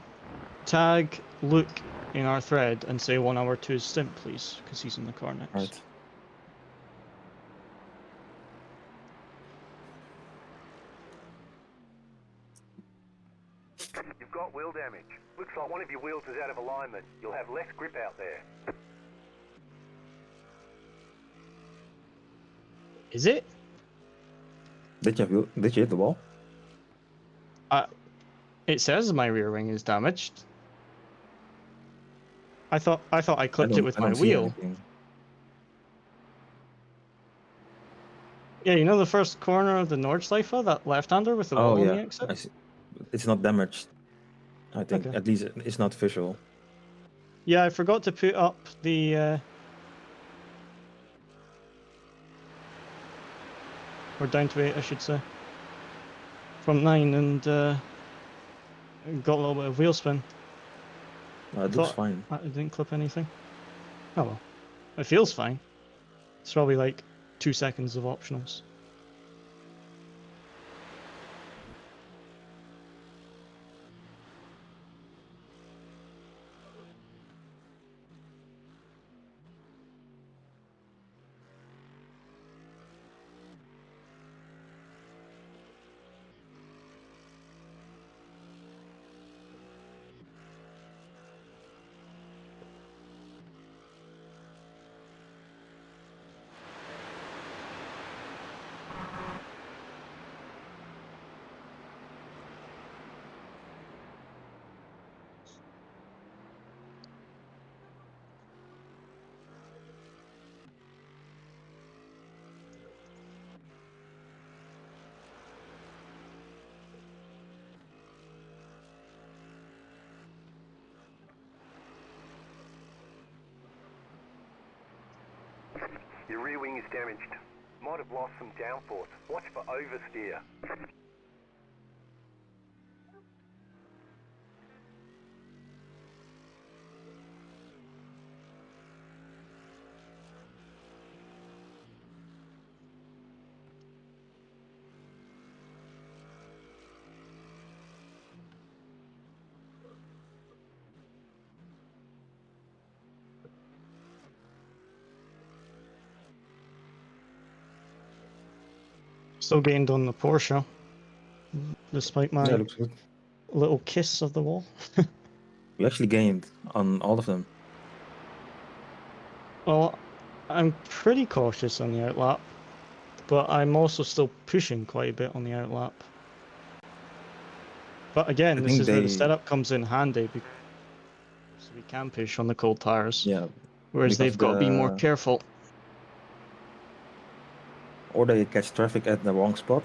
Tag Luke in our thread and say 1 hour to his stint, please, because he's in the car next. Right. You've got wheel damage. Looks like one of your wheels is out of alignment. You'll have less grip out there. Is it? Did you hit the wall? It says my rear wing is damaged. I thought I clipped it with I my don't see wheel. anything. Yeah, you know the first corner of the Nordschleife, that left-hander with the Oh wall on the yeah, exit? I see. It's not damaged. I think Okay. at least it's not visual. Yeah, I forgot to put up the or down to 8, I should say. From 9, and got a little bit of wheel spin. It looks fine. I didn't clip anything. Oh well. It feels fine. It's probably like 2 seconds of optionals. Your rear wing is damaged. Might have lost some downforce. Watch for oversteer. Still gained on the Porsche, despite my Yeah, looks good. little kiss of the wall. We actually gained on all of them. Well, I'm pretty cautious on the outlap, but I'm also still pushing quite a bit on the outlap. But again, I this think is where the they- setup comes in handy because we can push on the cold tires, Yeah, whereas because they've got to be more the- careful. or they catch traffic at the wrong spot,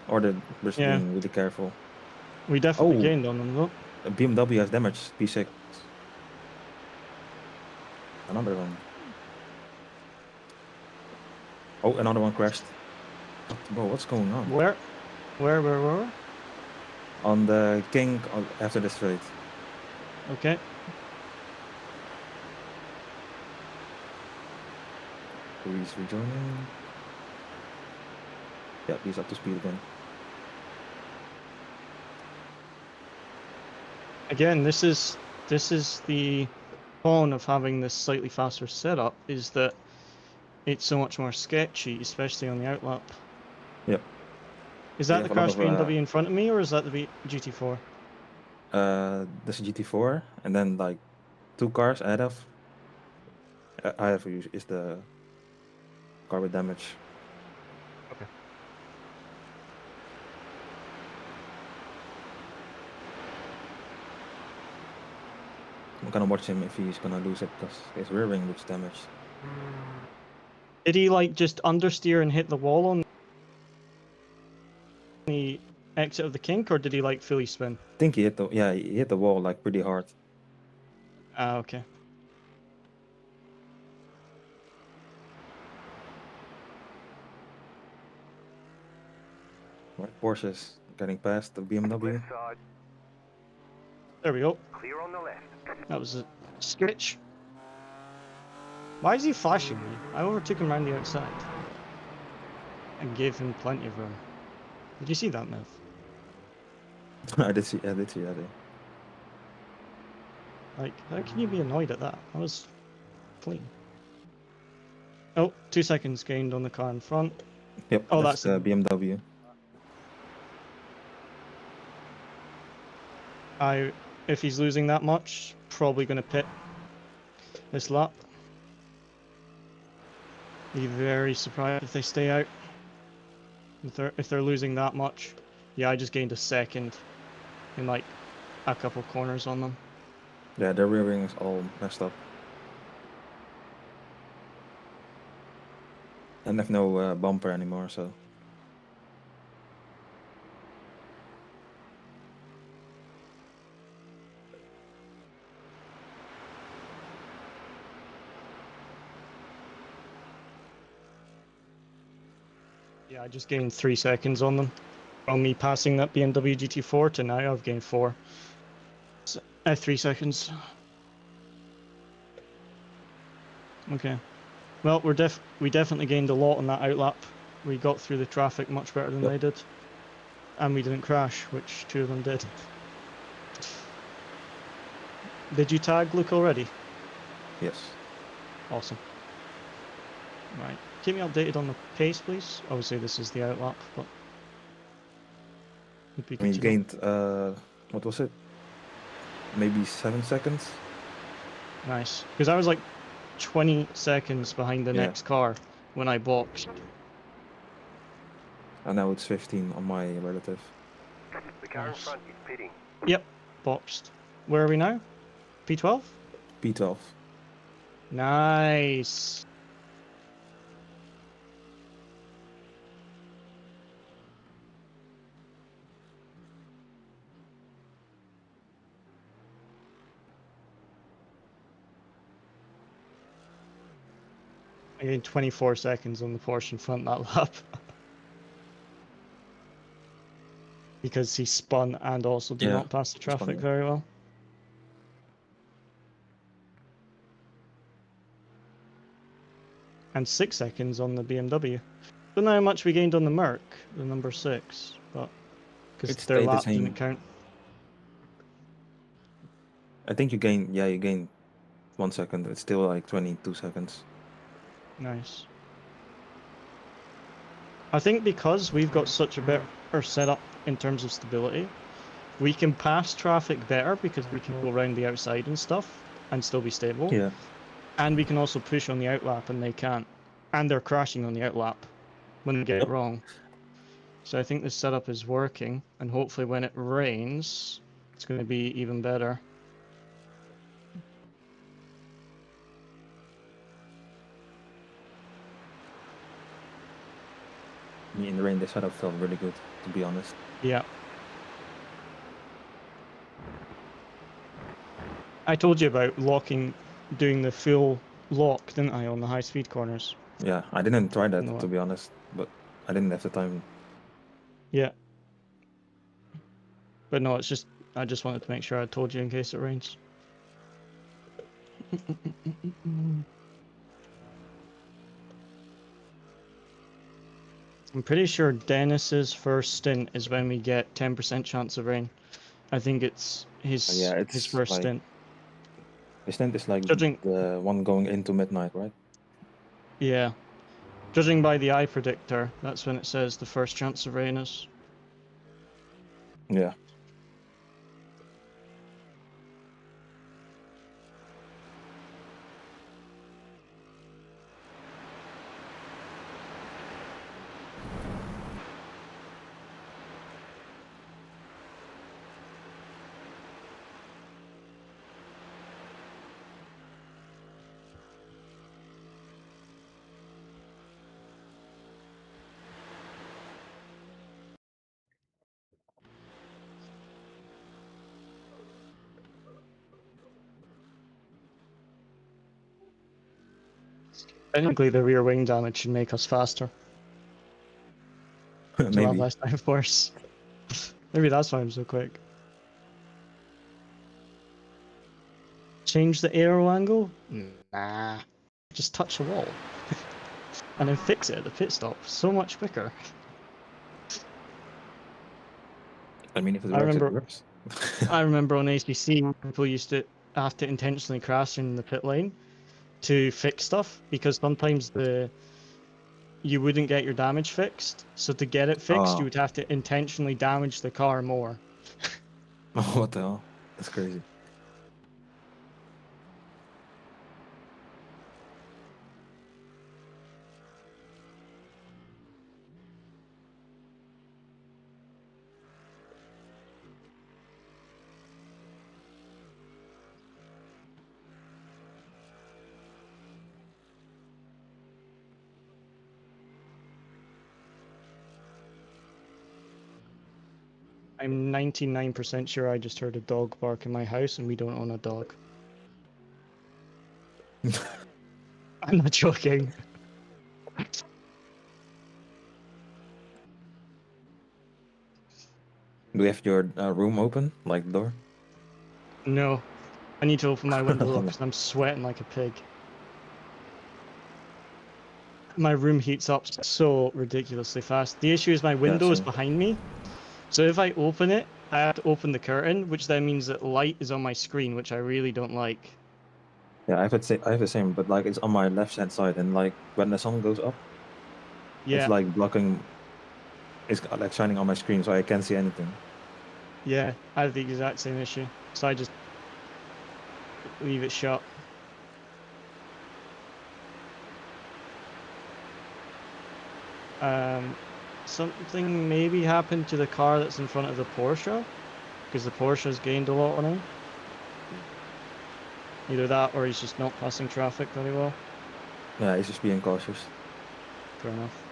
or they're just Yeah. being really careful. We definitely Oh. gained on them though. A BMW has damaged P6. Another one. Oh, another one crashed. Bro, what's going on? Where? Where? On the King after the straight. Okay. He's rejoining. Yeah, he's up to speed again. Again, this is the con of having this slightly faster setup, is that it's so much more sketchy, especially on the outlap. Yep. Is We that the have a lot crash of, BMW in front of me, or is that the GT4? This is GT4, and then like 2 cars ahead of. I have is the car with damage. Okay. I'm gonna watch him if he's gonna lose it because his rear wing looks damaged. Did he like just understeer and hit the wall on the exit of the kink, or did he like fully spin? I think he hit the wall like pretty hard. Ah, okay. Right, Porsche's getting past the BMW. Left side, There we go. clear on the left. That was a sketch. Why is he flashing me? I overtook him around the outside and gave him plenty of room. Did you see that, Meth? I did see that. Yeah. Like, how can you be annoyed at that? That was clean. Oh, 2 seconds gained on the car in front. Yep. Oh, that's that's the BMW. If he's losing that much, probably going to pit this lap. Be very surprised if they stay out. If they're losing that much. Yeah, I just gained a second in like a couple corners on them. Yeah, their rear wing is all messed up. And have no bumper anymore, so. Yeah, I just gained 3 seconds on them. From me passing that BMW GT4 to now, I've gained 4. 3 seconds. Okay. Well, we definitely gained a lot on that outlap. We got through the traffic much better than Yep. they did. And we didn't crash, which 2 of them did. Did you tag Luke already? Yes. Awesome. Right. Keep me updated on the pace, please. Obviously, this is the outlap, but would be I mean, good you to know. gained, what was it? Maybe 7 seconds? Nice. Because I was like 20 seconds behind the Yeah. next car when I boxed. And now it's 15 on my relative. The car in Nice. front is pitting. Yep, boxed. Where are we now? P12? P12. Nice. I gained 24 seconds on the Porsche in front that lap. Because he spun and also did Yeah, not pass the traffic spun. very well. And 6 seconds on the BMW. Don't know how much we gained on the Merc, the number 6, but because It their stayed the lap didn't same. count. I think you gained 1 second. It's still like 22 seconds. Nice. I think because we've got such a better setup in terms of stability, we can pass traffic better because we can go around the outside and stuff and still be stable. Yeah. And we can also push on the outlap and they can't. And they're crashing on the outlap when they get it Yep. wrong. So I think this setup is working, and hopefully when it rains, it's going to be even better. In the rain, the setup felt really good, to be honest. Yeah. I told you about doing the full lock, didn't I, on the high speed corners? Yeah, I didn't try that, No. to be honest, but I didn't have the time. Yeah. But no, it's just, I just wanted to make sure I told you in case it rains. I'm pretty sure Dennis's first stint is when we get 10% chance of rain. I think it's his Yeah, it's his first like stint. the stint is like Judging, the one going into midnight, right? yeah, judging by the eye predictor, that's when it says the first chance of rain is. Yeah. Technically, the rear wing damage should make us faster. So have Maybe. less downforce. Maybe that's why I'm so quick. Change the aero angle? Nah. Just touch the wall. And then fix it at the pit stop. So much quicker. I mean, if it I works, it remember works. I remember on ACC, people used to have to intentionally crash in the pit lane to fix stuff because sometimes you wouldn't get your damage fixed. So to get it fixed, you Oh, would have to intentionally damage the car more. what the hell? That's crazy. I'm 99% sure I just heard a dog bark in my house and we don't own a dog. I'm not joking. Do you have your room open, like the door? No. I need to open my window because I'm sweating like a pig. My room heats up so ridiculously fast. The issue is my window is same. behind me. So if I open it, I have to open the curtain, which then means that light is on my screen, which I really don't like. Yeah, I have the same, but like it's on my left-hand side, and like when the sun goes up, Yeah, it's like blocking. It's like shining on my screen, so I can't see anything. yeah, I have the exact same issue. So I just leave it shut. Something maybe happened to the car that's in front of the Porsche, because the Porsche's gained a lot on him. Either that or he's just not passing traffic very well. Yeah, he's just being cautious. Fair enough.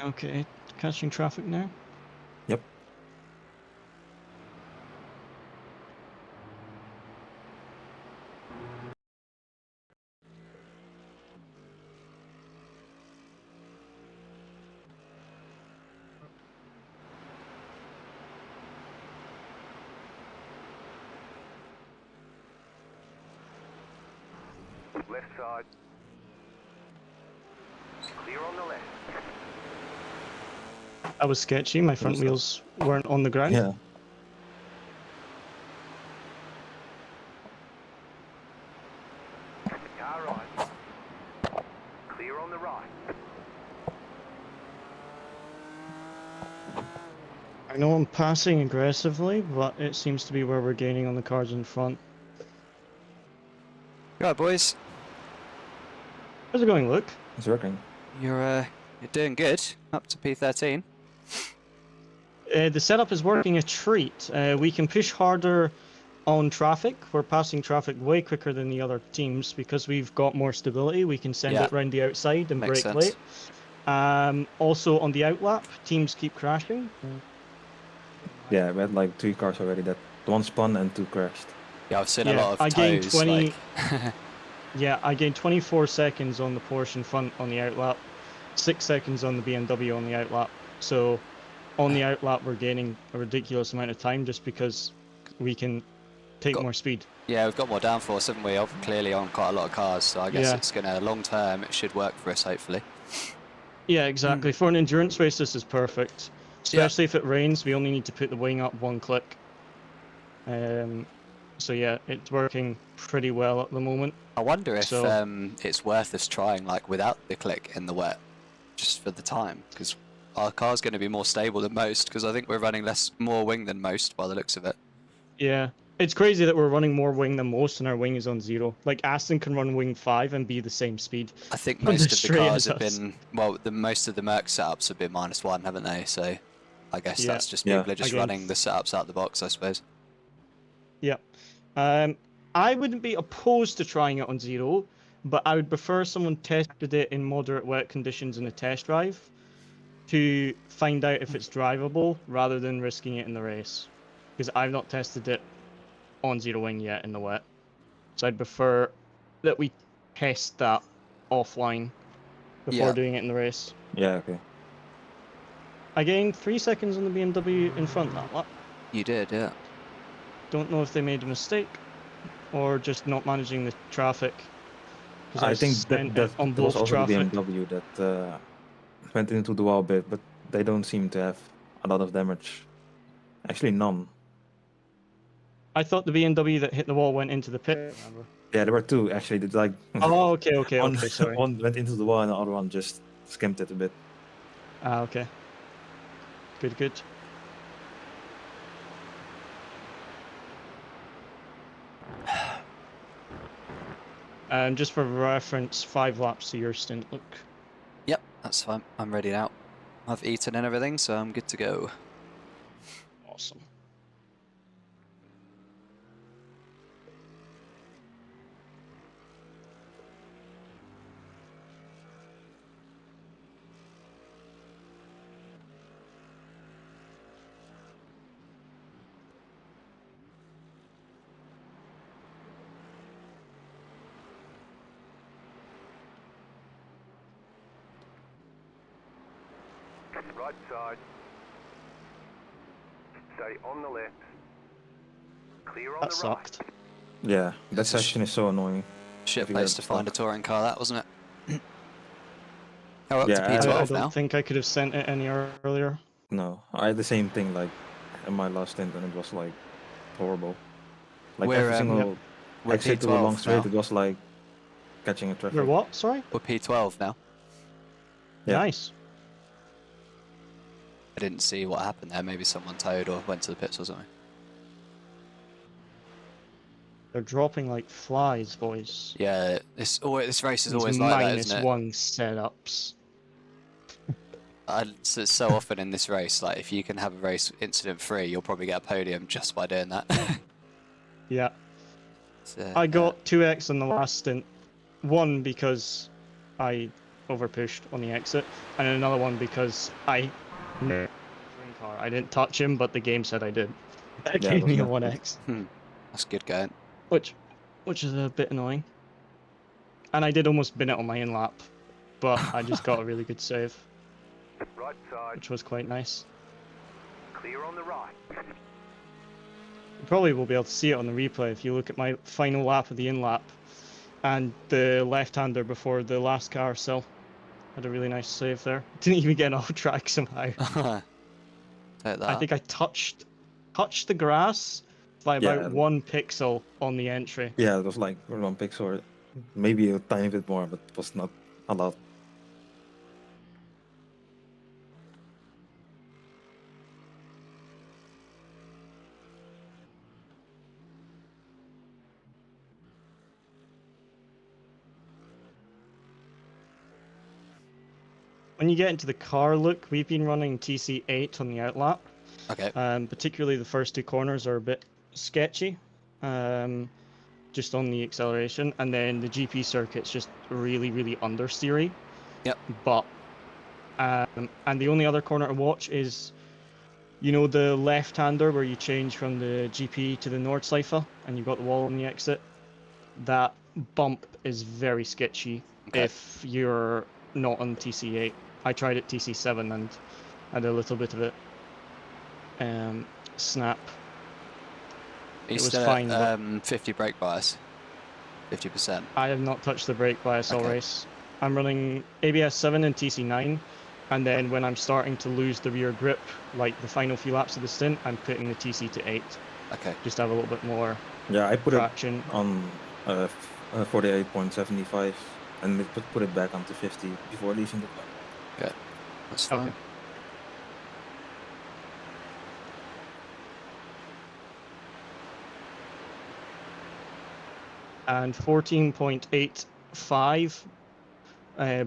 Okay, catching traffic now. Yep. Left side. Clear on the left. That was sketchy. My front was that? wheels weren't on the ground. Yeah. Car right. Clear on the right. I know I'm passing aggressively, but it seems to be where we're gaining on the cars in front. Right, boys. How's it going, Luke? It's working. You're doing good. Up to P13. The setup is working a treat. We can push harder on traffic. We're passing traffic way quicker than the other teams because we've got more stability. We can send Yeah. it round the outside and Makes brake sense. late. Also on the outlap, teams keep crashing. Yeah, we had like 3 cars already that one spun and 2 crashed. Yeah, I've seen a Yeah, lot of I gained toes. 20 Like, Yeah, I gained 24 seconds on the Porsche in front on the outlap, 6 seconds on the BMW on the outlap. So on the outlap, we're gaining a ridiculous amount of time just because we can take more speed. yeah, we've got more downforce, haven't we? Clearly on quite a lot of cars, so I guess Yeah. it's gonna long term. It should work for us, hopefully. Yeah, exactly. For an endurance race, this is perfect. Especially if it rains, we only need to put the wing up 1 click. So yeah, it's working pretty well at the moment. I wonder if So- it's worth us trying like without the click in the wet, just for the time, because our car's going to be more stable than most. Because I think we're running more wing than most by the looks of it. Yeah, it's crazy that we're running more wing than most and our wing is on 0. Like Aston can run wing 5 and be the same speed. I think On most the of the straight cars as have us. been most of the Merc setups have been -1, haven't they? So I guess Yeah. that's just Yeah. people are just Again. running the setups out the box, I suppose. Yeah. I wouldn't be opposed to trying it on 0, but I would prefer someone tested it in moderate wet conditions in a test drive to find out if it's drivable rather than risking it in the race. Because I've not tested it on 0 wing yet in the wet. So I'd prefer that we test that offline before Yeah. doing it in the race. Yeah, okay. I gained 3 seconds on the BMW in front that lap. You did, yeah. Don't know if they made a mistake or just not managing the traffic. 'Cause I think sent that it on was both also the traffic. BMW that went into the wall a bit, but they don't seem to have a lot of damage. Actually, none. I thought the BMW that hit the wall went into the pit. Remember? Yeah, there were 2 actually. It's like Oh, okay, one, sorry. one went into the wall and the other one just skimmed it a bit. Ah, okay. Good. Just for reference, 5 laps to your stint, Luke. Yep, that's fine. I'm ready now. I've eaten and everything, so I'm good to go. Awesome. Right side. Stay on the left. Clear on That the sucked. Yeah, that It's a session is so annoying. Shit If you place get to find a stuck. touring car, that wasn't it? Oh, up Yeah, to I- I P12 don't now. think I could have sent it any earlier. No, I had the same thing like in my last stint, and it was like horrible. Like We're, every single We're exit to a long P12 straight, now. it was like catching a traffic. We're what? Sorry? We're P12 now. Yeah. Nice. I didn't see what happened there. Maybe someone towed or went to the pits or something. They're dropping like flies, boys. Yeah, this race is These always like that, minus isn't it? 1 setups. It's so often in this race, like if you can have a race incident free, you'll probably get a podium just by doing that. Yeah. So, I got 2x on the last stint. 1 because I over pushed on the exit, and then another one because I car. I didn't touch him, but the game said I did. That Yeah, gave me a wasn't it? 1x, That's good going. which is a bit annoying. And I did almost bin it on my in lap, but I just got a really good save, Right side, which was quite nice. clear on the right. You probably will be able to see it on the replay if you look at my final lap of the in lap, and the left-hander before the last carousel had a really nice save there. Didn't even get off track somehow. Take that. I think I touched the grass by about Yeah. 1 pixel on the entry. Yeah, it was like 1 pixel, maybe a tiny bit more, but it was not a lot. When you get into the car look, we've been running TC8 on the outlap. Okay. Particularly the first 2 corners are a bit sketchy, just on the acceleration, and then the GP circuit's just really, really understeery. Yep. But and the only other corner to watch is, you know, the left-hander where you change from the GP to the Nordschleife, and you've got the wall on the exit. That bump is very sketchy if you're not on TC8. I tried it TC7 and had a little bit of it snap. Are you It was still fine, at 50 brake bias? 50%? I have not touched the brake bias all Okay. race. I'm running ABS 7 and TC9, and then when I'm starting to lose the rear grip, like the final few laps of the stint, I'm putting the TC to 8. Okay. Just to have a little bit more Yeah, I put traction. it on 48.75 and put it back onto 50 before leaving the car. Good. That's fine. Okay. And 14.85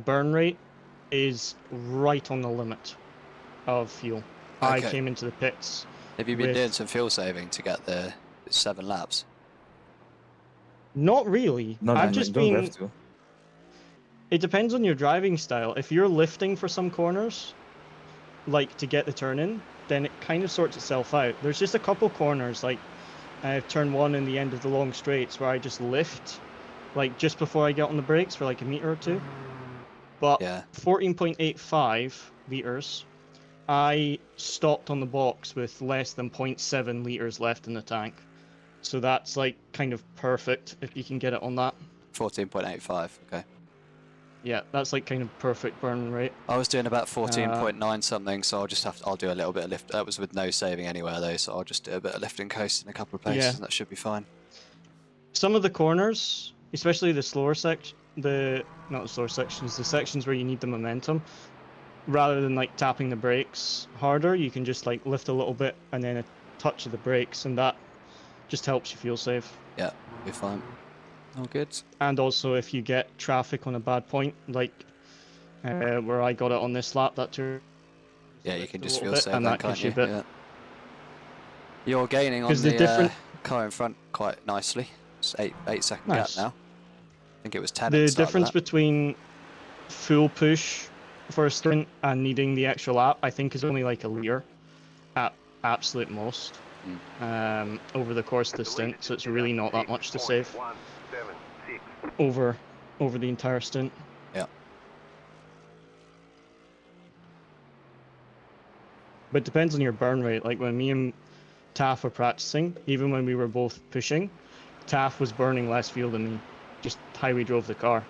burn rate is right on the limit of fuel. I Okay. came into the pits. Have you been with- doing some fuel saving to get the 7 laps? Not really. No, I've no, just you don't been. have to. It depends on your driving style. If you're lifting for some corners, like to get the turn in, then it kind of sorts itself out. There's just a couple corners, like turn 1 in the end of the long straights, where I just lift, like just before I get on the brakes for like a meter or 2. But Yeah. 14.85 liters, I stopped on the box with less than 0.7 liters left in the tank. So that's like kind of perfect if you can get it on that. 14.85. Okay. Yeah, that's like kind of perfect burn rate. I was doing about 14.9 something, so I'll do a little bit of lift. That was with no saving anywhere though, so I'll just do a bit of lift and coast in a couple of places, Yeah. and that should be fine. Some of the corners, especially the slower section, not the slower sections, the sections where you need the momentum, rather than like tapping the brakes harder, you can just like lift a little bit and then a touch of the brakes, and that just helps you feel safe. Yeah, be fine. All good. And also if you get traffic on a bad point, like where I got it on this lap, that turn. Yeah, you can just little feel bit, safe and then, that can't gives you? you a bit. Yeah. You're gaining on 'Cause the, the different- car in front quite nicely. It's 8-second Nice. gap now. I think it was 10 at The the start of difference that. between full push for a sprint and needing the extra lap, I think, is only like a liter at absolute most over the course of the stint. So it's really not that much to save 6.176. over the entire stint. Yeah. But it depends on your burn rate. Like when me and Taff were practicing, even when we were both pushing, Taff was burning less fuel than me, just how we drove the car.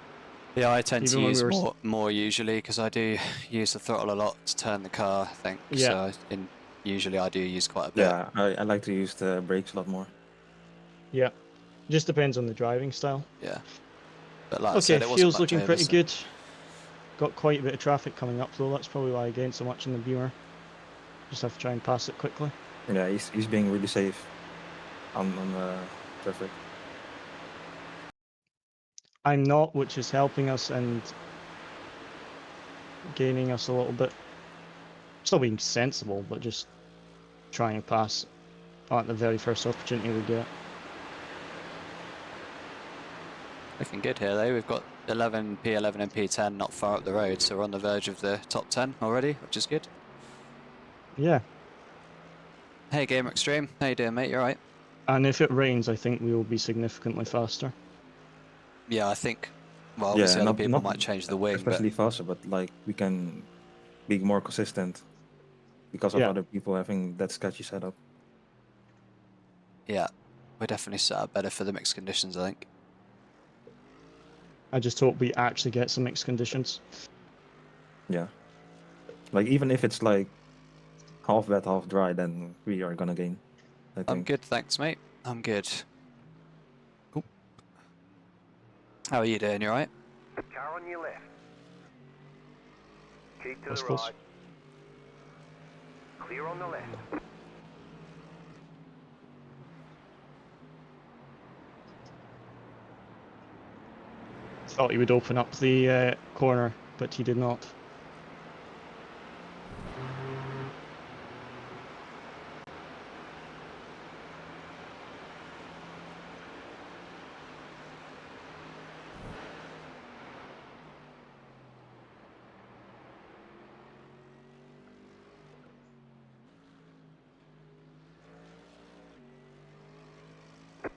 Yeah, I tend to Even when use we were more usually because I do use the throttle a lot to turn the car, I think. Yeah. So usually I do use quite a bit. Yeah, I like to use the brakes a lot more. Yeah, just depends on the driving style. Yeah. But like I Okay, said, it wasn't fuel's much looking over, pretty so- good. Got quite a bit of traffic coming up though, that's probably why I gained so much in the Beamer. Just have to try and pass it quickly. Yeah, he's being really safe on traffic. I'm not, which is helping us and gaining us a little bit. Still being sensible, but just trying to pass at the very first opportunity we get. Looking good here though. We've got 11, P11 and P10 not far up the road, so we're on the verge of the top 10 already, which is good. Yeah. Hey Gamer Extreme, how you doing mate, you alright? And if it rains, I think we will be significantly faster. Yeah, I think, well Yeah, obviously other not people might change the wing, especially faster, but like we can be more consistent because of Yeah. other people having that sketchy setup. but yeah, we're definitely set up better for the mixed conditions, I think. I just hope we actually get some mixed conditions. Yeah. Like even if it's like half wet, half dry, then we are gonna gain, I think. I'm good, thanks mate. I'm good. Ooh. How are you doing, you alright? Car on your left. Keep to That's the close. right. Clear on the left. Thought he would open up the corner, but he did not.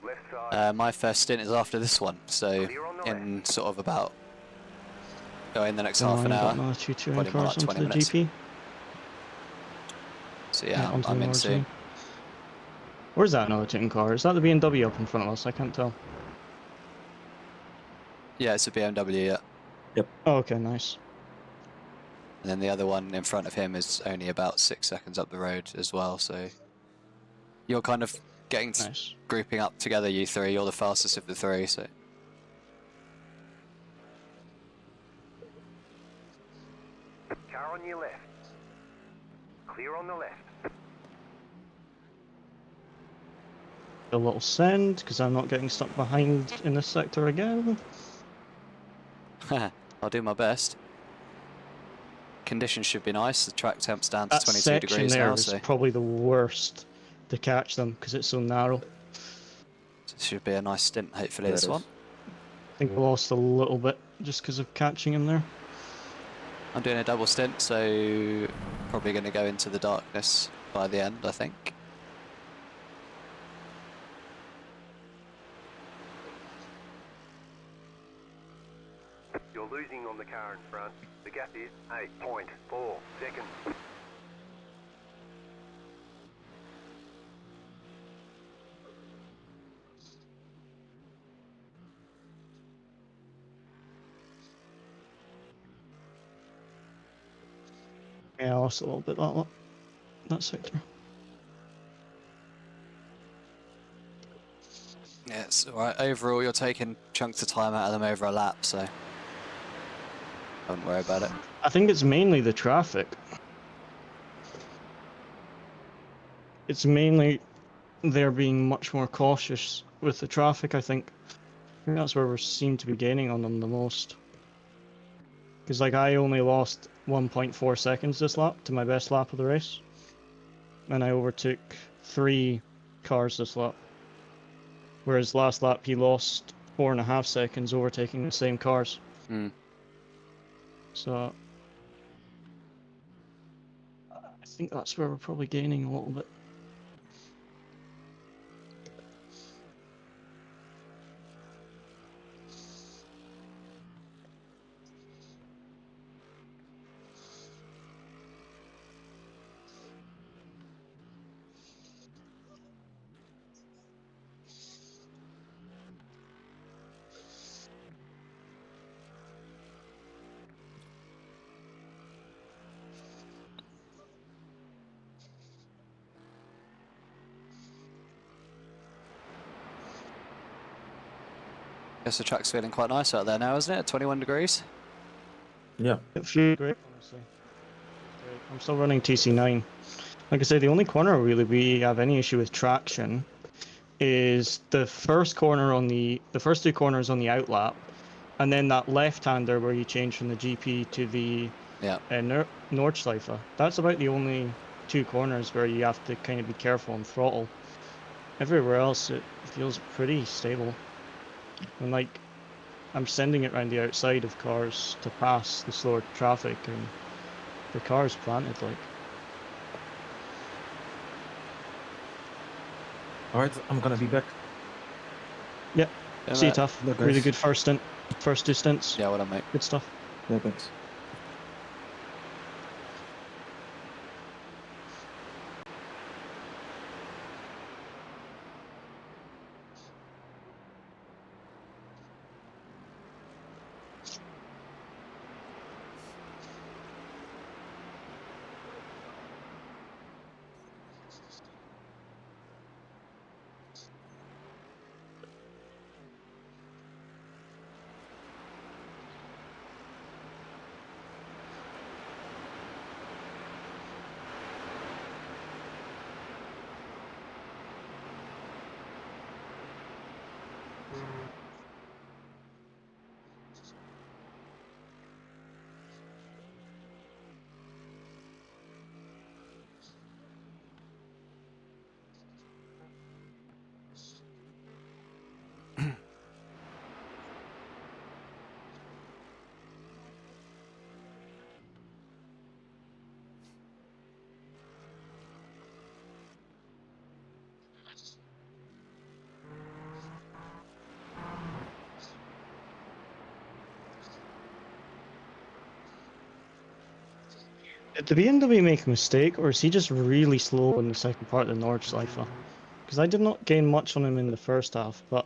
Left side. My first stint is after this one, so Clear on the in sort of about, in the next Oh, half an you got hour, another 2 probably more cars like onto 20 the minutes. GP. So yeah, onto I'm the in soon. Nürburgring. Where's that another ticking car? Is that the BMW up in front of us? I can't tell. Yeah, it's a BMW, yeah. Oh, okay, nice. And then the other one in front of him is only about 6 seconds up the road as well, so you're kind of getting Nice. grouping up together, you three. You're the fastest of the three, so Car on your left. Clear on the left. A little send, because I'm not getting stuck behind in this sector again. I'll do my best. Conditions should be nice. The track temp's down to That 22 section degrees there now, is so probably the worst to catch them, because it's so narrow. it should be a nice stint, hopefully, Yeah, this it one. is. I think we lost a little bit just because of catching him there. I'm doing a double stint, so probably going to go into the darkness by the end, I think. You're losing on the car in front. The gap is 8.4 seconds. Yeah, I lost a little bit that sector. Yeah, it's alright. Overall, you're taking chunks of time out of them over a lap, so I wouldn't worry about it. I think it's mainly the traffic. It's mainly they're being much more cautious with the traffic, I think. I think that's where we seem to be gaining on them the most. Because like I only lost 1.4 seconds this lap to my best lap of the race. And I overtook 3 cars this lap. Whereas last lap he lost 4.5 seconds overtaking the same cars. Hmm. So I think that's where we're probably gaining a little bit. Guess the track's feeling quite nice out there now, isn't it? 21 degrees. Yeah. It feels great, honestly. Great. I'm still running TC9. Like I say, the only corner really we have any issue with traction is the first corner on the first 2 corners on the outlap, and then that left-hander where you change from the GP to the Yeah. Nordschleife. That's about the only 2 corners where you have to kind of be careful and throttle. Everywhere else it feels pretty stable. And like I'm sending it around the outside of cars to pass the slower traffic, and the car's planted like. Alright, I'm gonna be back. Yep. Yeah, See you, mate. Tough. Look, Really guys. good first stint. First 2 stints. Yeah, well done, mate. Good stuff. Yeah, thanks. Did the BMW make a mistake, or is he just really slow in the second part of the Nordschleife? Because I did not gain much on him in the first half, but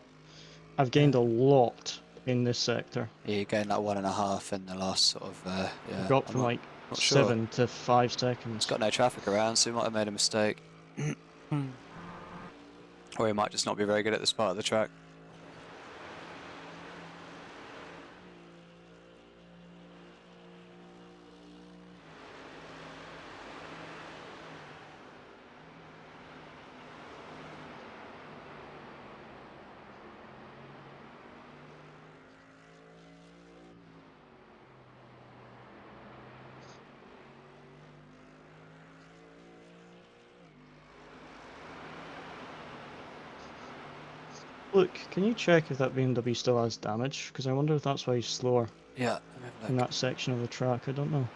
I've gained a lot in this sector. Yeah, you gained like 1.5 in the last sort of. Yeah. Dropped I'm from not, like not sure. 7 to 5 seconds. It's got no traffic around, so he might have made a mistake. Or he might just not be very good at this part of the track. Look, can you check if that BMW still has damage? Because I wonder if that's why he's slower Yeah, let me have a in look. that section of the track. I don't know.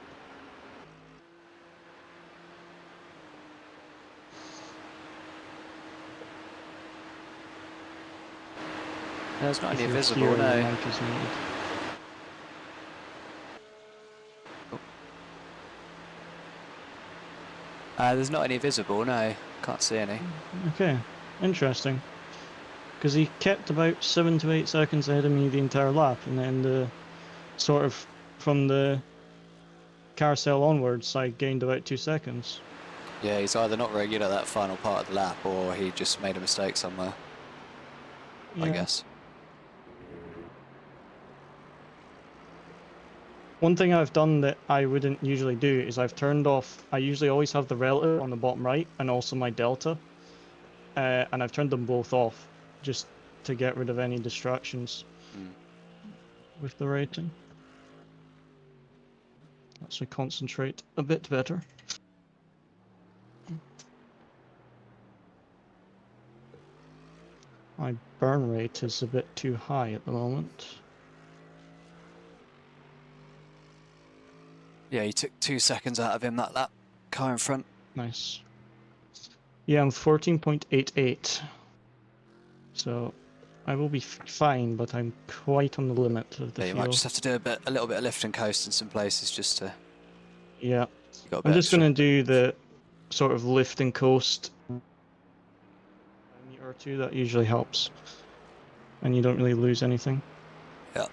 There's not If any you're visible, here, your no. mic is muted. There's not any visible, no. Can't see any. Okay, interesting. Because he kept about 7 to 8 seconds ahead of me the entire lap, and then the sort of from the carousel onwards, I gained about 2 seconds. Yeah, he's either not very good at that final part of the lap, or he just made a mistake somewhere, I Yeah. guess. One thing I've done that I wouldn't usually do is I've turned off. I usually always have the relative on the bottom right and also my delta, and I've turned them both off just to get rid of any distractions with the rating. Actually, concentrate a bit better. My burn rate is a bit too high at the moment. Yeah, he took 2 seconds out of him that lap. Car in front. Nice. Yeah, I'm 14.88. So I will be fine, but I'm quite on the limit of the Yeah, you fuel. might just have to do a little bit of lift and coast in some places just to. Yeah. You got a bit I'm just extra. going to do the sort of lift and coast a meter or two. That usually helps. And you don't really lose anything. Yeah.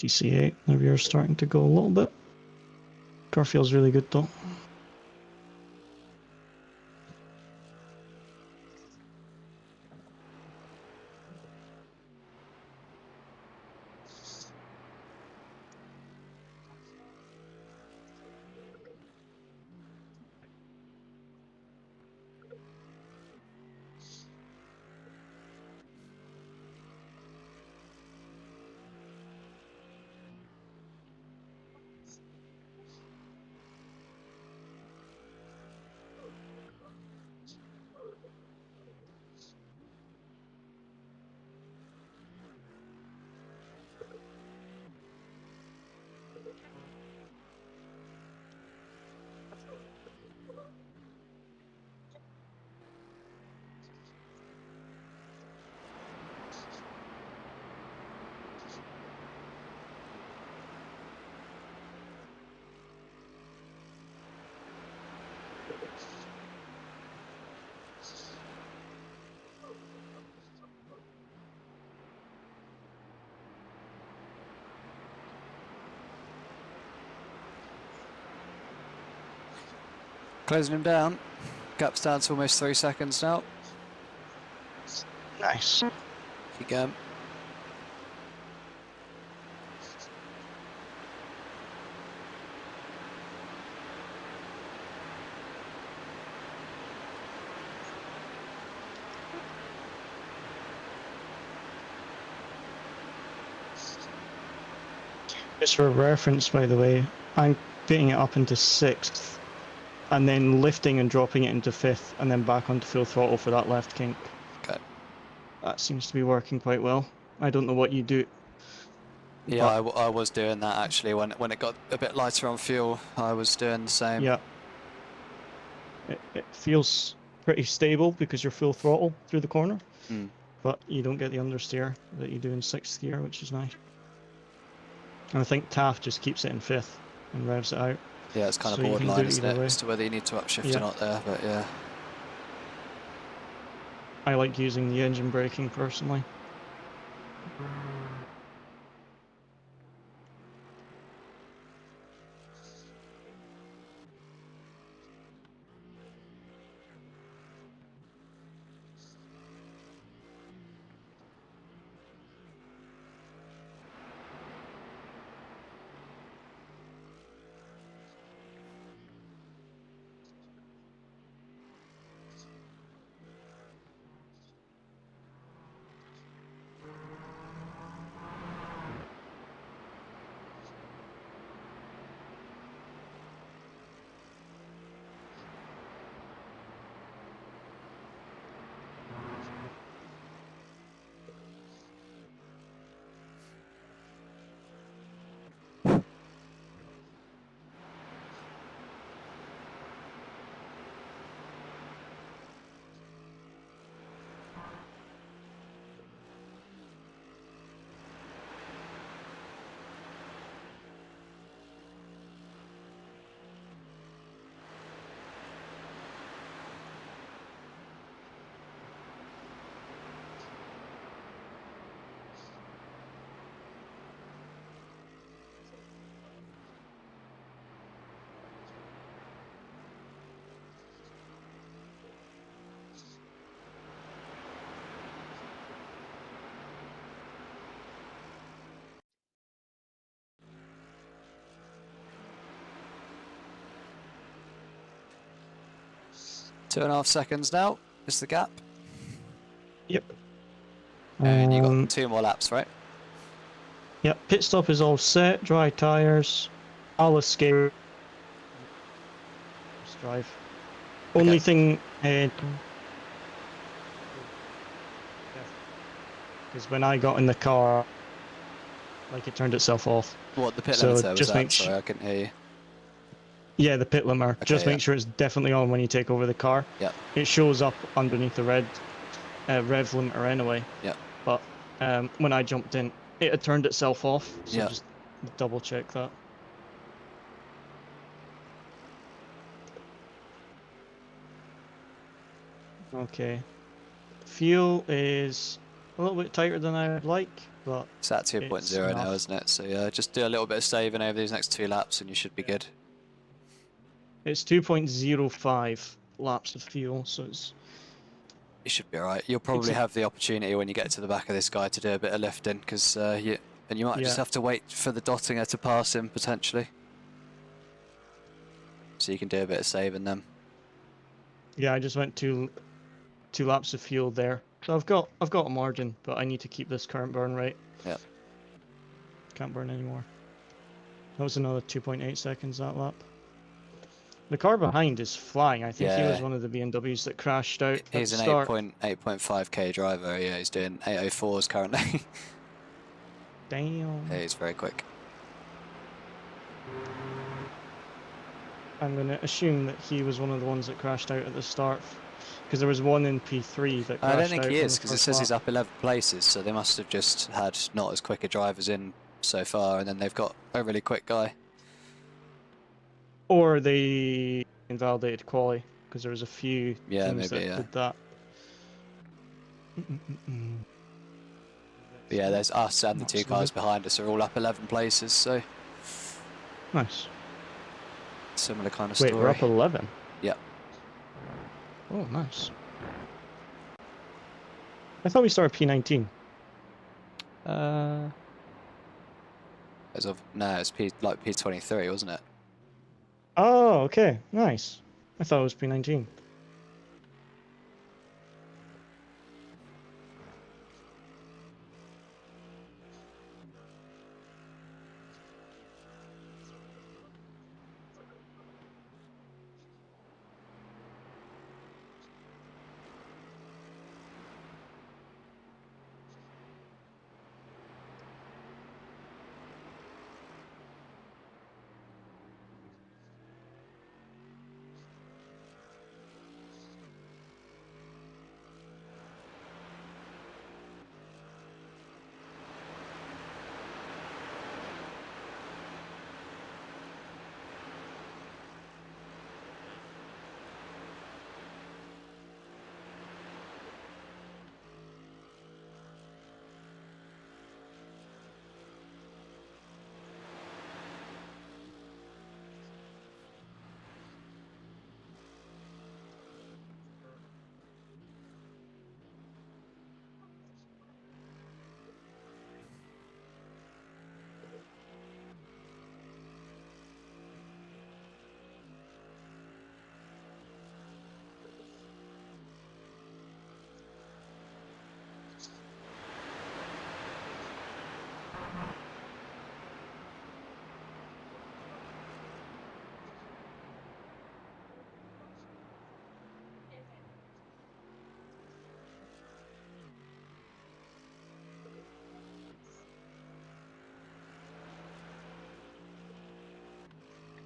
DC8, the rear's starting to go a little bit. Car feels really good though. Closing him down. Gap's down to almost 3 seconds now. Nice. Keep going. Just for reference, by the way, I'm putting it up into 6th, and then lifting and dropping it into 5th, and then back onto full throttle for that left kink. Okay. That seems to be working quite well. I don't know what you do. Yeah, I was doing that actually when it got a bit lighter on fuel. I was doing the same. Yeah. It feels pretty stable because you're full throttle through the corner, but you don't get the understeer that you do in 6th gear, which is nice. And I think Taft just keeps it in 5th and revs it out. Yeah, it's kind So of you can borderline, do it isn't either it, way. as to whether you need to upshift or not there, but yeah. I like using the engine braking personally. Two and a half seconds now is the gap. Yep. And you got 2 more laps, right? Yep, pit stop is all set, dry tyres. I'll escape. Just drive. Only thing is when I got in the car, like it turned itself off. What, the pit So limiter was just that? make Sorry, I couldn't hear you. Yeah, the pit limiter. Okay, Just yeah. make sure it's definitely on when you take over the car. Yeah. It shows up underneath the red rev limiter anyway. Yeah. But when I jumped in, it had turned itself off. So Yeah. just double check that. Okay. Fuel is a little bit tighter than I would like, but It's at 2.0 now, enough. isn't it? So yeah, just do a little bit of saving over these next 2 laps and you should be good. It's 2.05 laps of fuel, so it's... You should be alright. You'll probably have the opportunity when you get to the back of this guy to do a bit of lifting, because you might just have to wait for the Dottinger to pass him, potentially. So you can do a bit of saving them. Yeah, I just went 2 laps of fuel there. So I've got a margin, but I need to keep this current burn rate. Yeah. Can't burn anymore. That was another 2.8 seconds that lap. The car behind is flying. I think he was one of the BMWs that crashed out at the He's an start. 8.5k driver. Yeah, he's doing 804s currently. Damn. Yeah, he's very quick. I'm going to assume that he was one of the ones that crashed out at the start, because there was one in P3 that crashed out. I don't think he on is, the because it first says lap. he's up 11 places, so they must have just had not as quick a drivers in so far, and then they've got a really quick guy. Or they invalidated quali, because there was a few maybe, teams that did that. But yeah, there's us and the 2 Absolutely. cars behind us are all up 11 places, so Nice. similar kind of story. Wait, we're up 11? Yeah. Oh, nice. I thought we started P19. As of no, it's P23, wasn't it? Oh, okay. Nice. I thought it was P19.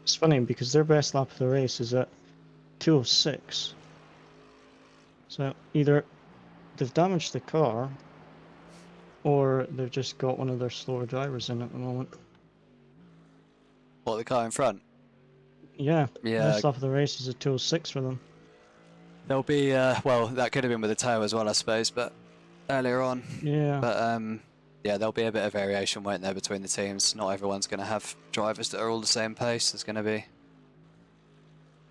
It's funny because their best lap of the race is at 2:06. So either they've damaged the car, or they've just got one of their slower drivers in at the moment. What, the car in front? Yeah. Yeah. Best lap of the race is at 2:06 for them. There'll be well, that could have been with the tow as well, I suppose, but earlier on. Yeah. But yeah, there'll be a bit of variation, won't there, between the teams? Not everyone's going to have drivers that are all the same pace. There's going to be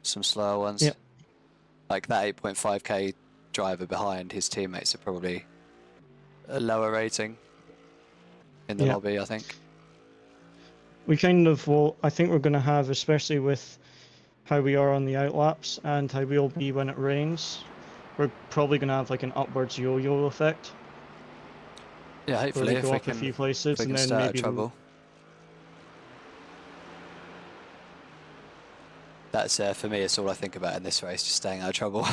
some slower ones. Yep. Like that 8.5k driver behind, his teammates are probably a lower rating in the lobby, I think. We kind of will. I think we're going to have, especially with how we are on the outlaps and how we'll be when it rains, we're probably going to have like an upwards yo-yo effect. Yeah, hopefully, if we go up a few places and then stay out of maybe trouble. That's for me. It's all I think about in this race, just staying out of trouble.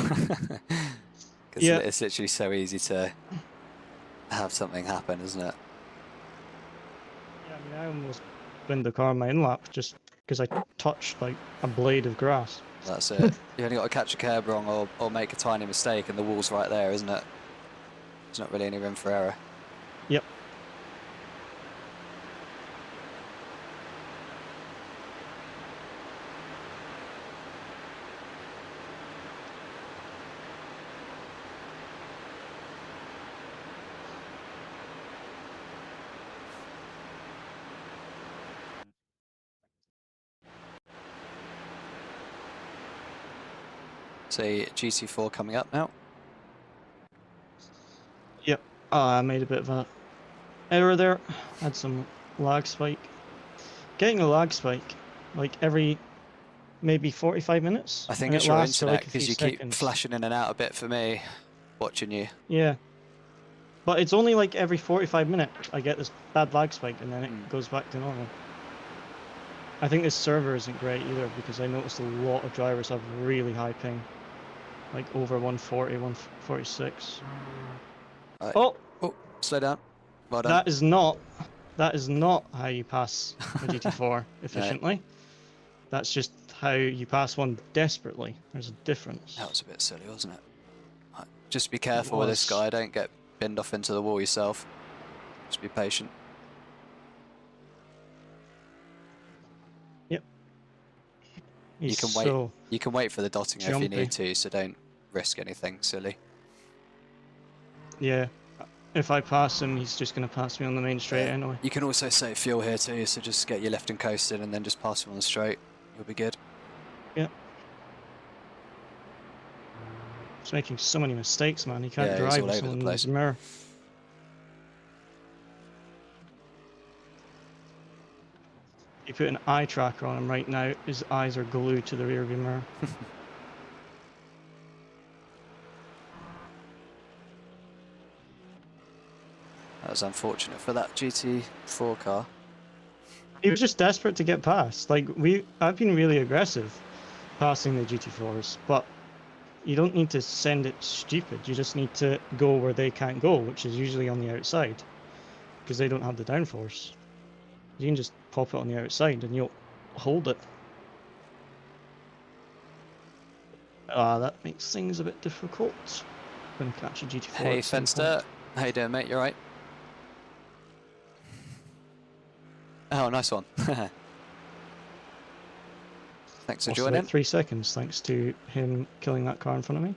Because it's literally so easy to have something happen, isn't it? Yeah, I mean, I almost win the car in my in-lap just because I touched like a blade of grass. That's it. You only got to catch a curb wrong or make a tiny mistake, and the wall's right there, isn't it? There's not really any room for error. Yep. See GT4 coming up now. Yep. I made a bit of a error there. Had some lag spike. Getting a lag spike, like every maybe 45 minutes. I think and it's it your lasts for internet like a because few you keep seconds. flashing in and out a bit for me, watching you. Yeah. But it's only like every 45 minutes I get this bad lag spike and then it goes back to normal. I think this server isn't great either because I noticed a lot of drivers have really high ping. Like over 140, 146. Right. Oh! Oh, slow down. Well done. That is not how you pass a GT4 efficiently. That's just how you pass one desperately. There's a difference. That was a bit silly, wasn't it? Right. Just be careful with this guy. Don't get binned off into the wall yourself. Just be patient. Yep. You can wait. You can wait for the dotting if you need to, so don't risk anything silly. Yeah. If I pass him, he's just going to pass me on the main straight anyway. You can also save fuel here too, so just get your left and coast in and then just pass him on the straight. You'll be good. Yeah. He's making so many mistakes, man. He can't drive with someone in his mirror. You put an eye tracker on him right now, his eyes are glued to the rear view mirror. That was unfortunate for that GT4 car. He was just desperate to get past. Like I've been really aggressive passing the GT4s, but you don't need to send it stupid. You just need to go where they can't go, which is usually on the outside, because they don't have the downforce. You can just pop it on the outside and you'll hold it. That makes things a bit difficult. Gonna catch a GT4. Hey Fenster, how you doing, mate? You alright? Oh, nice one. Thanks for joining. 3 seconds, thanks to him killing that car in front of me.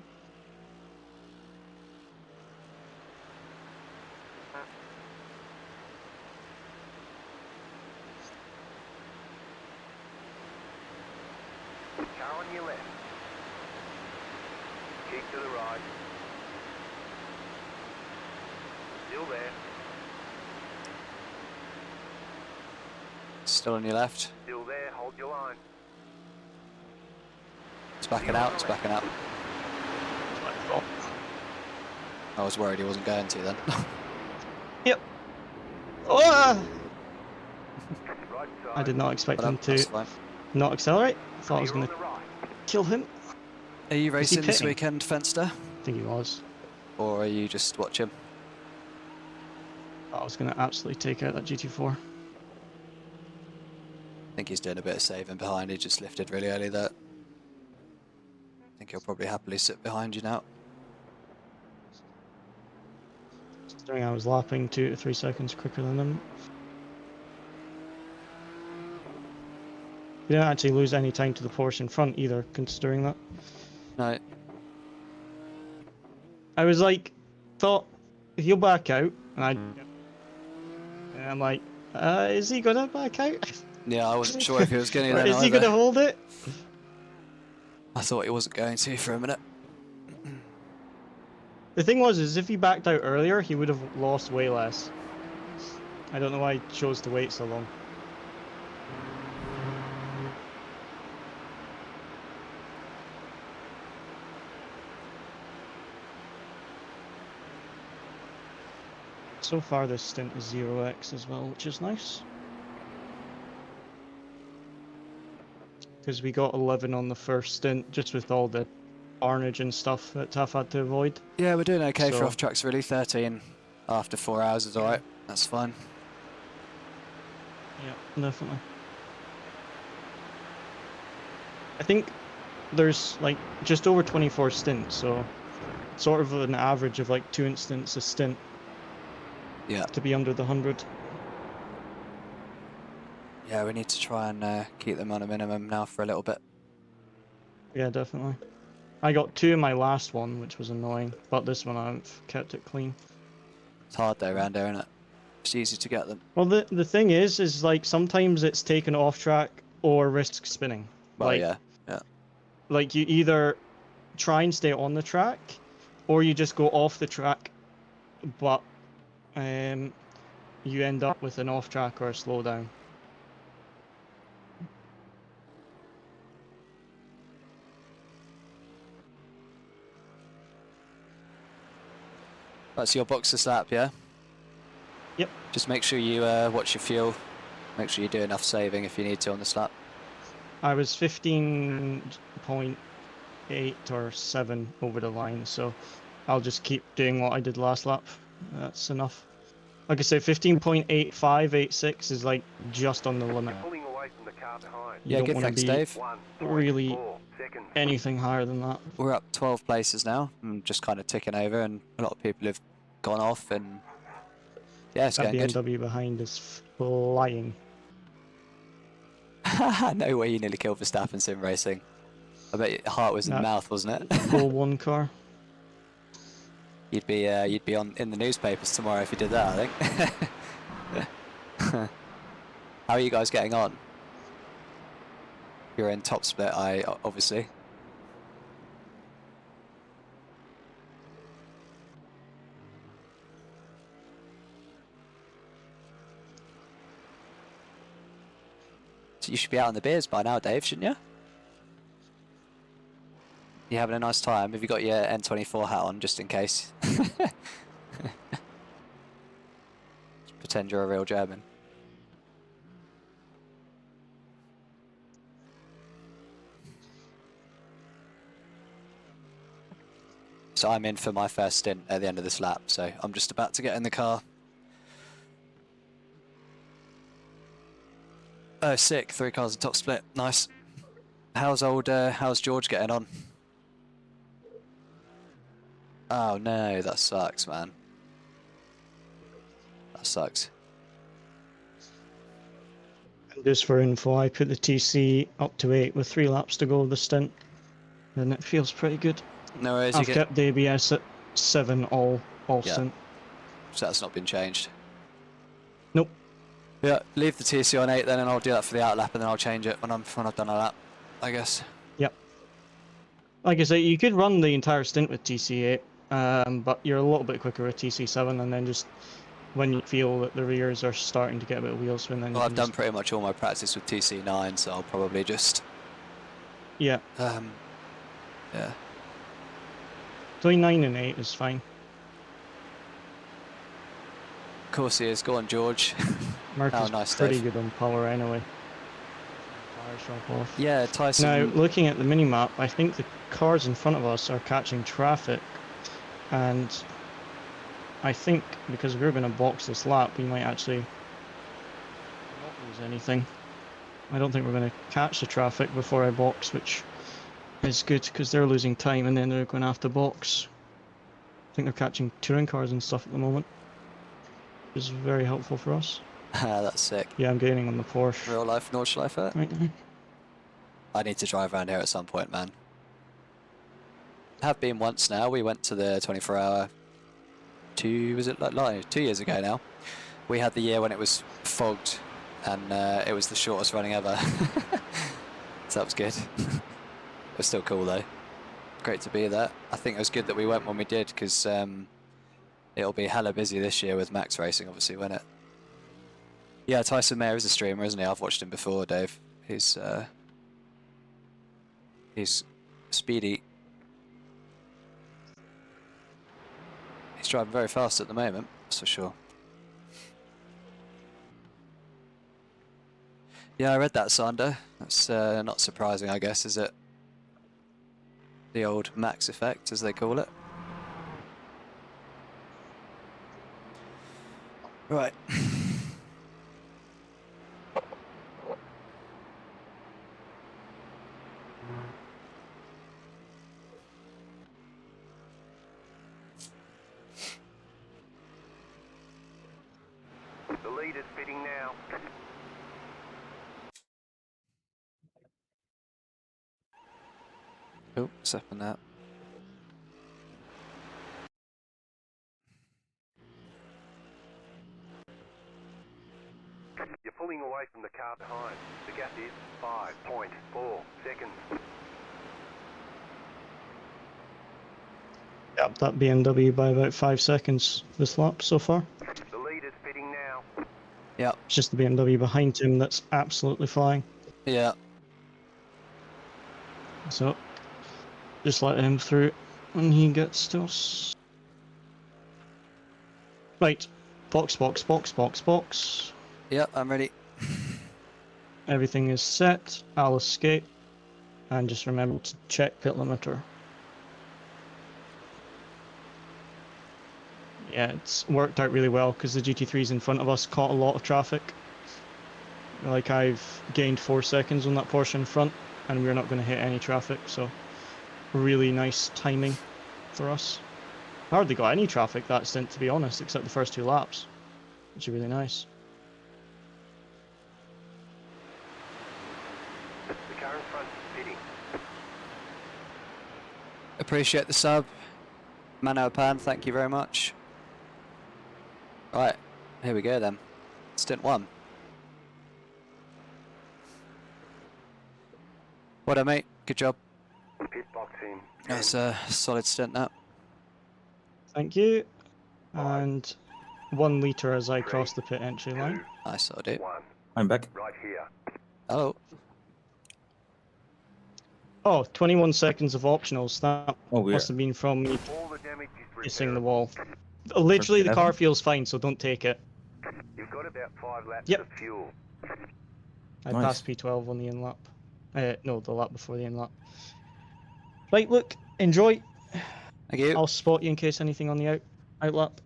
Car on your left. Keep to the right. Still there. Still on your left. Still there. Hold your line. It's backing out. It's backing out. I was worried he wasn't going to then. Yep. Oh! Right side. I did not expect Well, him to that's fine. not accelerate. I thought I was going to Right. kill him. Are you racing this pitting? weekend, Fenster? I think he was. Or are you just watching? I was going to absolutely take out that GT4. I think he's doing a bit of saving behind. He just lifted really early there. I think he'll probably happily sit behind you now. Considering I was lapping 2 to 3 seconds quicker than him. We didn't actually lose any time to the Porsche in front either, considering that. No. I was like, thought he'll back out, and I'm like, is he gonna back out? Yeah, I wasn't sure if he was going to Or then is he either. gonna hold it? I thought he wasn't going to for a minute. The thing was, is if he backed out earlier, he would have lost way less. I don't know why he chose to wait so long. So far this stint is 0x as well, which is nice. Because we got 11 on the first stint, just with all the carnage and stuff that I've had to avoid. Yeah, we're doing okay for So- off tracks really. 13 after 4 hours is alright. That's fine. Yeah, definitely. I think there's like just over 24 stints, so sort of an average of like 2 instants a stint Yeah. to be under the 100. Yeah, we need to try and keep them on a minimum now for a little bit. Yeah, definitely. I got 2 in my last one, which was annoying, but this one I've kept it clean. It's hard though around here, isn't it? It's easy to get them. Well, the thing is like sometimes it's taken off track or risk spinning. Well, like, yeah. Yeah. Like you either try and stay on the track, or you just go off the track, but you end up with an off track or a slowdown. That's your box this lap, yeah? Yep. Just make sure you watch your fuel. Make sure you do enough saving if you need to on this lap. I was 15.8 or 7 over the line, so I'll just keep doing what I did last lap. That's enough. Like I say, 15.8586 is like just on the limit. Pulling away from the car behind. You Yeah, don't good, want to thanks, be Dave. really 1.4 seconds. anything higher than that. We're up 12 places now, and just kind of ticking over, and a lot of people have gone off, and yeah, it's That going good. BMW behind is flying. No way you nearly killed Verstappen sim racing. I bet your heart was in the That mouth, wasn't it? full one car. You'd be in the newspapers tomorrow if you did that, I think. How are you guys getting on? You're in top split, obviously. So you should be out on the beers by now, Dave, shouldn't you? You having a nice time? Have you got your N24 hat on, just in case? Pretend you're a real German. So I'm in for my first stint at the end of this lap, so I'm just about to get in the car. Oh, sick. 3 cars in top split. Nice. How's George getting on? Oh no, that sucks, man. That sucks. Just for info, I put the TC up to 8 with 3 laps to go of the stint, and it feels pretty good. No worries, I've kept the ABS at 7 all stint. So that's not been changed. Nope. Yeah, leave the TC on 8 then, and I'll do that for the out lap, and then I'll change it when I've done a lap, I guess. Yep. Like I say, you could run the entire stint with TC8, but you're a little bit quicker with TC7, and then just when you feel that the rears are starting to get a bit of wheel spin, then Well, I've done pretty much all my practice with TC9, so I'll probably just... Yeah. Yeah. Doing 9 and 8 is fine. Of course he is. Go on, George. Mark is nice, pretty Dave. good on power anyway. Tires drop off. Yeah, Tyson... Now, looking at the minimap, I think the cars in front of us are catching traffic, and I think because we're going to box this lap, we might actually not lose anything. I don't think we're going to catch the traffic before I box, which is good because they're losing time and then they're going to have to box. I think they're catching touring cars and stuff at the moment, which is very helpful for us. That's sick. Yeah, I'm gaining on the Porsche. Real life Nordschleifer. Right now. I need to drive around here at some point, man. Have been once now. We went to the 24-hour. 2 years ago now. We had the year when it was fogged, and it was the shortest running ever. So that was good. It was still cool though. Great to be there. I think it was good that we went when we did, because it'll be hella busy this year with Max Racing, obviously, won't it? Yeah, Tyson Mayer is a streamer, isn't he? I've watched him before, Dave. He's speedy. He's driving very fast at the moment, that's for sure. Yeah, I read that, Sander. That's not surprising, I guess, is it? The old Max effect, as they call it. Right. The leader's pitting now. Oh, what's up in that? You're pulling away from the car behind. The gap is 5.4 seconds. Up that BMW by about 5 seconds this lap so far. The leader's pitting now. Yep. It's just the BMW behind him that's absolutely flying. Yeah. So, just let him through when he gets to us. Right. Box, box, box, box, box. Yep, I'm ready. Everything is set. I'll escape. And just remember to check pit limiter. Yeah, it's worked out really well because the GT3s in front of us caught a lot of traffic. Like, I've gained 4 seconds on that Porsche in front, and we're not going to hit any traffic, so really nice timing for us. Hardly got any traffic that stint, to be honest, except the first 2 laps, which are really nice. The car in front is pitting. Appreciate the sub. Mano Pan, thank you very much. Right, here we go then. Stint 1. What up, mate? Good job. Pit box in. That's a solid stint, that. Thank you. And 1 litre as I cross the pit entry line. I saw it. 1. I'm back. Right here. Hello. Oh, 21 seconds of optionals. That Oh, weird. must have been from me All the damage is hitting the repairable. wall. Literally, the car 11? feels fine, so don't take it. You've got about 5 laps Yep. of fuel. I Nice. passed P12 on the in lap. No, the lap before the in lap. Right, look, enjoy. Thank you. I'll spot you in case anything on the out lap.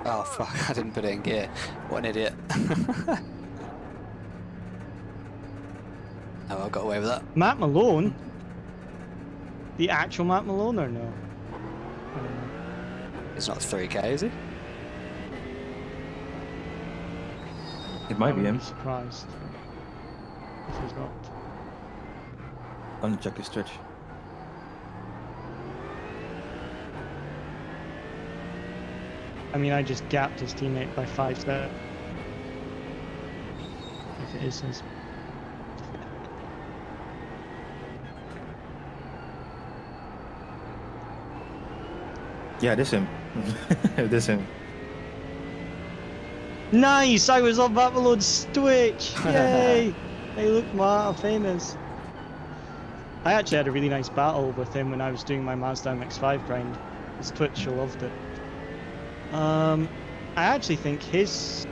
Oh, fuck. I didn't put it in gear. What an idiot. Oh, I got away with that. Matt Malone? The actual Matt Malone or no? I don't know. It's not 3K, is he? It might be I him. wouldn't surprised if he's not. Uncheck his stretch. I mean, I just gapped his teammate by 5 steps. If it is his. Yeah, this him. This him. Nice! I was on Matt Malone's Twitch! Yay! Hey, look, Matt, I'm famous. I actually had a really nice battle with him when I was doing my Mazda MX-5 grind. His Twitch loved it. I actually think his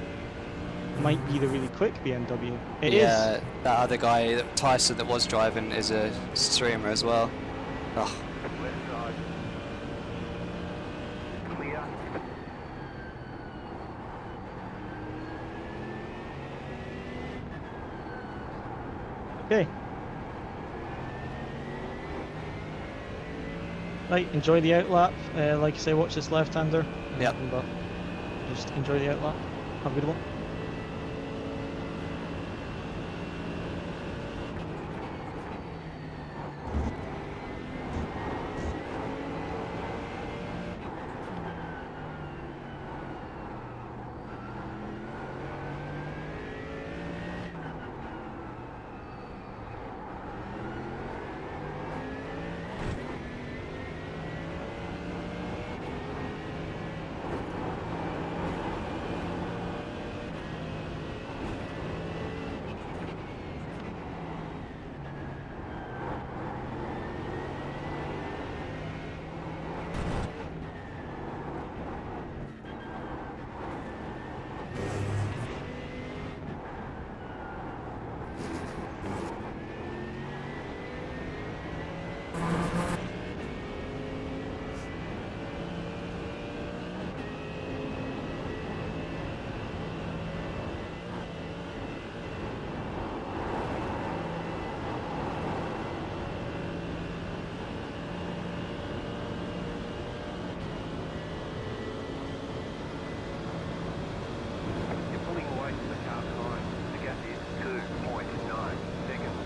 might be the really quick BMW. It is. Yeah, that other guy, Tyson, that was driving, is a streamer as well. Oh, Left side. Clear. Okay. Right, enjoy the outlap. Like I say, watch this left-hander. Yep. But just enjoy the outlap. Have a good one. You're pulling away from the car behind. The gap is 2.9 seconds.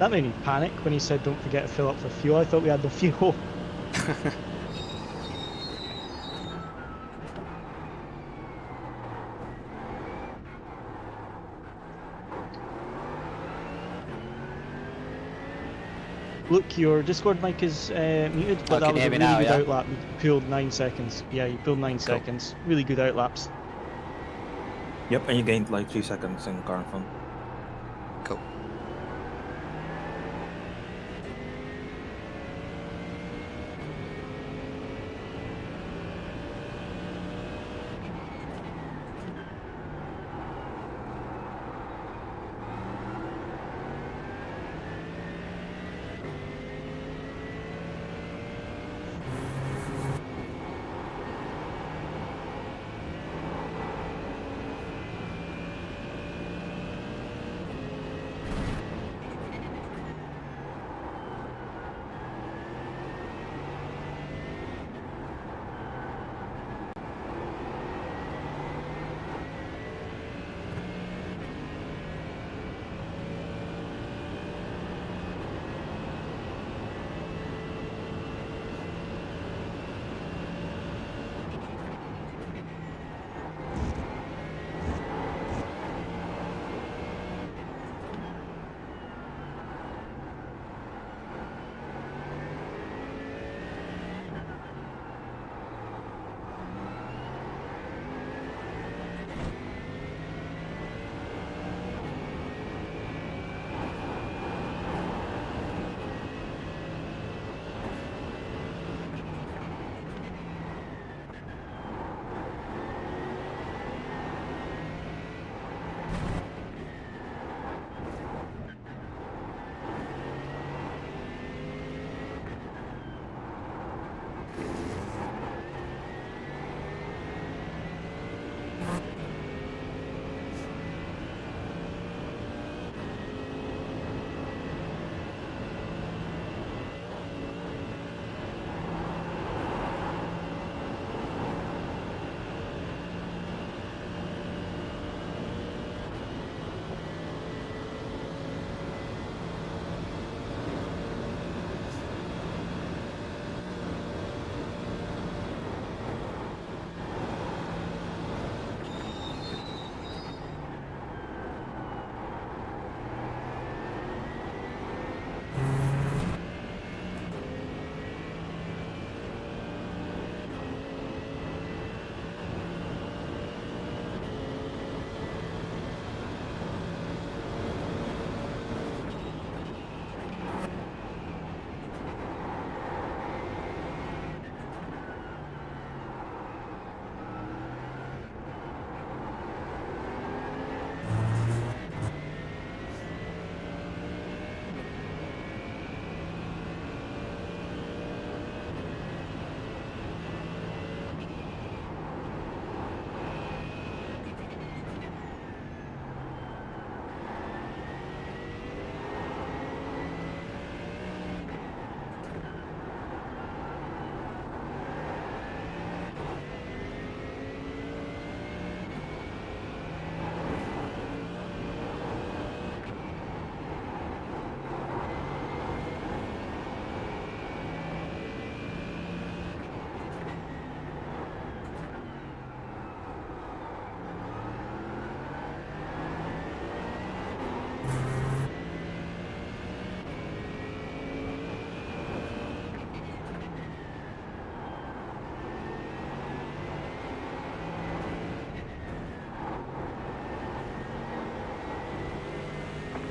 That made me panic when he said don't forget to fill up for fuel. I thought we had no fuel. Look, your Discord mic is muted, but that can was you a hear me really now, good yeah? outlap. You pulled 9 seconds. Yeah, you pulled 9 seconds. Really good outlaps. Yep, and you gained like 3 seconds in car in front. Cool.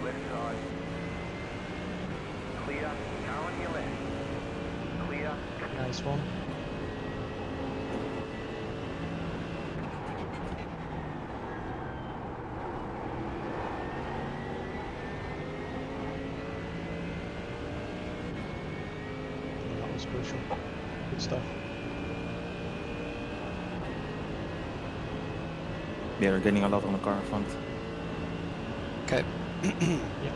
Left side. Clear. Car on your left. Clear. Nice one. Yeah, that was crucial. Good stuff. Yeah, they're gaining a lot on the car in front. Okay. Yeah.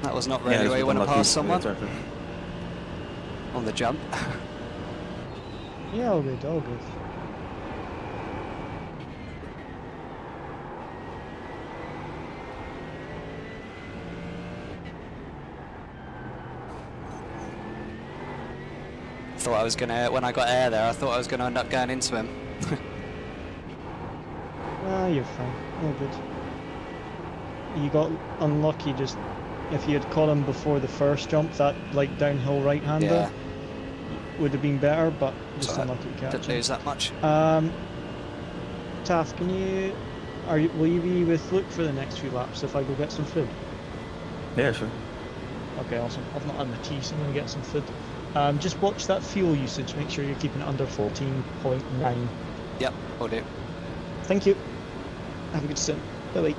That was not Yeah, really it's where you a bit want to unlucky pass with someone the traffic. on the jump. Yeah, all good, all good. Thought I was gonna, when I got air there, I thought I was gonna end up going into him. Ah, you're fine, all good. You got unlucky just if you had caught him before the first jump, that like downhill right-hander Yeah, would have been better, but just so I unlucky to catch didn't him. lose that much. Taff, can you, will you be with Luke for the next few laps if I go get some food? Yeah, sure. Okay, awesome. I've not had my tea, so I'm gonna get some food. Just watch that fuel usage. Make sure you're keeping it under 14.9. Yep, will do. Thank you. Have a good stint. Bye bye.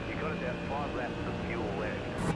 You've got about 5 laps of fuel left.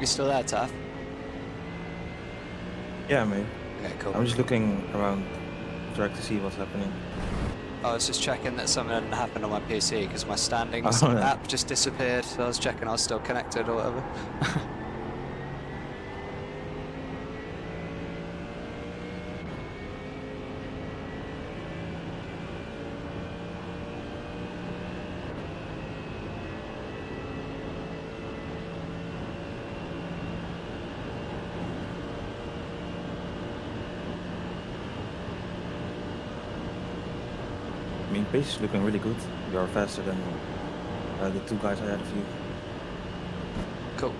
You still there, Taff? Yeah, mate. Okay, cool. I'm just looking around track to see what's happening. I was just checking that something hadn't happened on my PC because my standings Oh, no. app just disappeared. So I was checking I was still connected or whatever. I mean, pace is looking really good. You are faster than the two guys I had of you. Cool.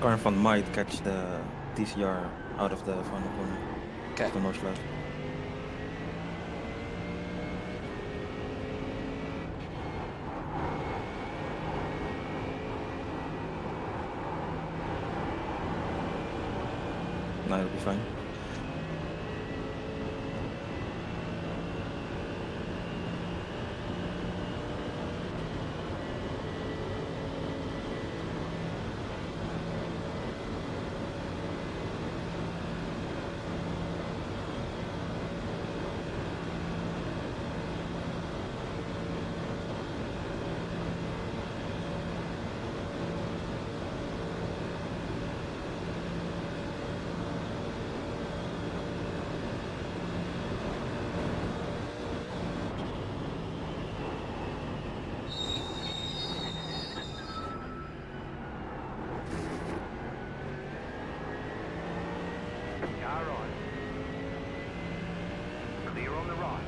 Car in front might catch the TCR out of the final corner. Okay. The north left. No, it'll be fine. Car right. Clear on the right.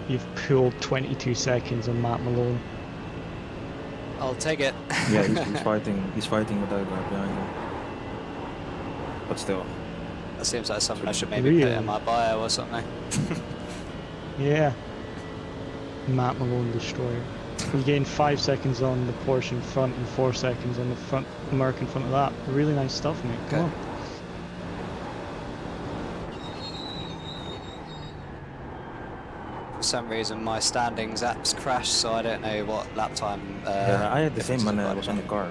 You've pulled 22 seconds on Matt Malone. I'll take it. Yeah, he's fighting. He's fighting with that guy behind him. But still, That seems like something I should maybe put in my bio or something. Yeah. Matt Malone Destroyer. You gain 5 seconds on the Porsche in front and 4 seconds on the front Merc in front of that. Really nice stuff, mate. Come on. For some reason, my standings apps crashed, so I don't know what lap time. yeah, I had the same differences when I are was on the car.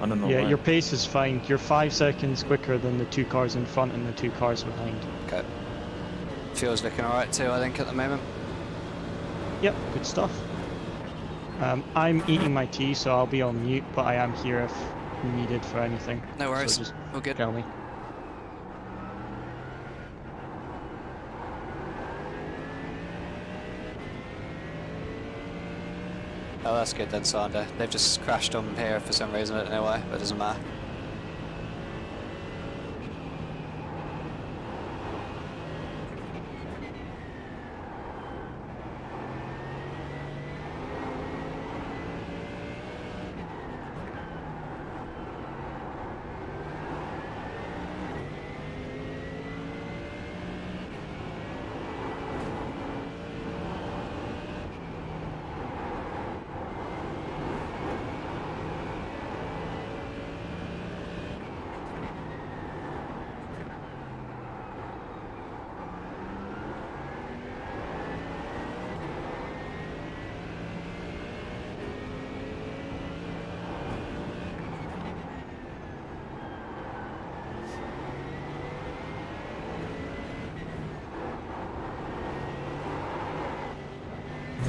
I don't know Yeah, why. your pace is fine. You're 5 seconds quicker than the 2 cars in front and the 2 cars behind. Okay. Fuel's looking alright too, I think, at the moment. Yep, good stuff. I'm eating my tea, so I'll be on mute, but I am here if needed for anything. No worries. So just All good. tell me. Oh, that's good then, Sander. They've just crashed on here for some reason, I don't know why, but it doesn't matter.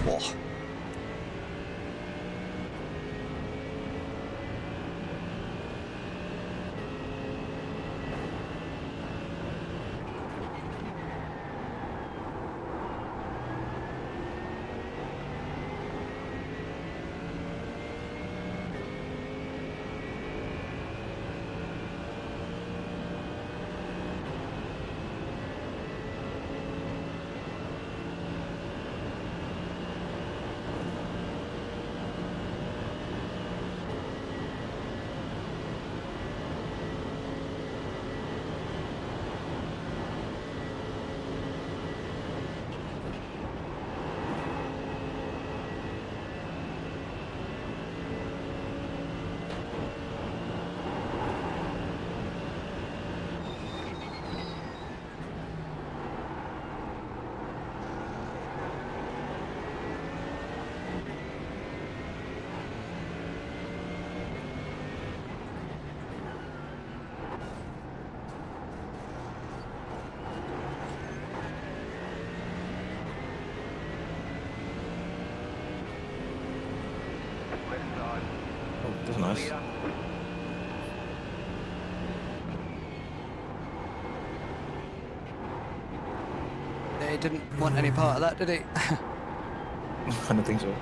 Whoa. Left side. Oh, that's nice. Clear. They didn't want any part of that, did he? I don't think so.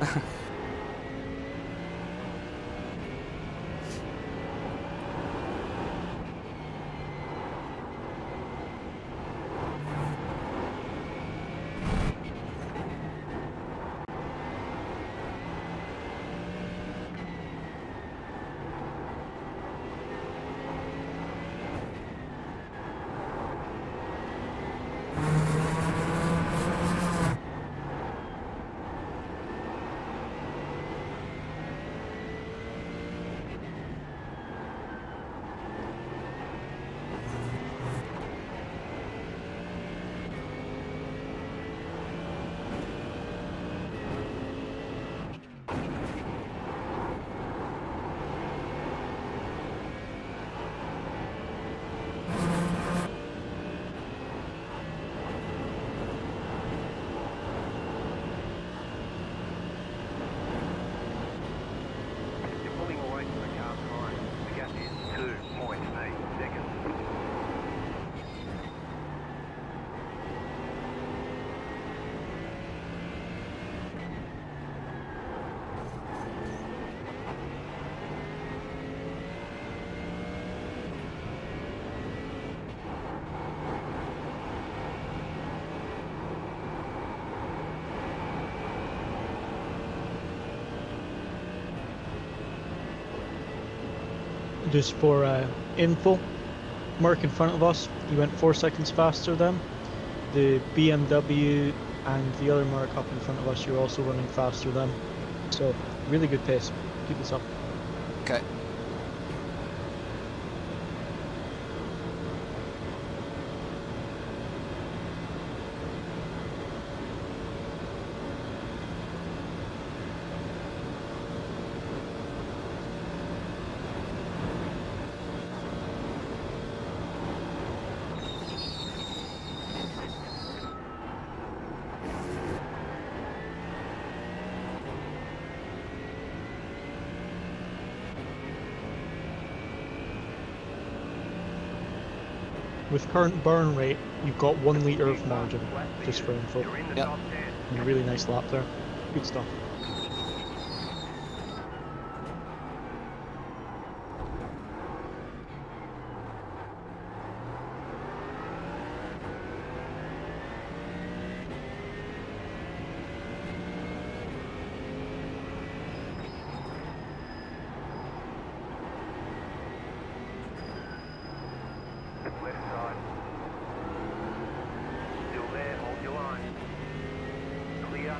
Just for info, Merc in front of us, he went 4 seconds faster than the BMW, and the other Merc up in front of us, you're also running faster than. So really good pace. Keep this up. Okay. With current burn rate, you've got 1 litre of margin, just for info. You're in the Yep. top 10. And a really nice lap there. Good stuff. Left side. Still there, hold your line. Clear.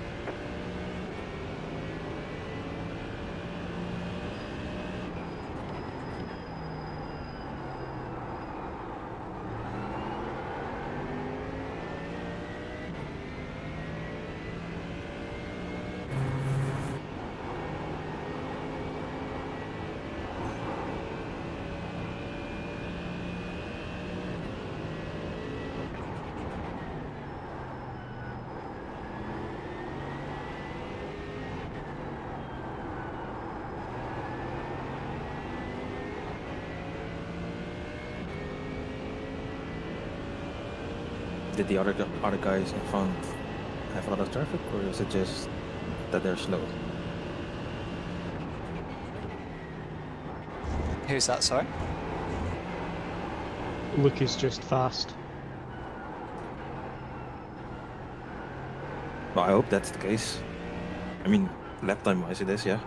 Did the other guys in front have a lot of traffic, or is it just that they're slow? Who's that, sorry? Luke is just fast. Well, I hope that's the case. I mean, lap time wise it is, yeah.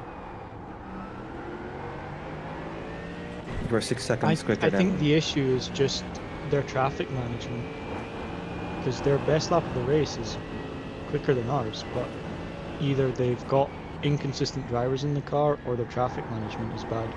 We're 6 seconds quicker I than... think the issue is just their traffic management. Because their best lap of the race is quicker than ours, but either they've got inconsistent drivers in the car or their traffic management is bad.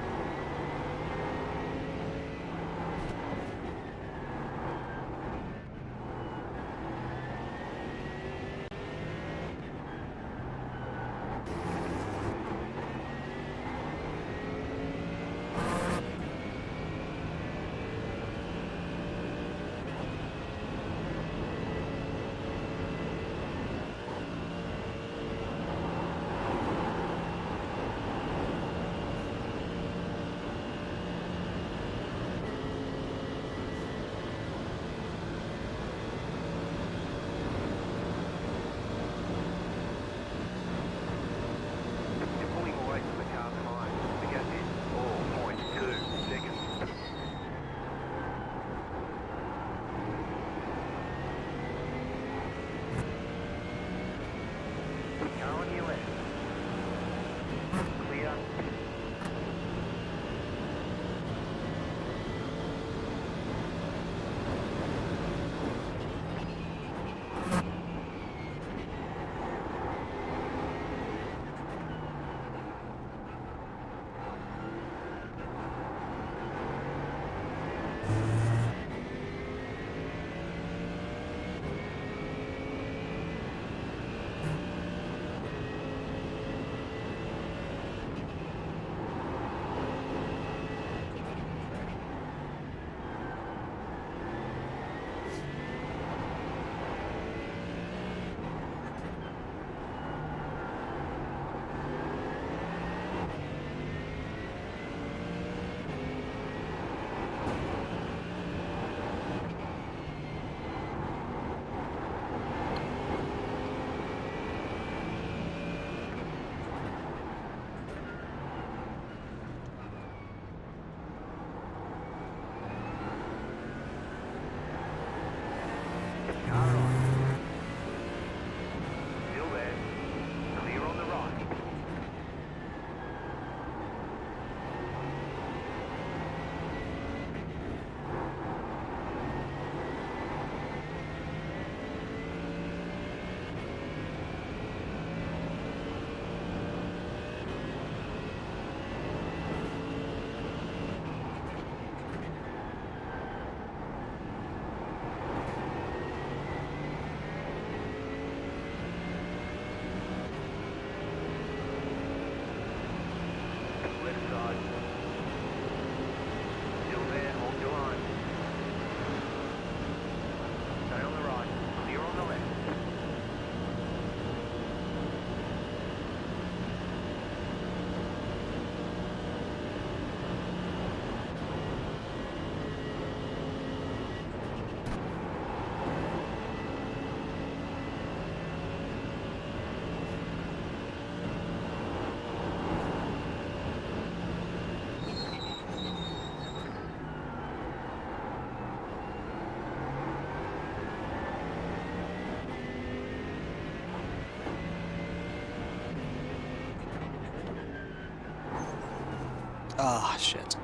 Ah, shit.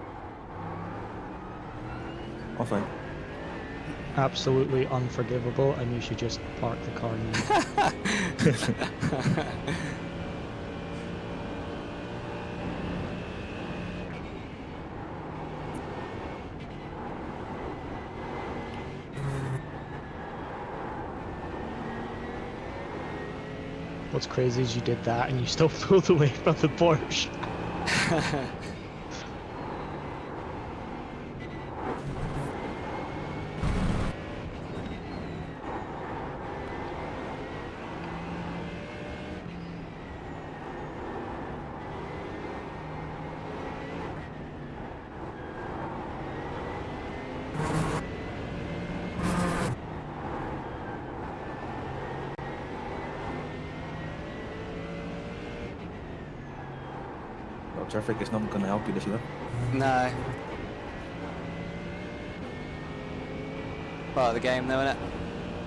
All fine. Absolutely unforgivable, and you should just park the car now. What's crazy is you did that and you still pulled away from the Porsche. Well, traffic is not gonna help you this year. No. Part of the game though, innit?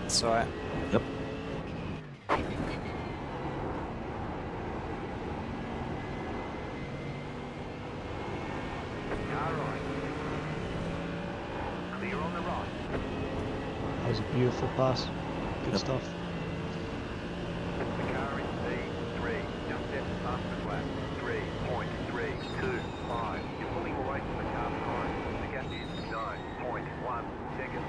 It's alright. Yep. Car right. Clear on the right. That was a beautiful pass. Good Yep. stuff. The car in P3, just left the fastest lap. 3.325. You're pulling away from the car behind. The gap is 9.1 seconds.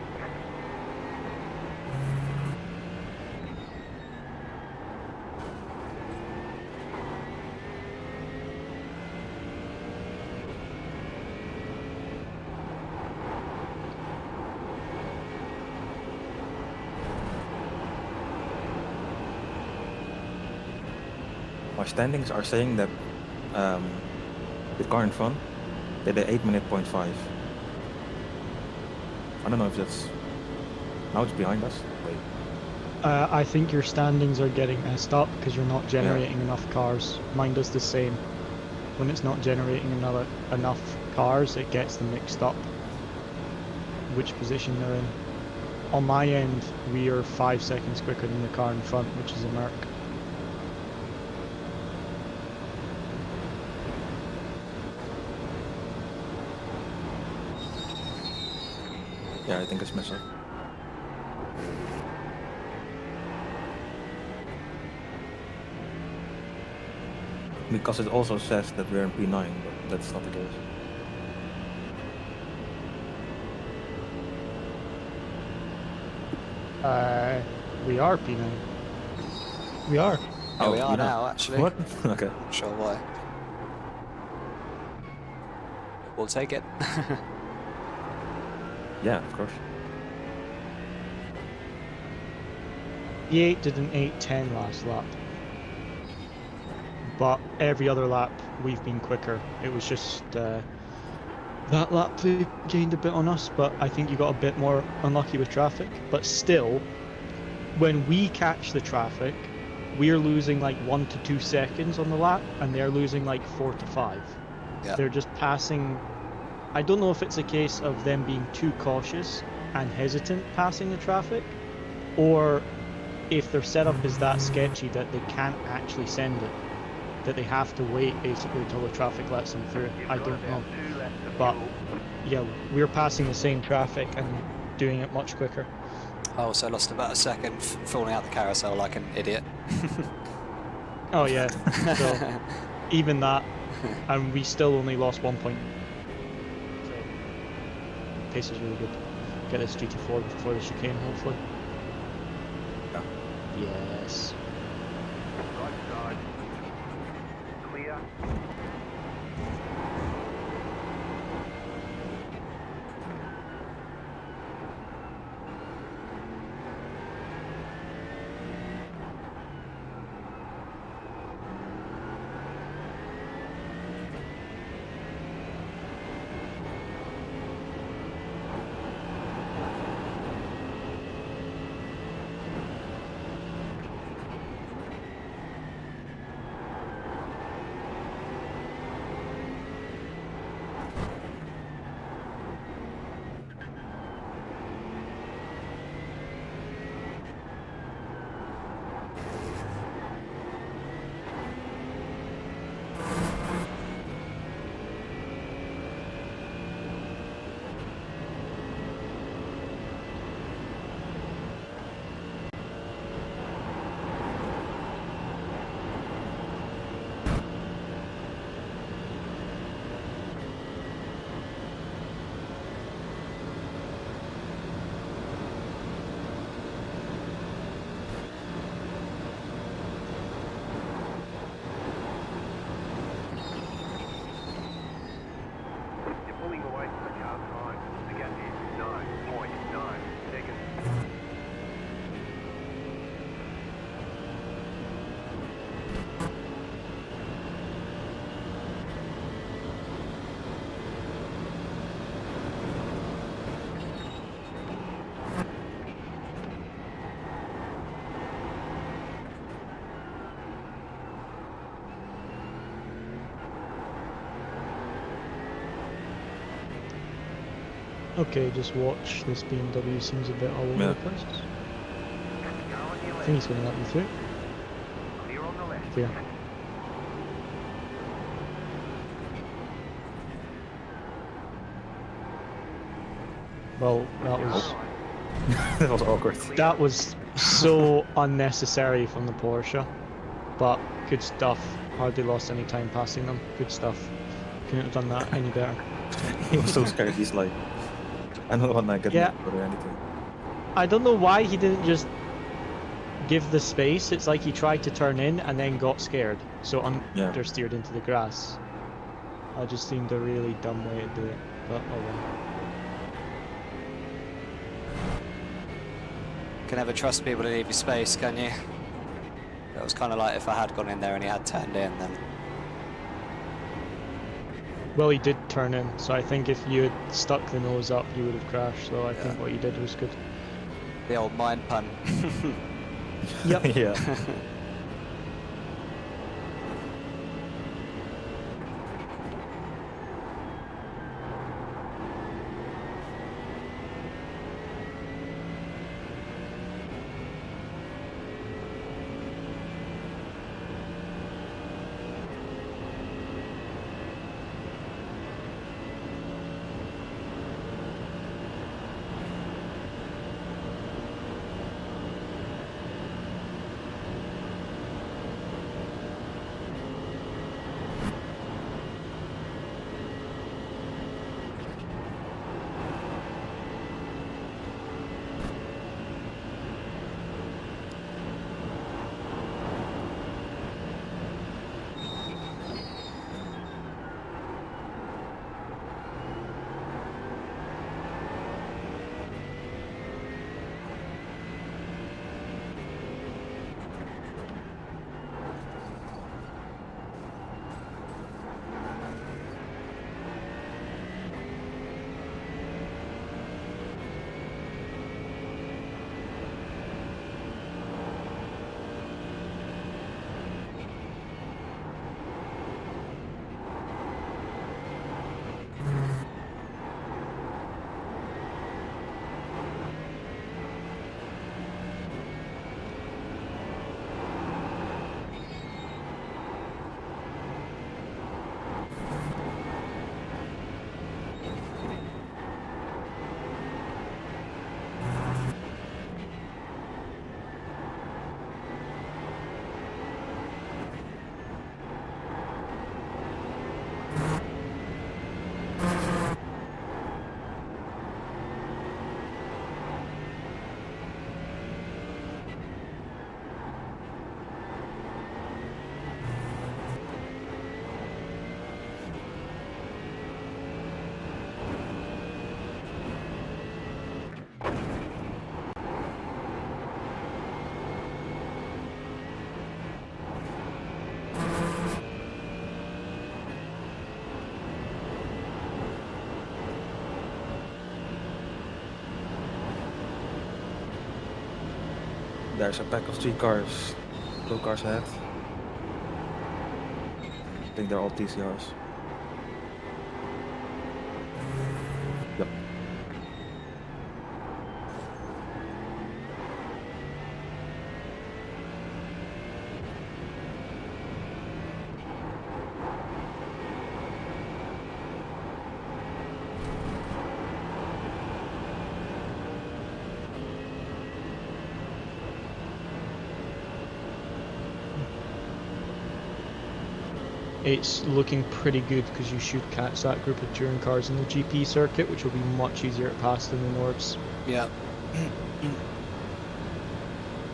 My standings are saying that the car in front did a 8:05. I don't know if that's now it's behind us. Wait. I think your standings are getting messed up because you're not generating enough cars. Mine does the same. When it's not generating enough cars, it gets them mixed up. Which position they're in. On my end, we are 5 seconds quicker than the car in front, which is a Merc. Yeah, I think it's messed up. Because it also says that we're in P9, but that's not the case. We are P9. We are. Yeah, we Oh, are you know. now, actually. What? Okay. Not sure why. We'll take it. Yeah, of course. E8 did an 8:10 last lap. But every other lap, we've been quicker. It was just that lap they gained a bit on us, but I think you got a bit more unlucky with traffic. But still, when we catch the traffic, we're losing like 1 to 2 seconds on the lap, and they're losing like 4 to 5. Yeah. They're just passing. I don't know if it's a case of them being too cautious and hesitant passing the traffic, or if their setup is that sketchy that they can't actually send it, that they have to wait basically until the traffic lets them through. You've I got don't about know. 2 laps of But fuel. yeah, we're passing the same traffic and doing it much quicker. I also lost about a second falling out the carousel like an idiot. Oh yeah, so even that, and we still only lost 1 point. So pace is really good. Get this GT4 before the chicane, hopefully. Yeah. Yes. Right side. Clear. Okay, just watch. This BMW seems a bit all over Yeah. the place. Go on your I left. think he's going to let me through. Clear on the left. Clear. Well, That was awkward. that was so unnecessary from the Porsche, but good stuff. Hardly lost any time passing them. Good stuff. Couldn't have done that any better. He was so scared. He's like, I don't want to get Yeah. mad or anything. I don't know why he didn't just give the space. It's like he tried to turn in and then got scared, so Yeah. understeered into the grass. That just seemed a really dumb way to do it, but oh well. Can never trust people to leave you space, can you? That was kind of like if I had gone in there and he had turned in, then Well, he did turn in, so I think if you had stuck the nose up, you would have crashed. So I think what you did was good. the old mind pun. Yep. Yeah. There's a pack of 3 cars. 2 cars ahead. I think they're all TCRs. Yep. It's looking pretty good because you should catch that group of touring cars in the GP circuit, which will be much easier to pass than the Norbs. Yeah.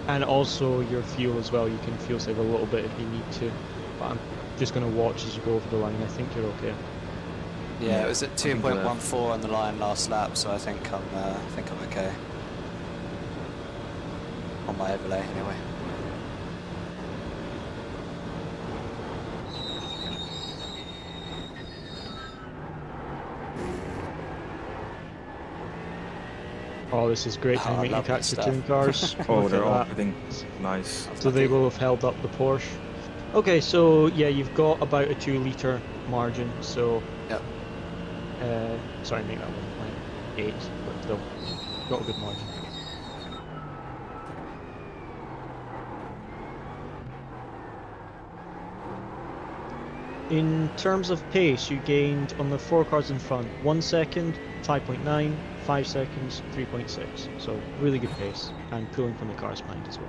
And also your fuel as well, you can fuel save a little bit if you need to. But I'm just going to watch as you go over the line. I think you're okay. Yeah, it was at I think 2.14 on the line last lap, so I think I'm okay. On my overlay, anyway. Oh, this is great Oh, timing to lovely catch the stuff. touring cars. Oh, Look they're at all that. hitting nice. So they will have held up the Porsche. Okay, so yeah, you've got about a 2 litre margin. So Yep. sorry, make that 1 line. 8, but still got a good margin. In terms of pace, you gained on the 4 cars in front 1 second, 5.9, 5 seconds, 3.6. So really good pace, and pulling from the cars behind as well.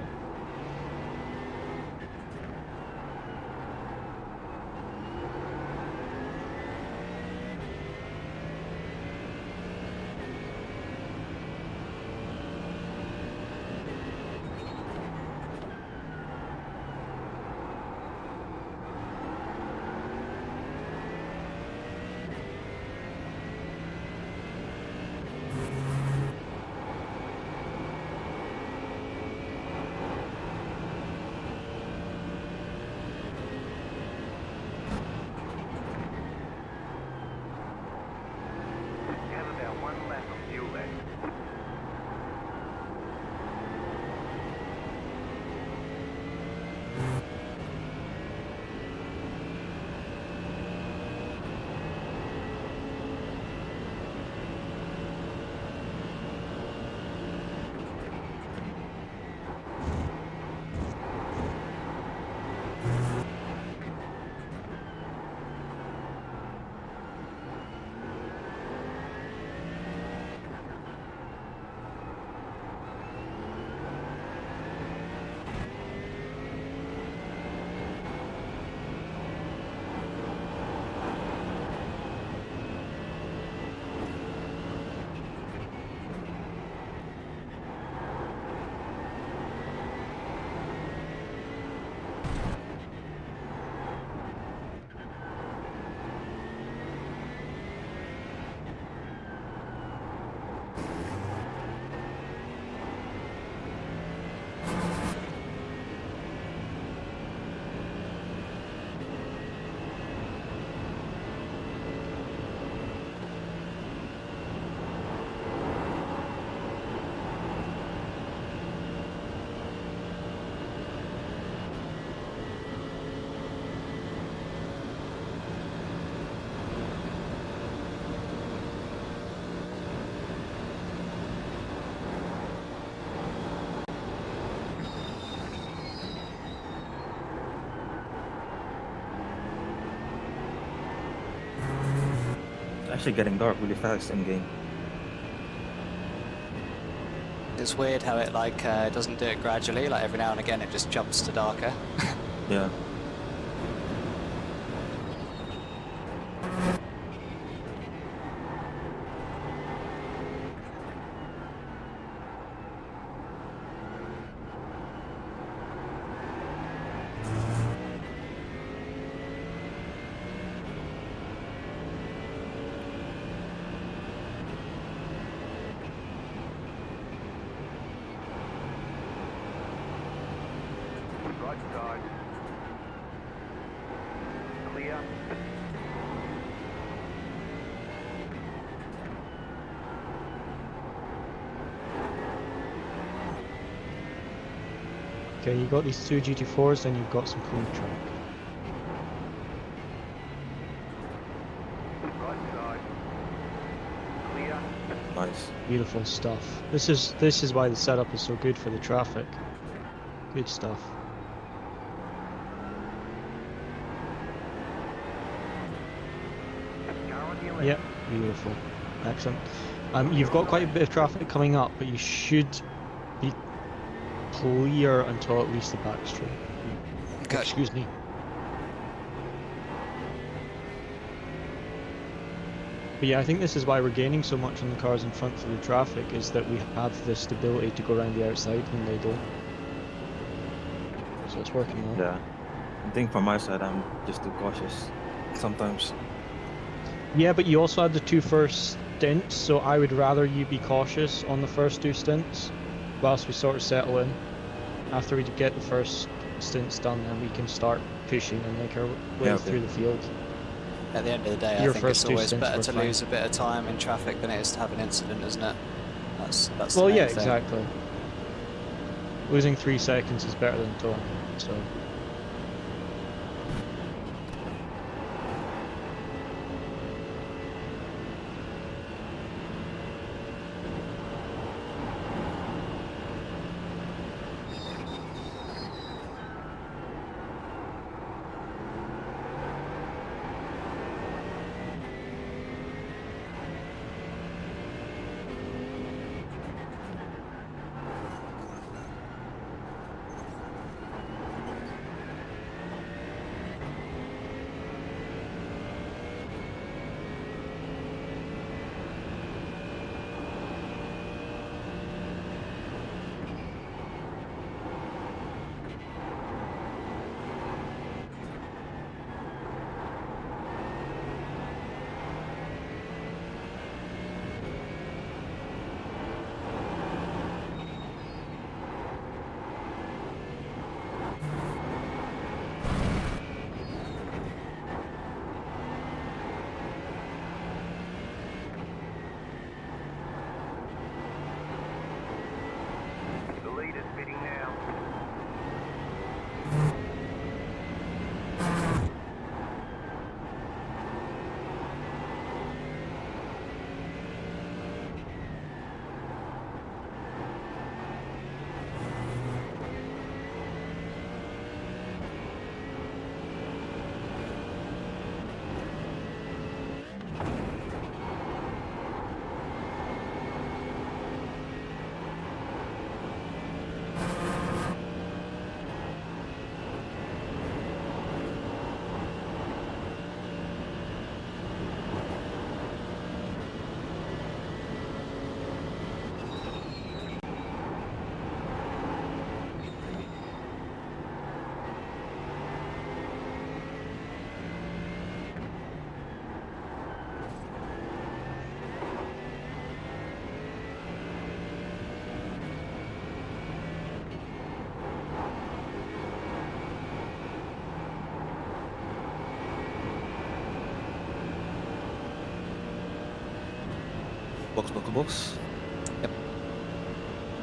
You have about 1 lap of fuel left. It's actually getting dark really fast in game. It's weird how it like doesn't do it gradually. Like every now and again, it just jumps to darker. Yeah. Right side. Clear. Okay, you got these 2 GT4s, then you've got some clean track. Right side. Clear. Nice. Beautiful stuff. This is why the setup is so good for the traffic. Good stuff. Car on your left. Yep, beautiful. Excellent. You've got quite a bit of traffic coming up, but you should be clear until at least the back straight. Okay. Excuse me. But yeah, I think this is why we're gaining so much on the cars in front through the traffic, is that we have the stability to go around the outside when they don't. So it's working well. Yeah. I think from my side, I'm just too cautious sometimes. Yeah, but you also had the 2 first stints, so I would rather you be cautious on the first 2 stints whilst we sort of settle in. After we get the first stints done, then we can start pushing and make our way Yeah, okay. through the field. At the end of the day, Your I think first it's 2 always stints better were to fine. lose a bit of time in traffic than it is to have an incident, isn't it? That's the Well, main yeah, thing. exactly. Losing 3 seconds is better than towing, so. Box to box.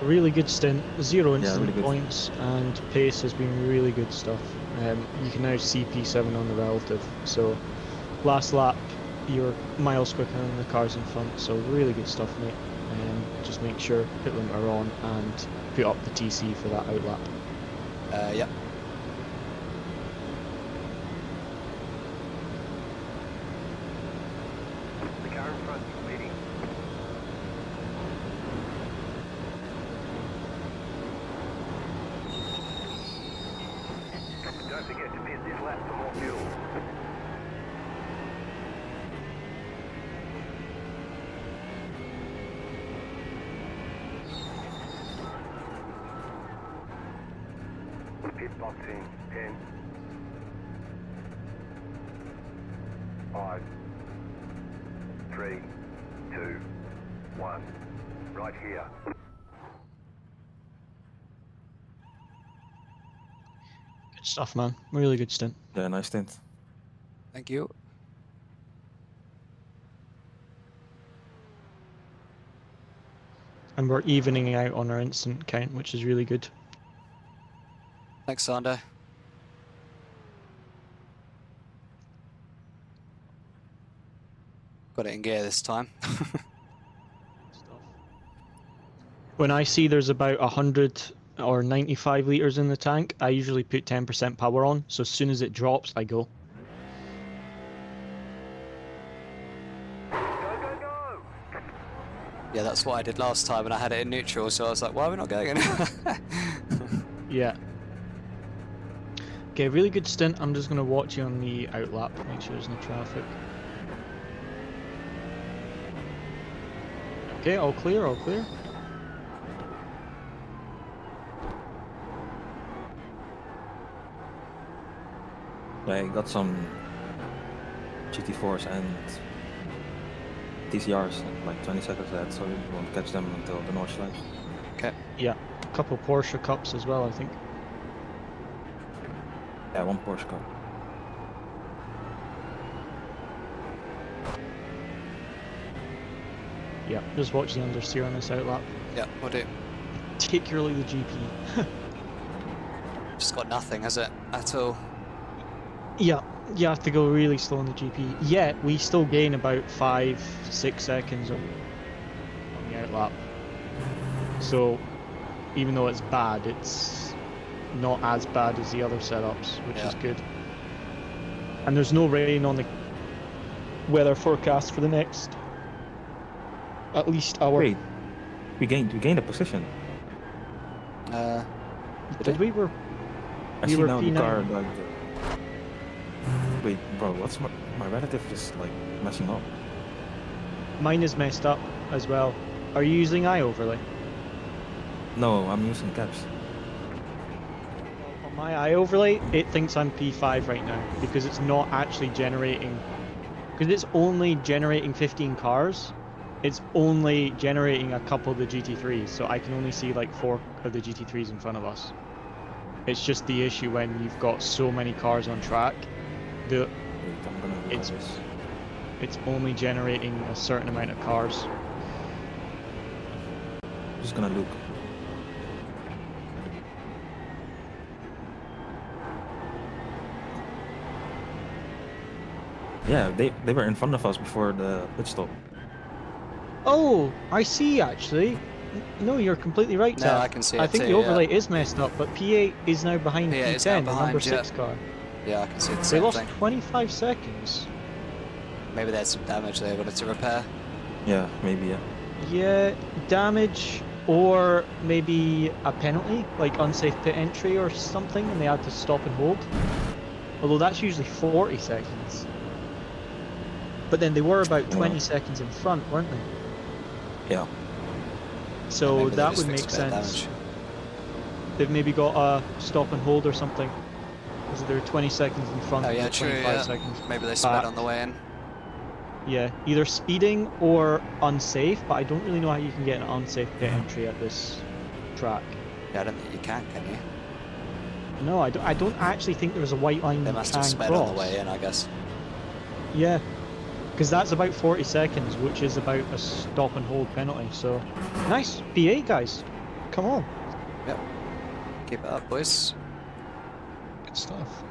A really good stint, 0 Yeah, incident really good. points, and pace has been really good stuff. You can now see P7 on the relative, so last lap you're miles quicker than the cars in front, so really good stuff, mate. Just make sure pit limiter are on and put up the TC for that outlap. Yep. The car in front is leading. Don't forget to pit this lap for more fuel. Pit box in 10, 5, 3, 2, 1. Right here. Good stuff, man. Really good stint. Yeah, nice stint. Thank you. And we're evening out on our instant count, which is really good. Thanks, Sander. Got it in gear this time. When I see there's about 100 or 95 litres in the tank, I usually put 10% power on, so as soon as it drops, I go. Go, go, go! Yeah, that's what I did last time, and I had it in neutral, so I was like, why are we not going anywhere? Yeah. Okay, really good stint. I'm just going to watch you on the outlap, make sure there's no traffic. Okay, all clear, all clear. I got some GT4s and TCRs like 20 seconds ahead, so you won't catch them until the North Slice. Okay. Yeah, a couple Porsche Cups as well, I think. Yeah, one Porsche car. Yeah, just watch the understeer on this outlap. Yeah, we'll do. Particularly the GP. Just got nothing, has it? At all. Yeah, you have to go really slow on the GP. Yet, we still gain about 5-6 seconds on the outlap. So, even though it's bad, it's not as bad as the other setups, which is good. And there's no rain on the weather forecast for the next at least hour. Wait, we gained a position. Did we? I see were now P9. the car like. Wait, bro, what's my relative just like messing up? Mine is messed up as well. Are you using iOverlay? No, I'm using caps. On my iOverlay, it thinks I'm P5 right now because it's not actually generating. Because it's only generating 15 cars, it's only generating a couple of the GT3s, so I can only see like 4 of the GT3s in front of us. It's just the issue when you've got so many cars on track. Wait, I'm gonna look It's at this. it's only generating a certain amount of cars. Just gonna look. Yeah, they were in front of us before the pit stop. Oh, I see actually. No, you're completely right, No, Tav. I can see I it think too, the yeah. overlay is messed up, but P8 is now behind P8 P10, is now the number behind, 6 car. Yeah, I can see the They same lost thing. 25 seconds. Maybe there's some damage they wanted to repair. Yeah, maybe, yeah. Yeah, damage or maybe a penalty, like unsafe pit entry or something, and they had to stop and hold. Although that's usually 40 seconds. But then they were about 20 seconds in front, weren't they? Yeah. So Maybe they that just would make fixed a bit of sense. damage. They've maybe got a stop and hold or something. Because they're 20 seconds in front Oh and yeah, they're true, 25 yeah. seconds. Maybe they sped back. on the way in. Yeah, either speeding or unsafe, but I don't really know how you can get an unsafe pit entry at this track. Yeah, I don't think you can you? No, I don't actually think there's a white line They you must can have sped cross. on the way in, I guess. Yeah. Because that's about 40 seconds, which is about a stop and hold penalty. So, nice. P8, guys. Come on. Yep. Keep it up, boys. Good stuff.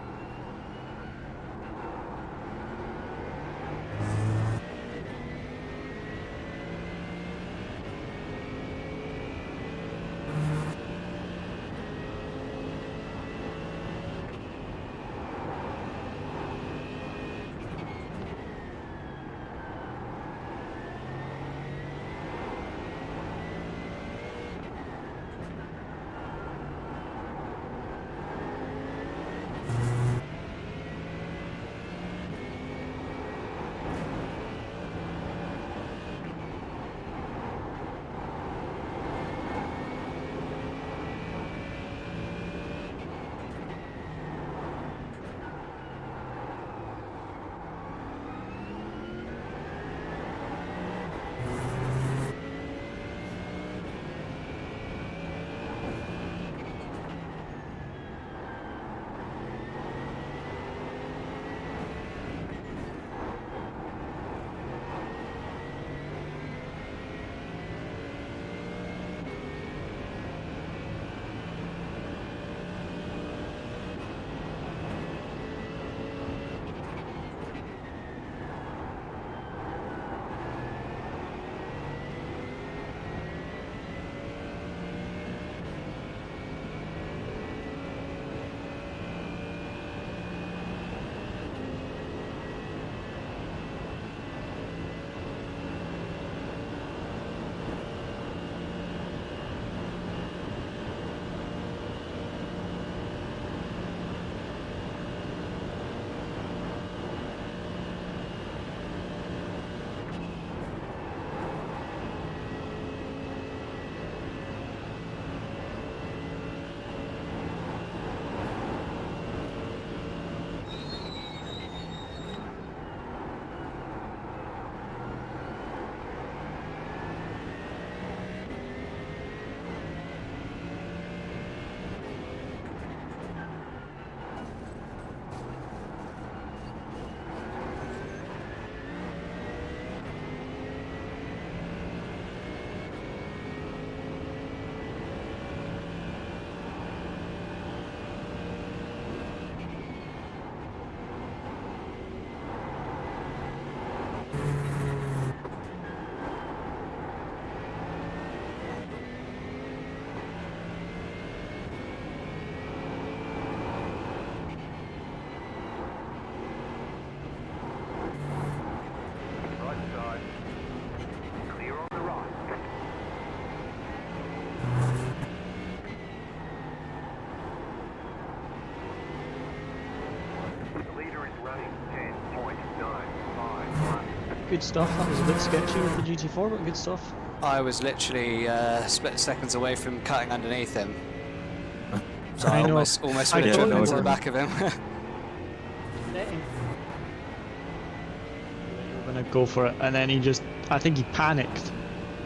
Right side. Clear on the right. The leader is running 10.951. Good stuff. That was a bit sketchy with the GT4, but good stuff. I was literally split seconds away from cutting underneath him. So I I know. almost I would have thought driven you into the were. back of him. You were gonna go for it, and then he just, I think he panicked,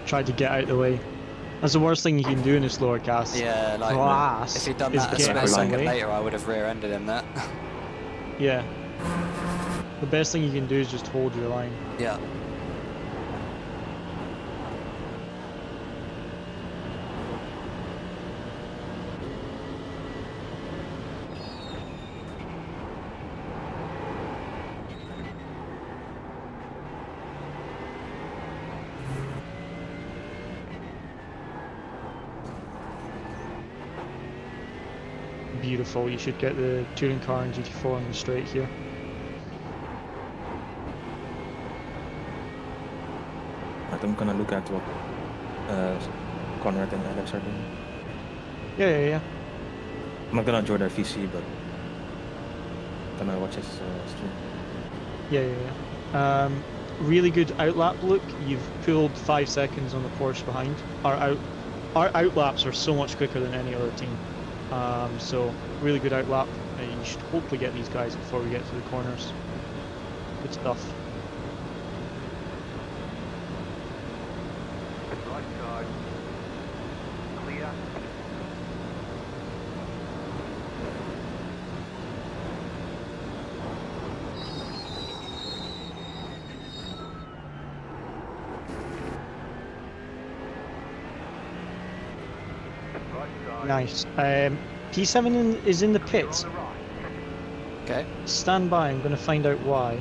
tried to get out of the way. That's the worst thing you can do in a slower cast. Yeah, like Class if he'd done is that a get split out of the second way. later, I would have rear-ended him. That. Yeah. The best thing you can do is just hold your line. Yeah. Beautiful. You should get the touring car and GT4 on the straight here. I'm gonna look at what Conrad and Alex are doing. Yeah. I'm not gonna join their VC, but gonna watch his stream. Yeah. Really good outlap look. You've pulled 5 seconds on the Porsche behind. Our outlaps are so much quicker than any other team. So really good outlap. You should hopefully get these guys before we get to the corners. Good stuff. Right side. Clear. Nice. P7 is in the pits. Okay. Stand by, I'm going to find out why.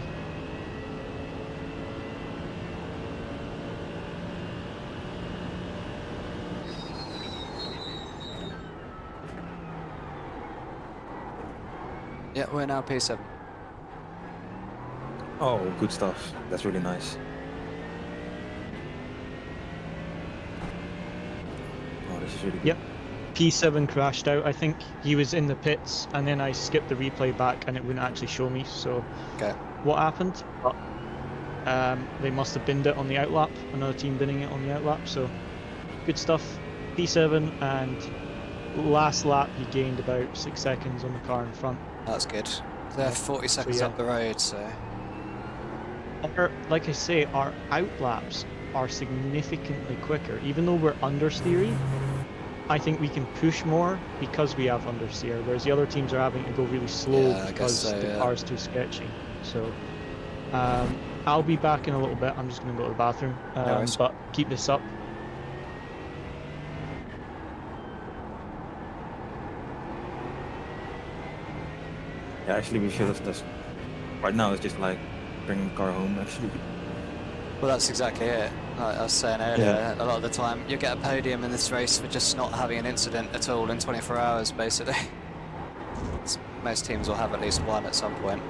Yeah, we're now P7. Oh, good stuff. That's really nice. Oh, this is really good. Yep. P7 crashed out, I think. He was in the pits, and then I skipped the replay back, and it wouldn't actually show me, so... Okay. What happened? They must have binned it on the outlap, another team binning it on the outlap, so... Good stuff. P7, and last lap he gained about 6 seconds on the car in front. That's good. They're 40 seconds yeah. up the road, so... Like I say, our outlaps are significantly quicker. Even though we're understeery, I think we can push more because we have understeer, whereas the other teams are having to go really slow Yeah, I because guess so, the yeah. car's too sketchy. So I'll be back in a little bit. I'm just going to go to the bathroom, worries. but keep this up. Yeah, actually, we should have just. Right now, it's just like bringing the car home. Actually. Well, that's exactly it. Like I was saying earlier, a lot of the time you get a podium in this race for just not having an incident at all in 24 hours, basically. Most teams will have at least one at some point.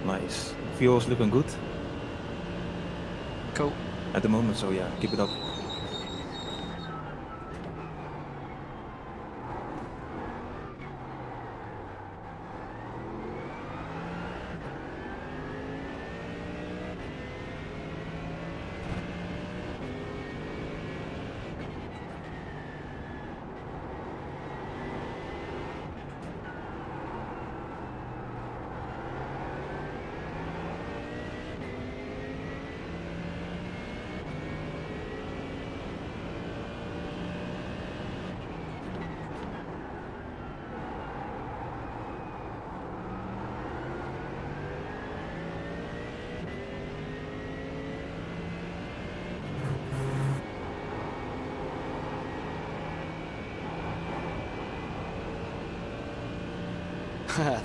Nice. Fuel's looking good Cool. at the moment, so yeah, keep it up.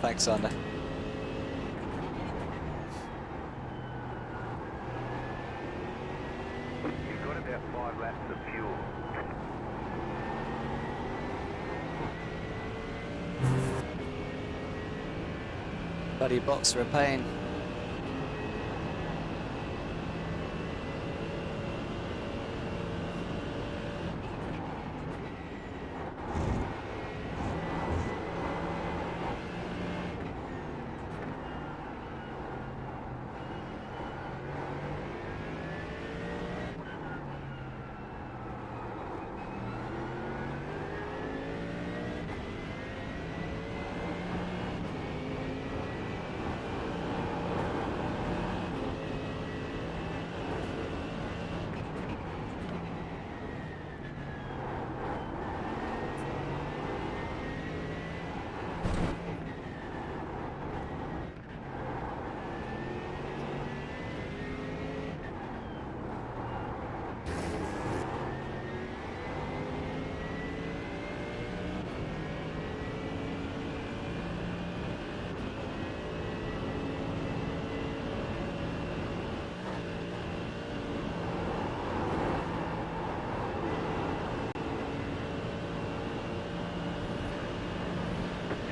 Thanks, Sander. You've got about 5 laps of fuel. Bloody bots are a pain.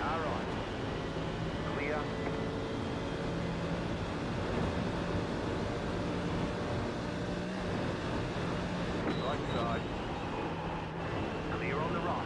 All right. Clear. Right side. Clear on the right.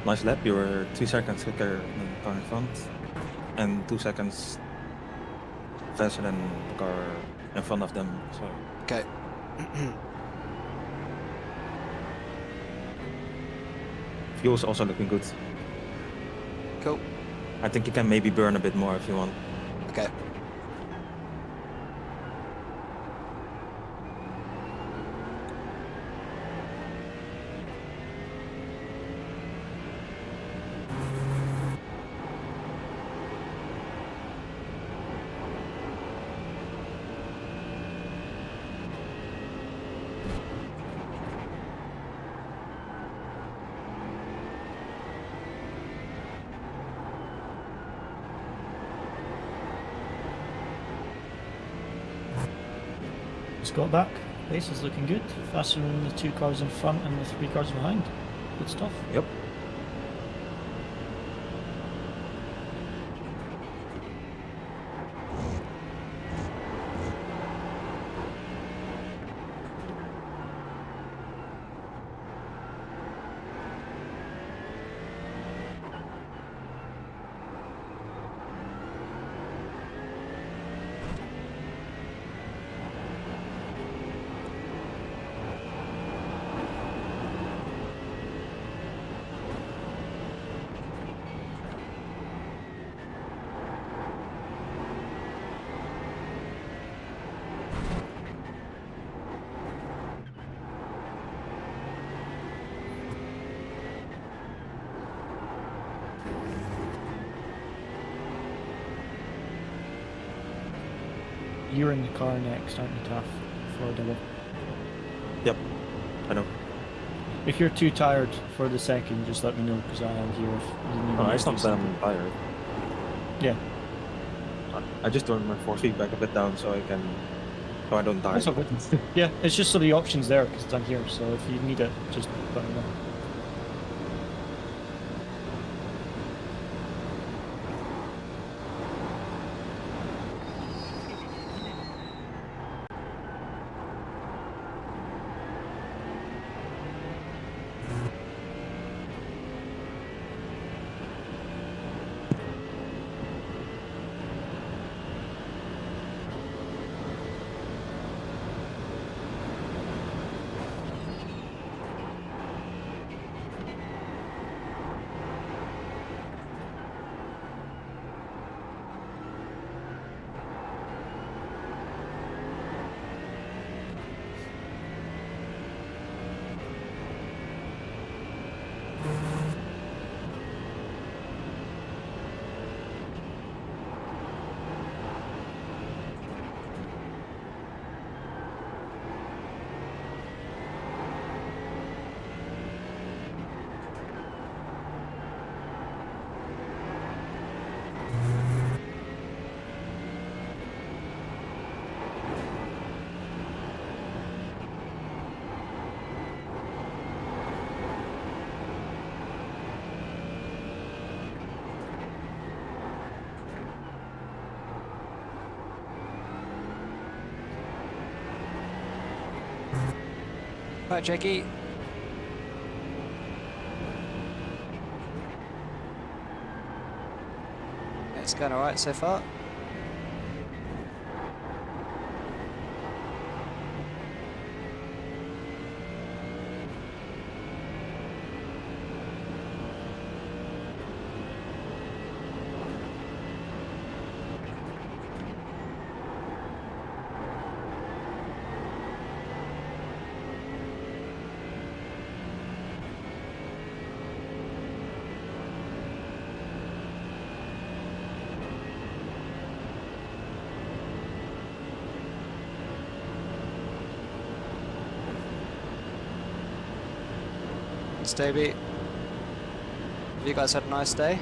Nice lap. You were 2 seconds quicker than the car in front, and 2 seconds faster than the car in front of them. So Okay. fuel's also looking good. Cool. I think you can maybe burn a bit more if you want. Okay. Scott back. Pace is looking good. Faster than the 2 cars in front and the 3 cars behind. Good stuff. Yep. You're in the car next, aren't you, Taff? For a double. Yep. I know. If you're too tired for the second, just let me know because I am here. If you need Oh, me I to stopped do that something. I'm tired. Yeah, I just turned my force feedback a bit down so I don't die. that's all good. Yeah, it's just so the option's there because I'm here. So if you need it, just let me know. Right, Jakey. It's going alright so far. Stobie, have you guys had a nice day?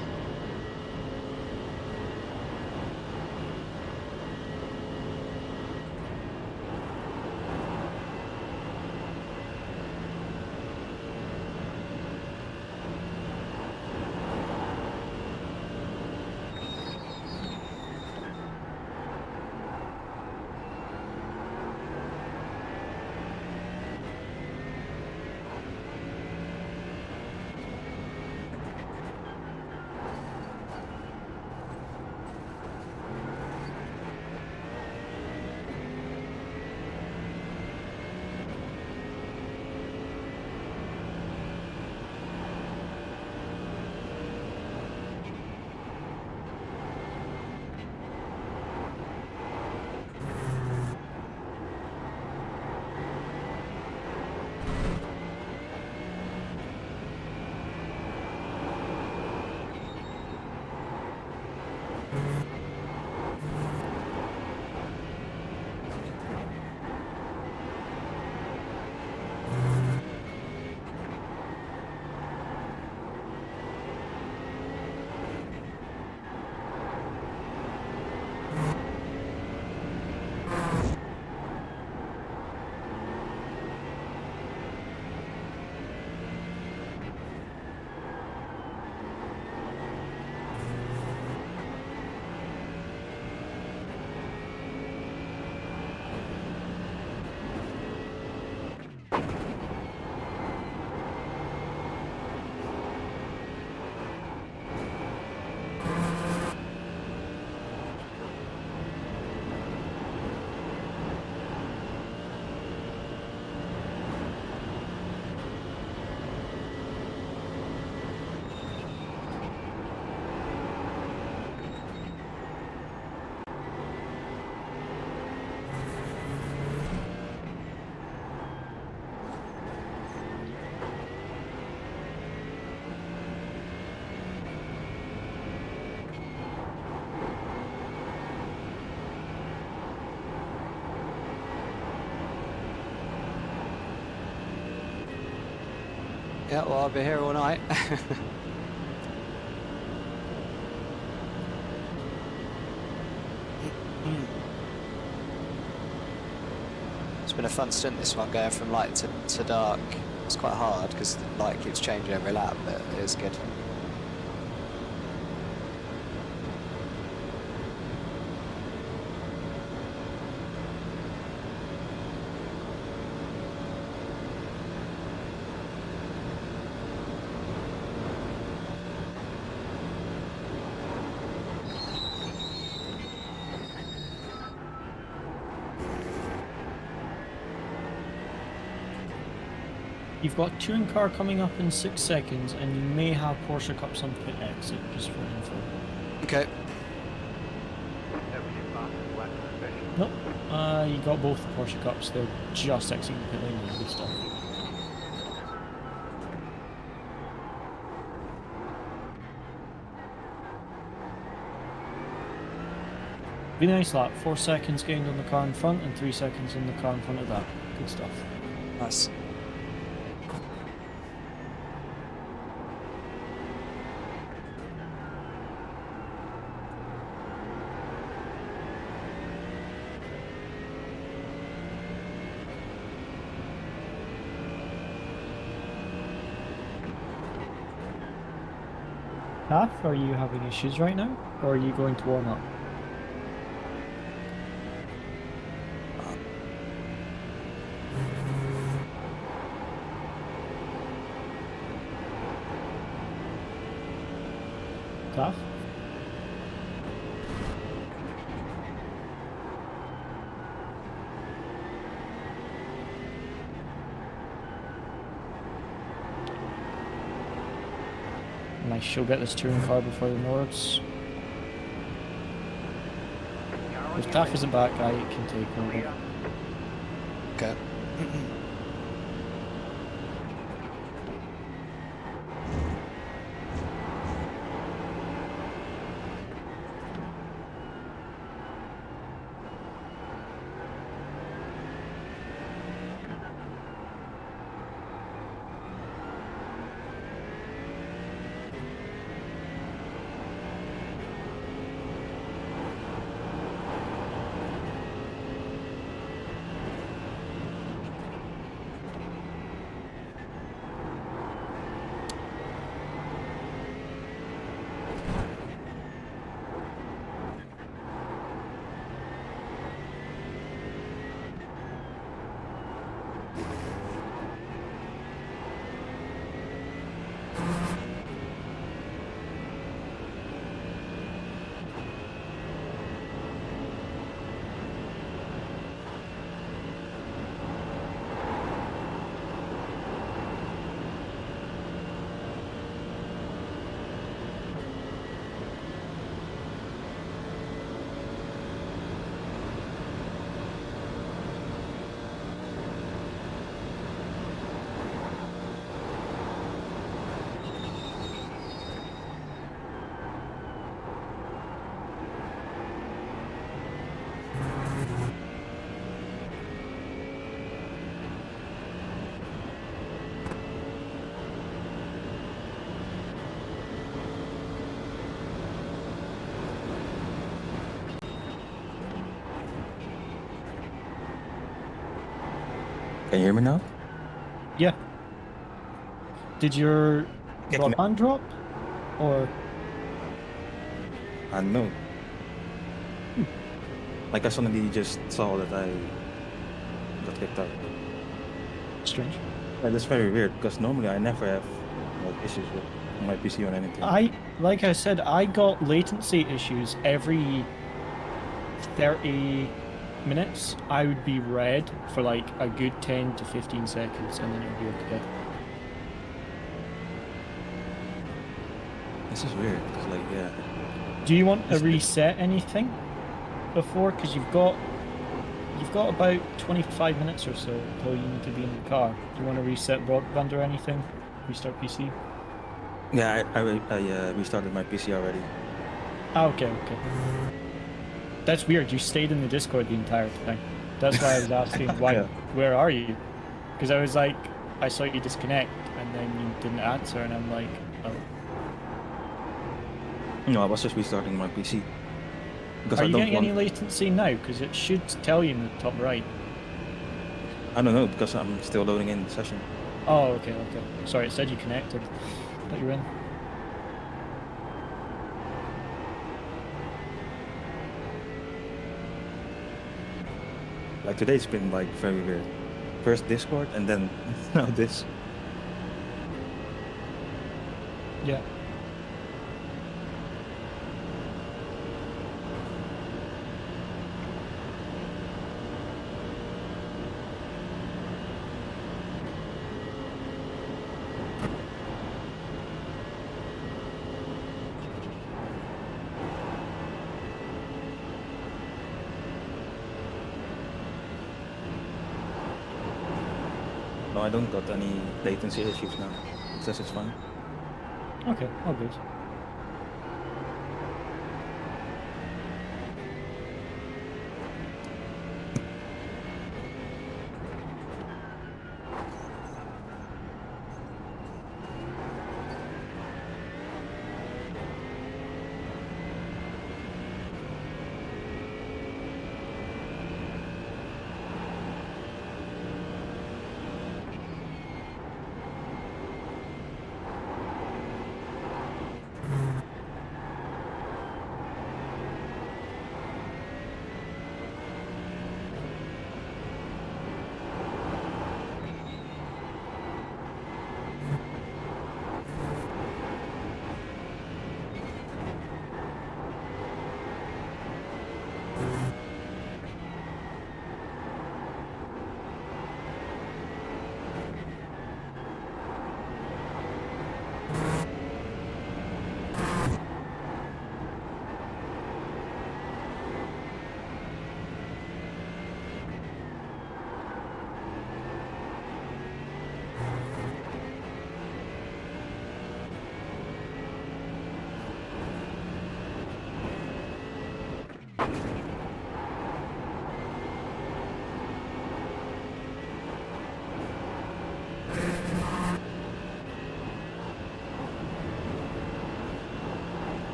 Yeah, well, I'll be here all night. It's been a fun stint, this one, going from light to dark. It's quite hard because the light keeps changing every lap, but it is good. You've got touring car coming up in 6 seconds, and you may have Porsche Cups on pit exit, just for info. Okay. That was your fastest lap of the session. Nope. You got both the Porsche Cups. They're just exiting the pit lane. Good stuff. Really nice lap. 4 seconds gained on the car in front, and 3 seconds on the car in front of that. Good stuff. Nice. Kath, are you having issues right now, or are you going to warm up? Kath? Nice, she'll get this touring car before the Nords. If Taff isn't back, I can take over. Okay. Can you hear me now? Yeah. Did your Yeah, broadband drop? Or I know. Like I suddenly just saw that I got kicked out. strange? Yeah, that's very weird because normally I never have like issues with my PC or anything. Like I said, I got latency issues every 30 minutes. I would be red for like a good 10 to 15 seconds, and then it would be okay. This is weird. It's like, yeah. Do you want to reset anything before? Because you've got about 25 minutes or so until you need to be in the car. Do you want to reset broadband or anything? Restart PC? Yeah, I restarted my PC already. Ah, okay. That's weird. You stayed in the Discord the entire time. That's why I was asking why. Yeah. Where are you? Because I was like, I saw you disconnect, and then you didn't answer, and I'm like, oh. No, I was just restarting my PC. Because Are I you don't getting want... any latency now? Because it should tell you in the top right. I don't know, because I'm still loading in the session. Oh, okay. Sorry, it said you connected. Thought you were in. Like today's been like very weird. First Discord and then now this. Yeah. No, I don't got any latency issues now. It says it's fine. Okay, all good.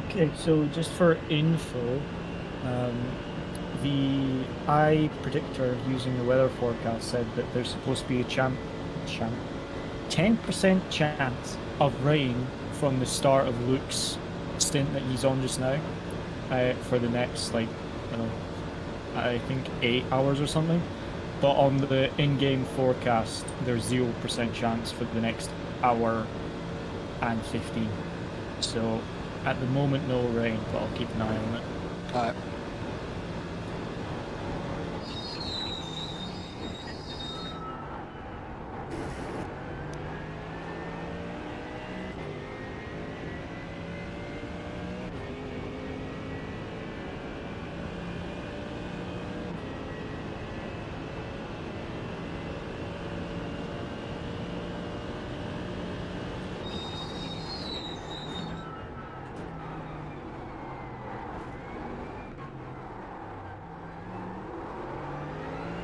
Okay, so just for info, the eye predictor using the weather forecast said that there's supposed to be a 10% chance of rain from the start of Luke's stint that he's on just now, for the next, like, I don't know, I think 8 hours or something. But on the in-game forecast, there's 0% chance for the next hour and 15. So at the moment, no rain, but I'll keep an eye on it. Alright.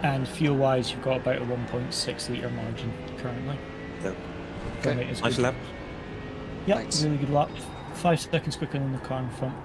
And fuel-wise, you've got about a 1.6 litre margin currently. Yep. Okay. It's Nice good. lap. Yep, Thanks. really good lap. 5 seconds quicker than the car in front.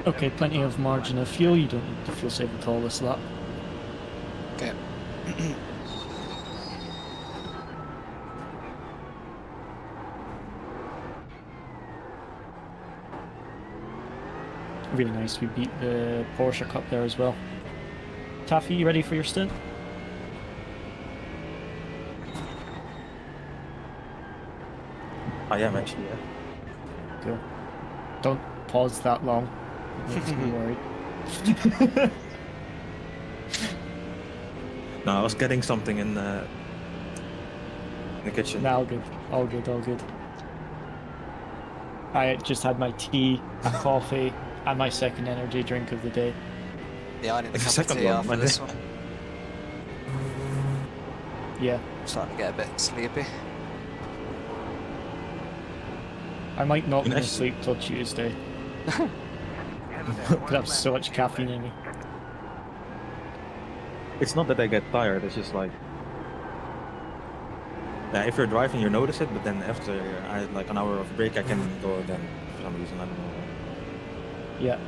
Okay, plenty of margin of fuel. You don't need to fuel save at all this lap. Okay. Really nice. We beat the Porsche Cup there as well. Taffy, you ready for your stint? I am actually, yeah. Cool. Don't pause that long. It makes me worried. No, I was getting something in the kitchen. Nah, all good. All good, all good. I just had my tea, a coffee, and my second energy drink of the day. Yeah, I need a The cup of second tea one, after man. this one. Yeah. Starting to get a bit sleepy. I might not go to Nice. sleep till Tuesday. Because I have so much caffeine in me. It's not that I get tired, it's just like... Yeah, if you're driving, you notice it, but then after I had like an hour of break, I can go again for some reason, I don't know. Yeah.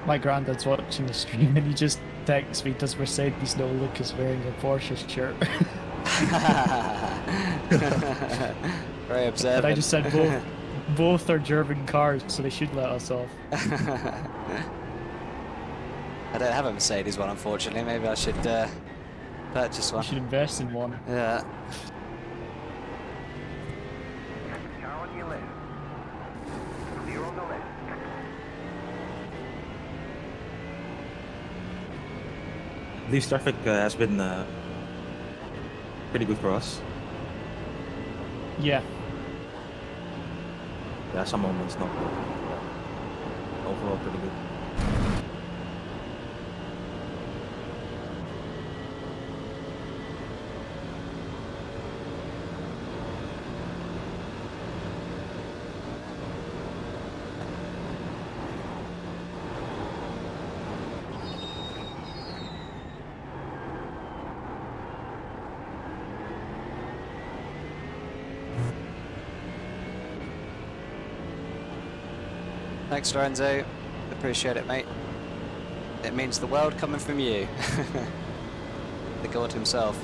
My granddad's watching the stream and he just texts me, does Mercedes know Luke is wearing a Porsche shirt? Very observant. And I just said both are German cars, so they should let us off. I don't have a Mercedes one, unfortunately. Maybe I should purchase You one. should invest in one. Yeah. Car on your left. Clear on the left. This traffic has been pretty good for us. Yeah. Yeah, some moments not, but overall pretty good. Thanks, Lorenzo. Appreciate it, mate. It means the world coming from you. The God himself.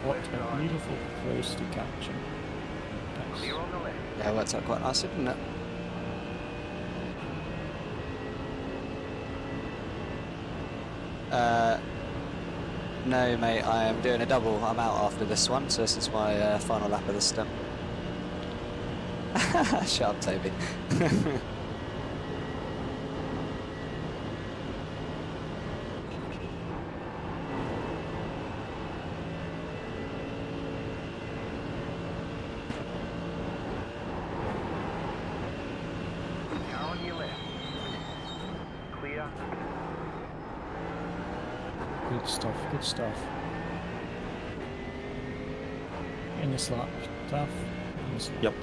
What a beautiful place to capture. Nice. Clear on the left. Yeah, it worked out quite nicely, didn't it? No, mate, I am doing a double. I'm out after this one, so this is my final lap of the stint. Shut up, Toby. clear. Good stuff, good stuff. In this lap, Taff. In this lap. Yep.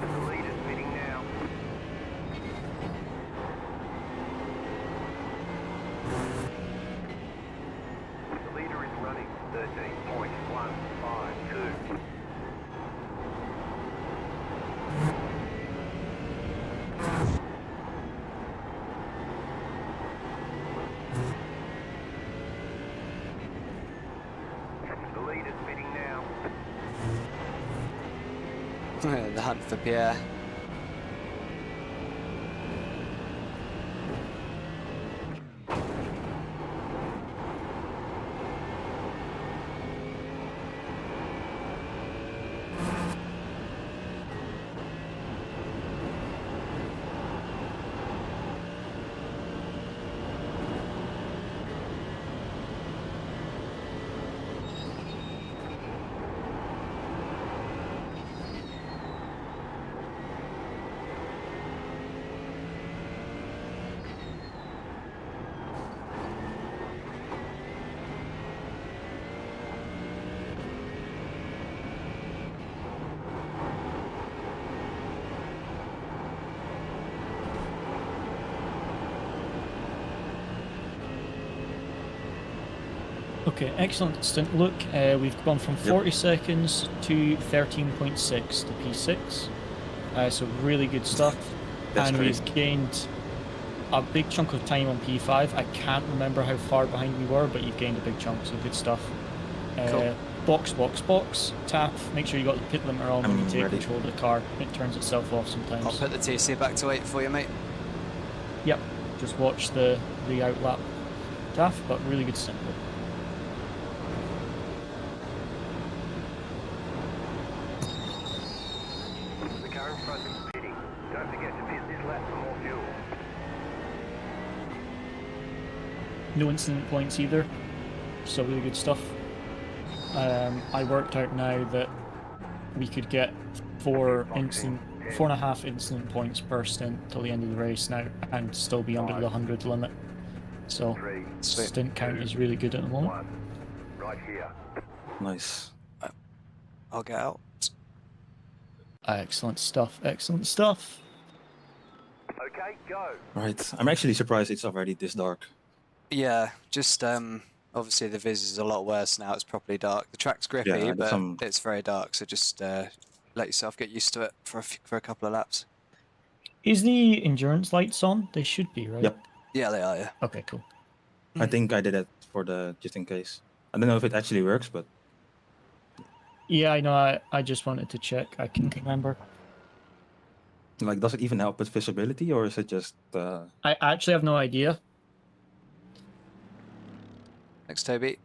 The leader's pitting now. The leader is running 13.152. The leader's pitting now. The hunt for Pierre. Okay, excellent stint. Look, we've gone from 40 seconds to 13.6 to P6. So really good stuff. That's and crazy. we've gained a big chunk of time on P5. I can't remember how far behind we were, but you've gained a big chunk, so good stuff. Cool. Box, box, box. Tap. Make sure you got the pit limiter on when you I'm take ready. control of the car. It turns itself off sometimes. I'll put the TC back to 8 for you, mate. Yep. Just watch the out lap. Taff, but really good stint. The car in front is pitting. Don't forget to pit this lap for more fuel. No incident points either, so really good stuff. I worked out now that we could get 4.5 incident points per stint till the end of the race now, and still be under the 100 limit. So 3, Sweet. stint count is really good at the moment. 1. Right here. Nice. I'll get out. Excellent stuff. Excellent stuff. Okay, go. Right. I'm actually surprised it's already this dark. Yeah, just obviously the vis is a lot worse now. It's properly dark. The track's grippy, Yeah, but some- it's very dark. So just let yourself get used to it for a couple of laps. Is the endurance lights on? They should be, right? Yep. Yeah, they are. Yeah. Okay, cool. I think I did it for the just in case. I don't know if it actually works, but Yeah, I know. I just wanted to check. I can't remember. like, does it even help with visibility, or is it just? I actually have no idea. Thanks, Toby.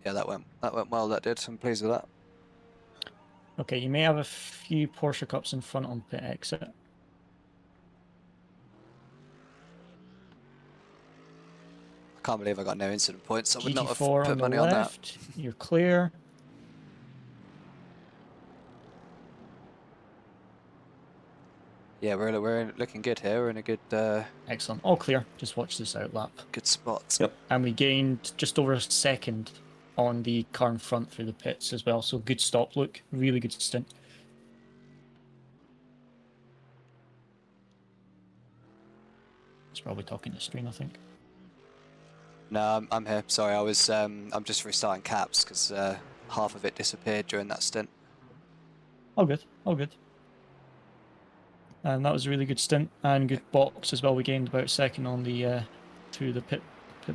Yeah, that went well. That did. I'm pleased with that. Okay, you may have a few Porsche Cups in front on pit exit. I can't believe I got no incident points. I would not have GT4 put on the money on that. left. You're clear. Yeah, we're looking good here. We're in a good Excellent. All clear. Just watch this out lap. good spot. Yep. And we gained just over a second on the car in front through the pits as well. So good stop look. Really good stint. It's probably talking to screen, I think. No, I'm here. Sorry, I was. I'm just restarting caps because half of it disappeared during that stint. All good. All good. And that was a really good stint and good box as well. We gained about a second on the through the pit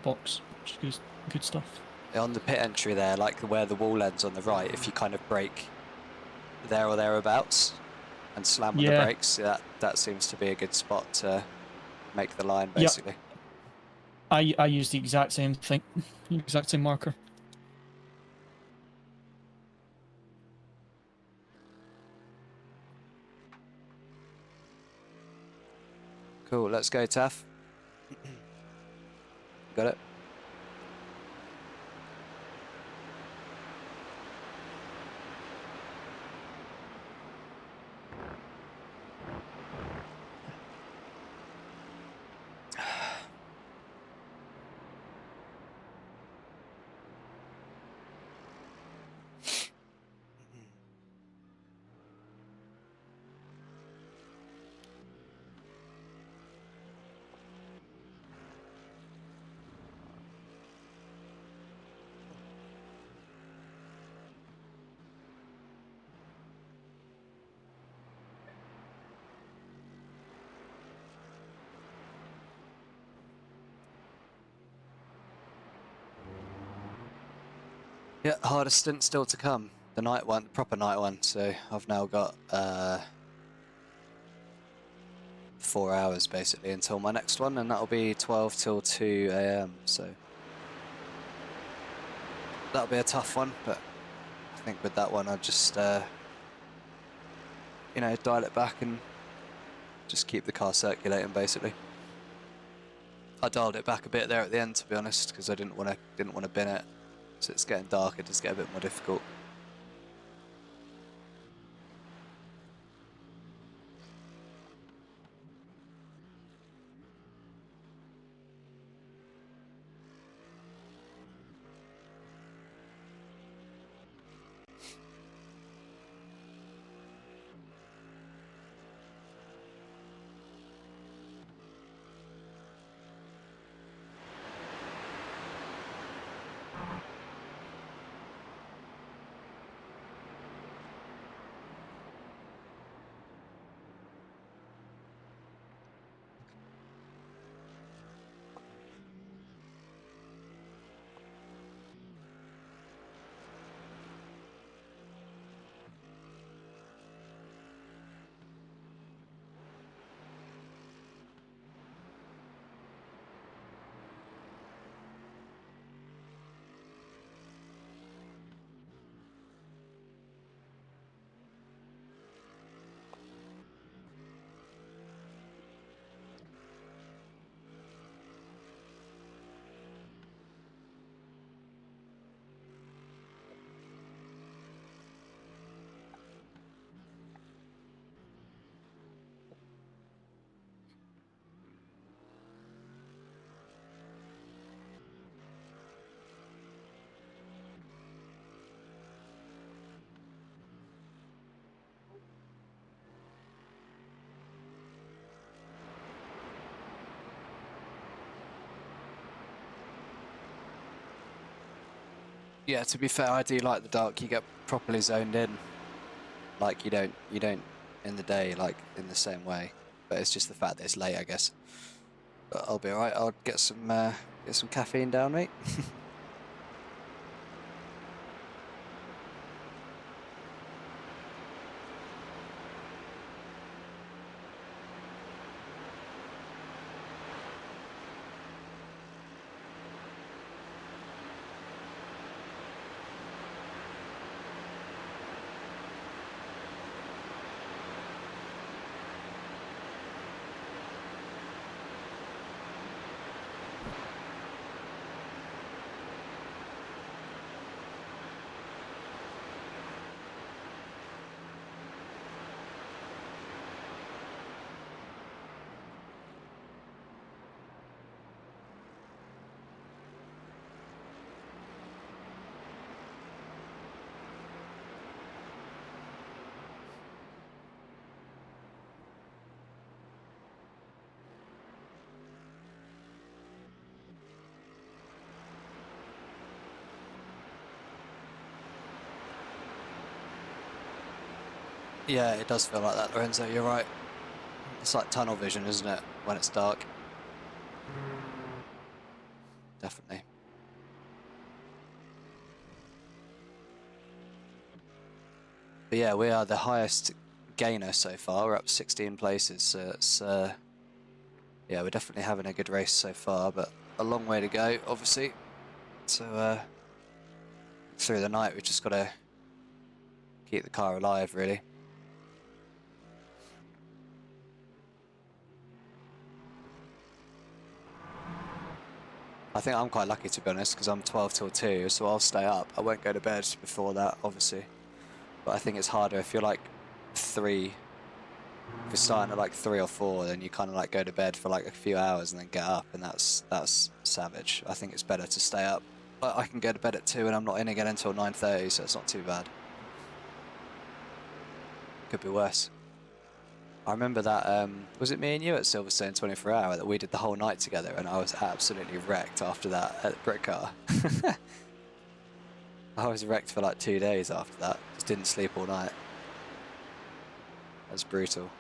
box, which is good stuff. On the pit entry there, like where the wall ends on the right, if you kind of brake there or thereabouts and slam on the Yeah. brakes, that seems to be a good spot to make the line, Yep. basically. I use the exact same thing, exact same marker. Cool, let's go, Taff. Got it? Yeah, hardest stint still to come. The night one, the proper night one. So I've now got 4 hours basically until my next one, and that'll be 12 till 2 a.m. So that'll be a tough one, but I think with that one I'll just you know, dial it back and just keep the car circulating basically. I dialed it back a bit there at the end, to be honest, because I didn't want to bin it. So it's getting dark, it does get a bit more difficult. Yeah, to be fair, I do like the dark. You get properly zoned in. Like you don't in the day, like in the same way. But it's just the fact that it's late, I guess. But I'll be alright. I'll get some caffeine down, mate. Yeah, it does feel like that, Lorenzo. You're right. It's like tunnel vision, isn't it, when it's dark? Definitely. But yeah, we are the highest gainer so far. We're up 16 places, so it's yeah, we're definitely having a good race so far, but a long way to go, obviously. So through the night, we've just got to keep the car alive, really. I think I'm quite lucky, to be honest, because I'm 12 till 2, so I'll stay up. I won't go to bed before that, obviously. But I think it's harder if you're like 3. If you're starting at like 3 or 4, then you kind of like go to bed for like a few hours and then get up, and that's savage. I think it's better to stay up. But I can go to bed at 2 and I'm not in again until 9:30, so it's not too bad. Could be worse. I remember that, was it me and you at Silverstone 24 Hour that we did the whole night together, and I was absolutely wrecked after that at the Brick Car. I was wrecked for like 2 days after that. Just didn't sleep all night. That's brutal.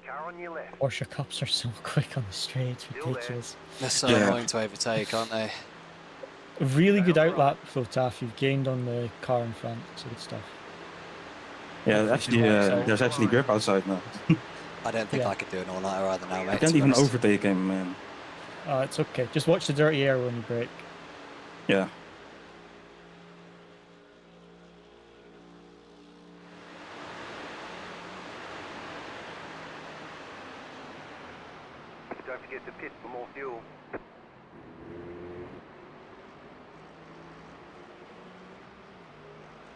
Car on your left. Porsche Cups are so quick on the straight, it's Still there. ridiculous. They're so Yeah. annoying to overtake, aren't they? Really good outlap though, Taff. You've gained on the car in front, so good stuff. Yeah, Hopefully actually, it works out. there's actually grip outside now. I don't think Yeah. I could do an all-nighter either now, mate. I to can't be even honest. overtake him, man. It's okay. Just watch the dirty air when you brake. Yeah. Don't forget to pit for more fuel.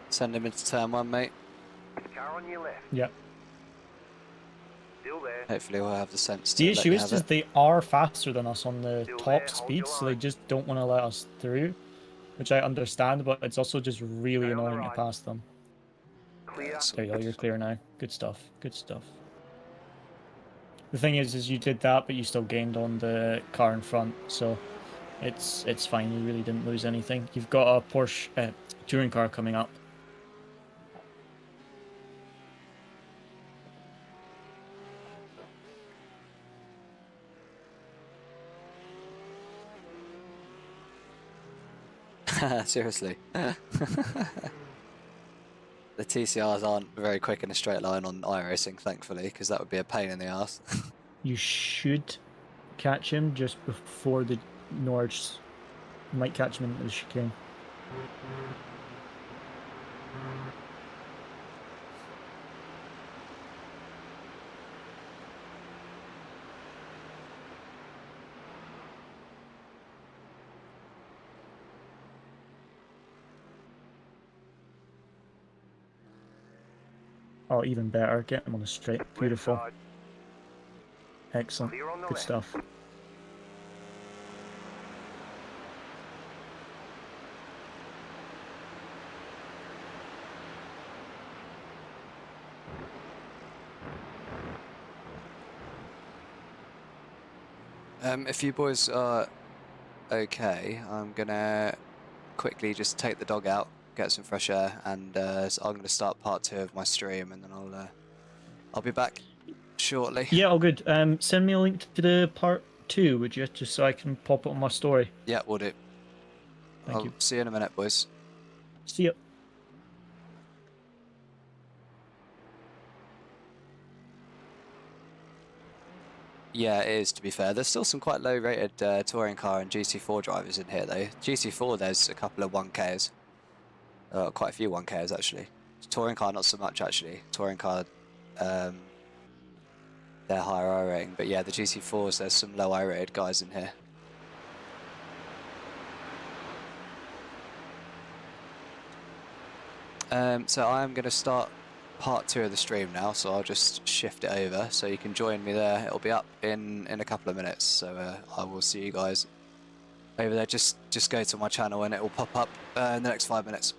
Send him into turn 1, mate. Car on your left. Yep. Still there. Hopefully we'll have the sense to The let issue you is have just it. they are faster than us on the Still top there, hold speed, your so they line. just don't want to let us through, which I understand, but it's also just really Stay on the annoying to right. pass them. Clear. That's There you go, you're clear now. Good stuff, good stuff. The thing is you did that, but you still gained on the car in front, so it's fine. You really didn't lose anything. You've got a Porsche touring car coming up. Seriously. The TCRs aren't very quick in a straight line on iRacing, thankfully, because that would be a pain in the ass. You should catch him just before the Nords. You might catch him into the chicane. Oh, even better. Get him on the straight. Left Beautiful. side. Excellent. Clear on the Good left. stuff. If you boys are okay, I'm gonna quickly just take the dog out, get some fresh air, and so I'm gonna start part 2 of my stream, and then I'll be back shortly. Yeah, all good. Send me a link to the part 2, would you? Just so I can pop it on my story. Yeah, we'll do. Thank I'll you. see you in a minute, boys. See ya. Yeah, it is, to be fair. There's still some quite low-rated touring car and GT4 drivers in here, though. GT4, there's a couple of 1Ks. Quite a few 1Ks, actually. Touring car, not so much, actually. Touring car, they're higher I rating. But yeah, the GT4s, there's some low I rated guys in here. So I'm going to start part 2 of the stream now, so I'll just shift it over so you can join me there. It'll be up in a couple of minutes, so I will see you guys over there. Just go to my channel and it will pop up in the next 5 minutes.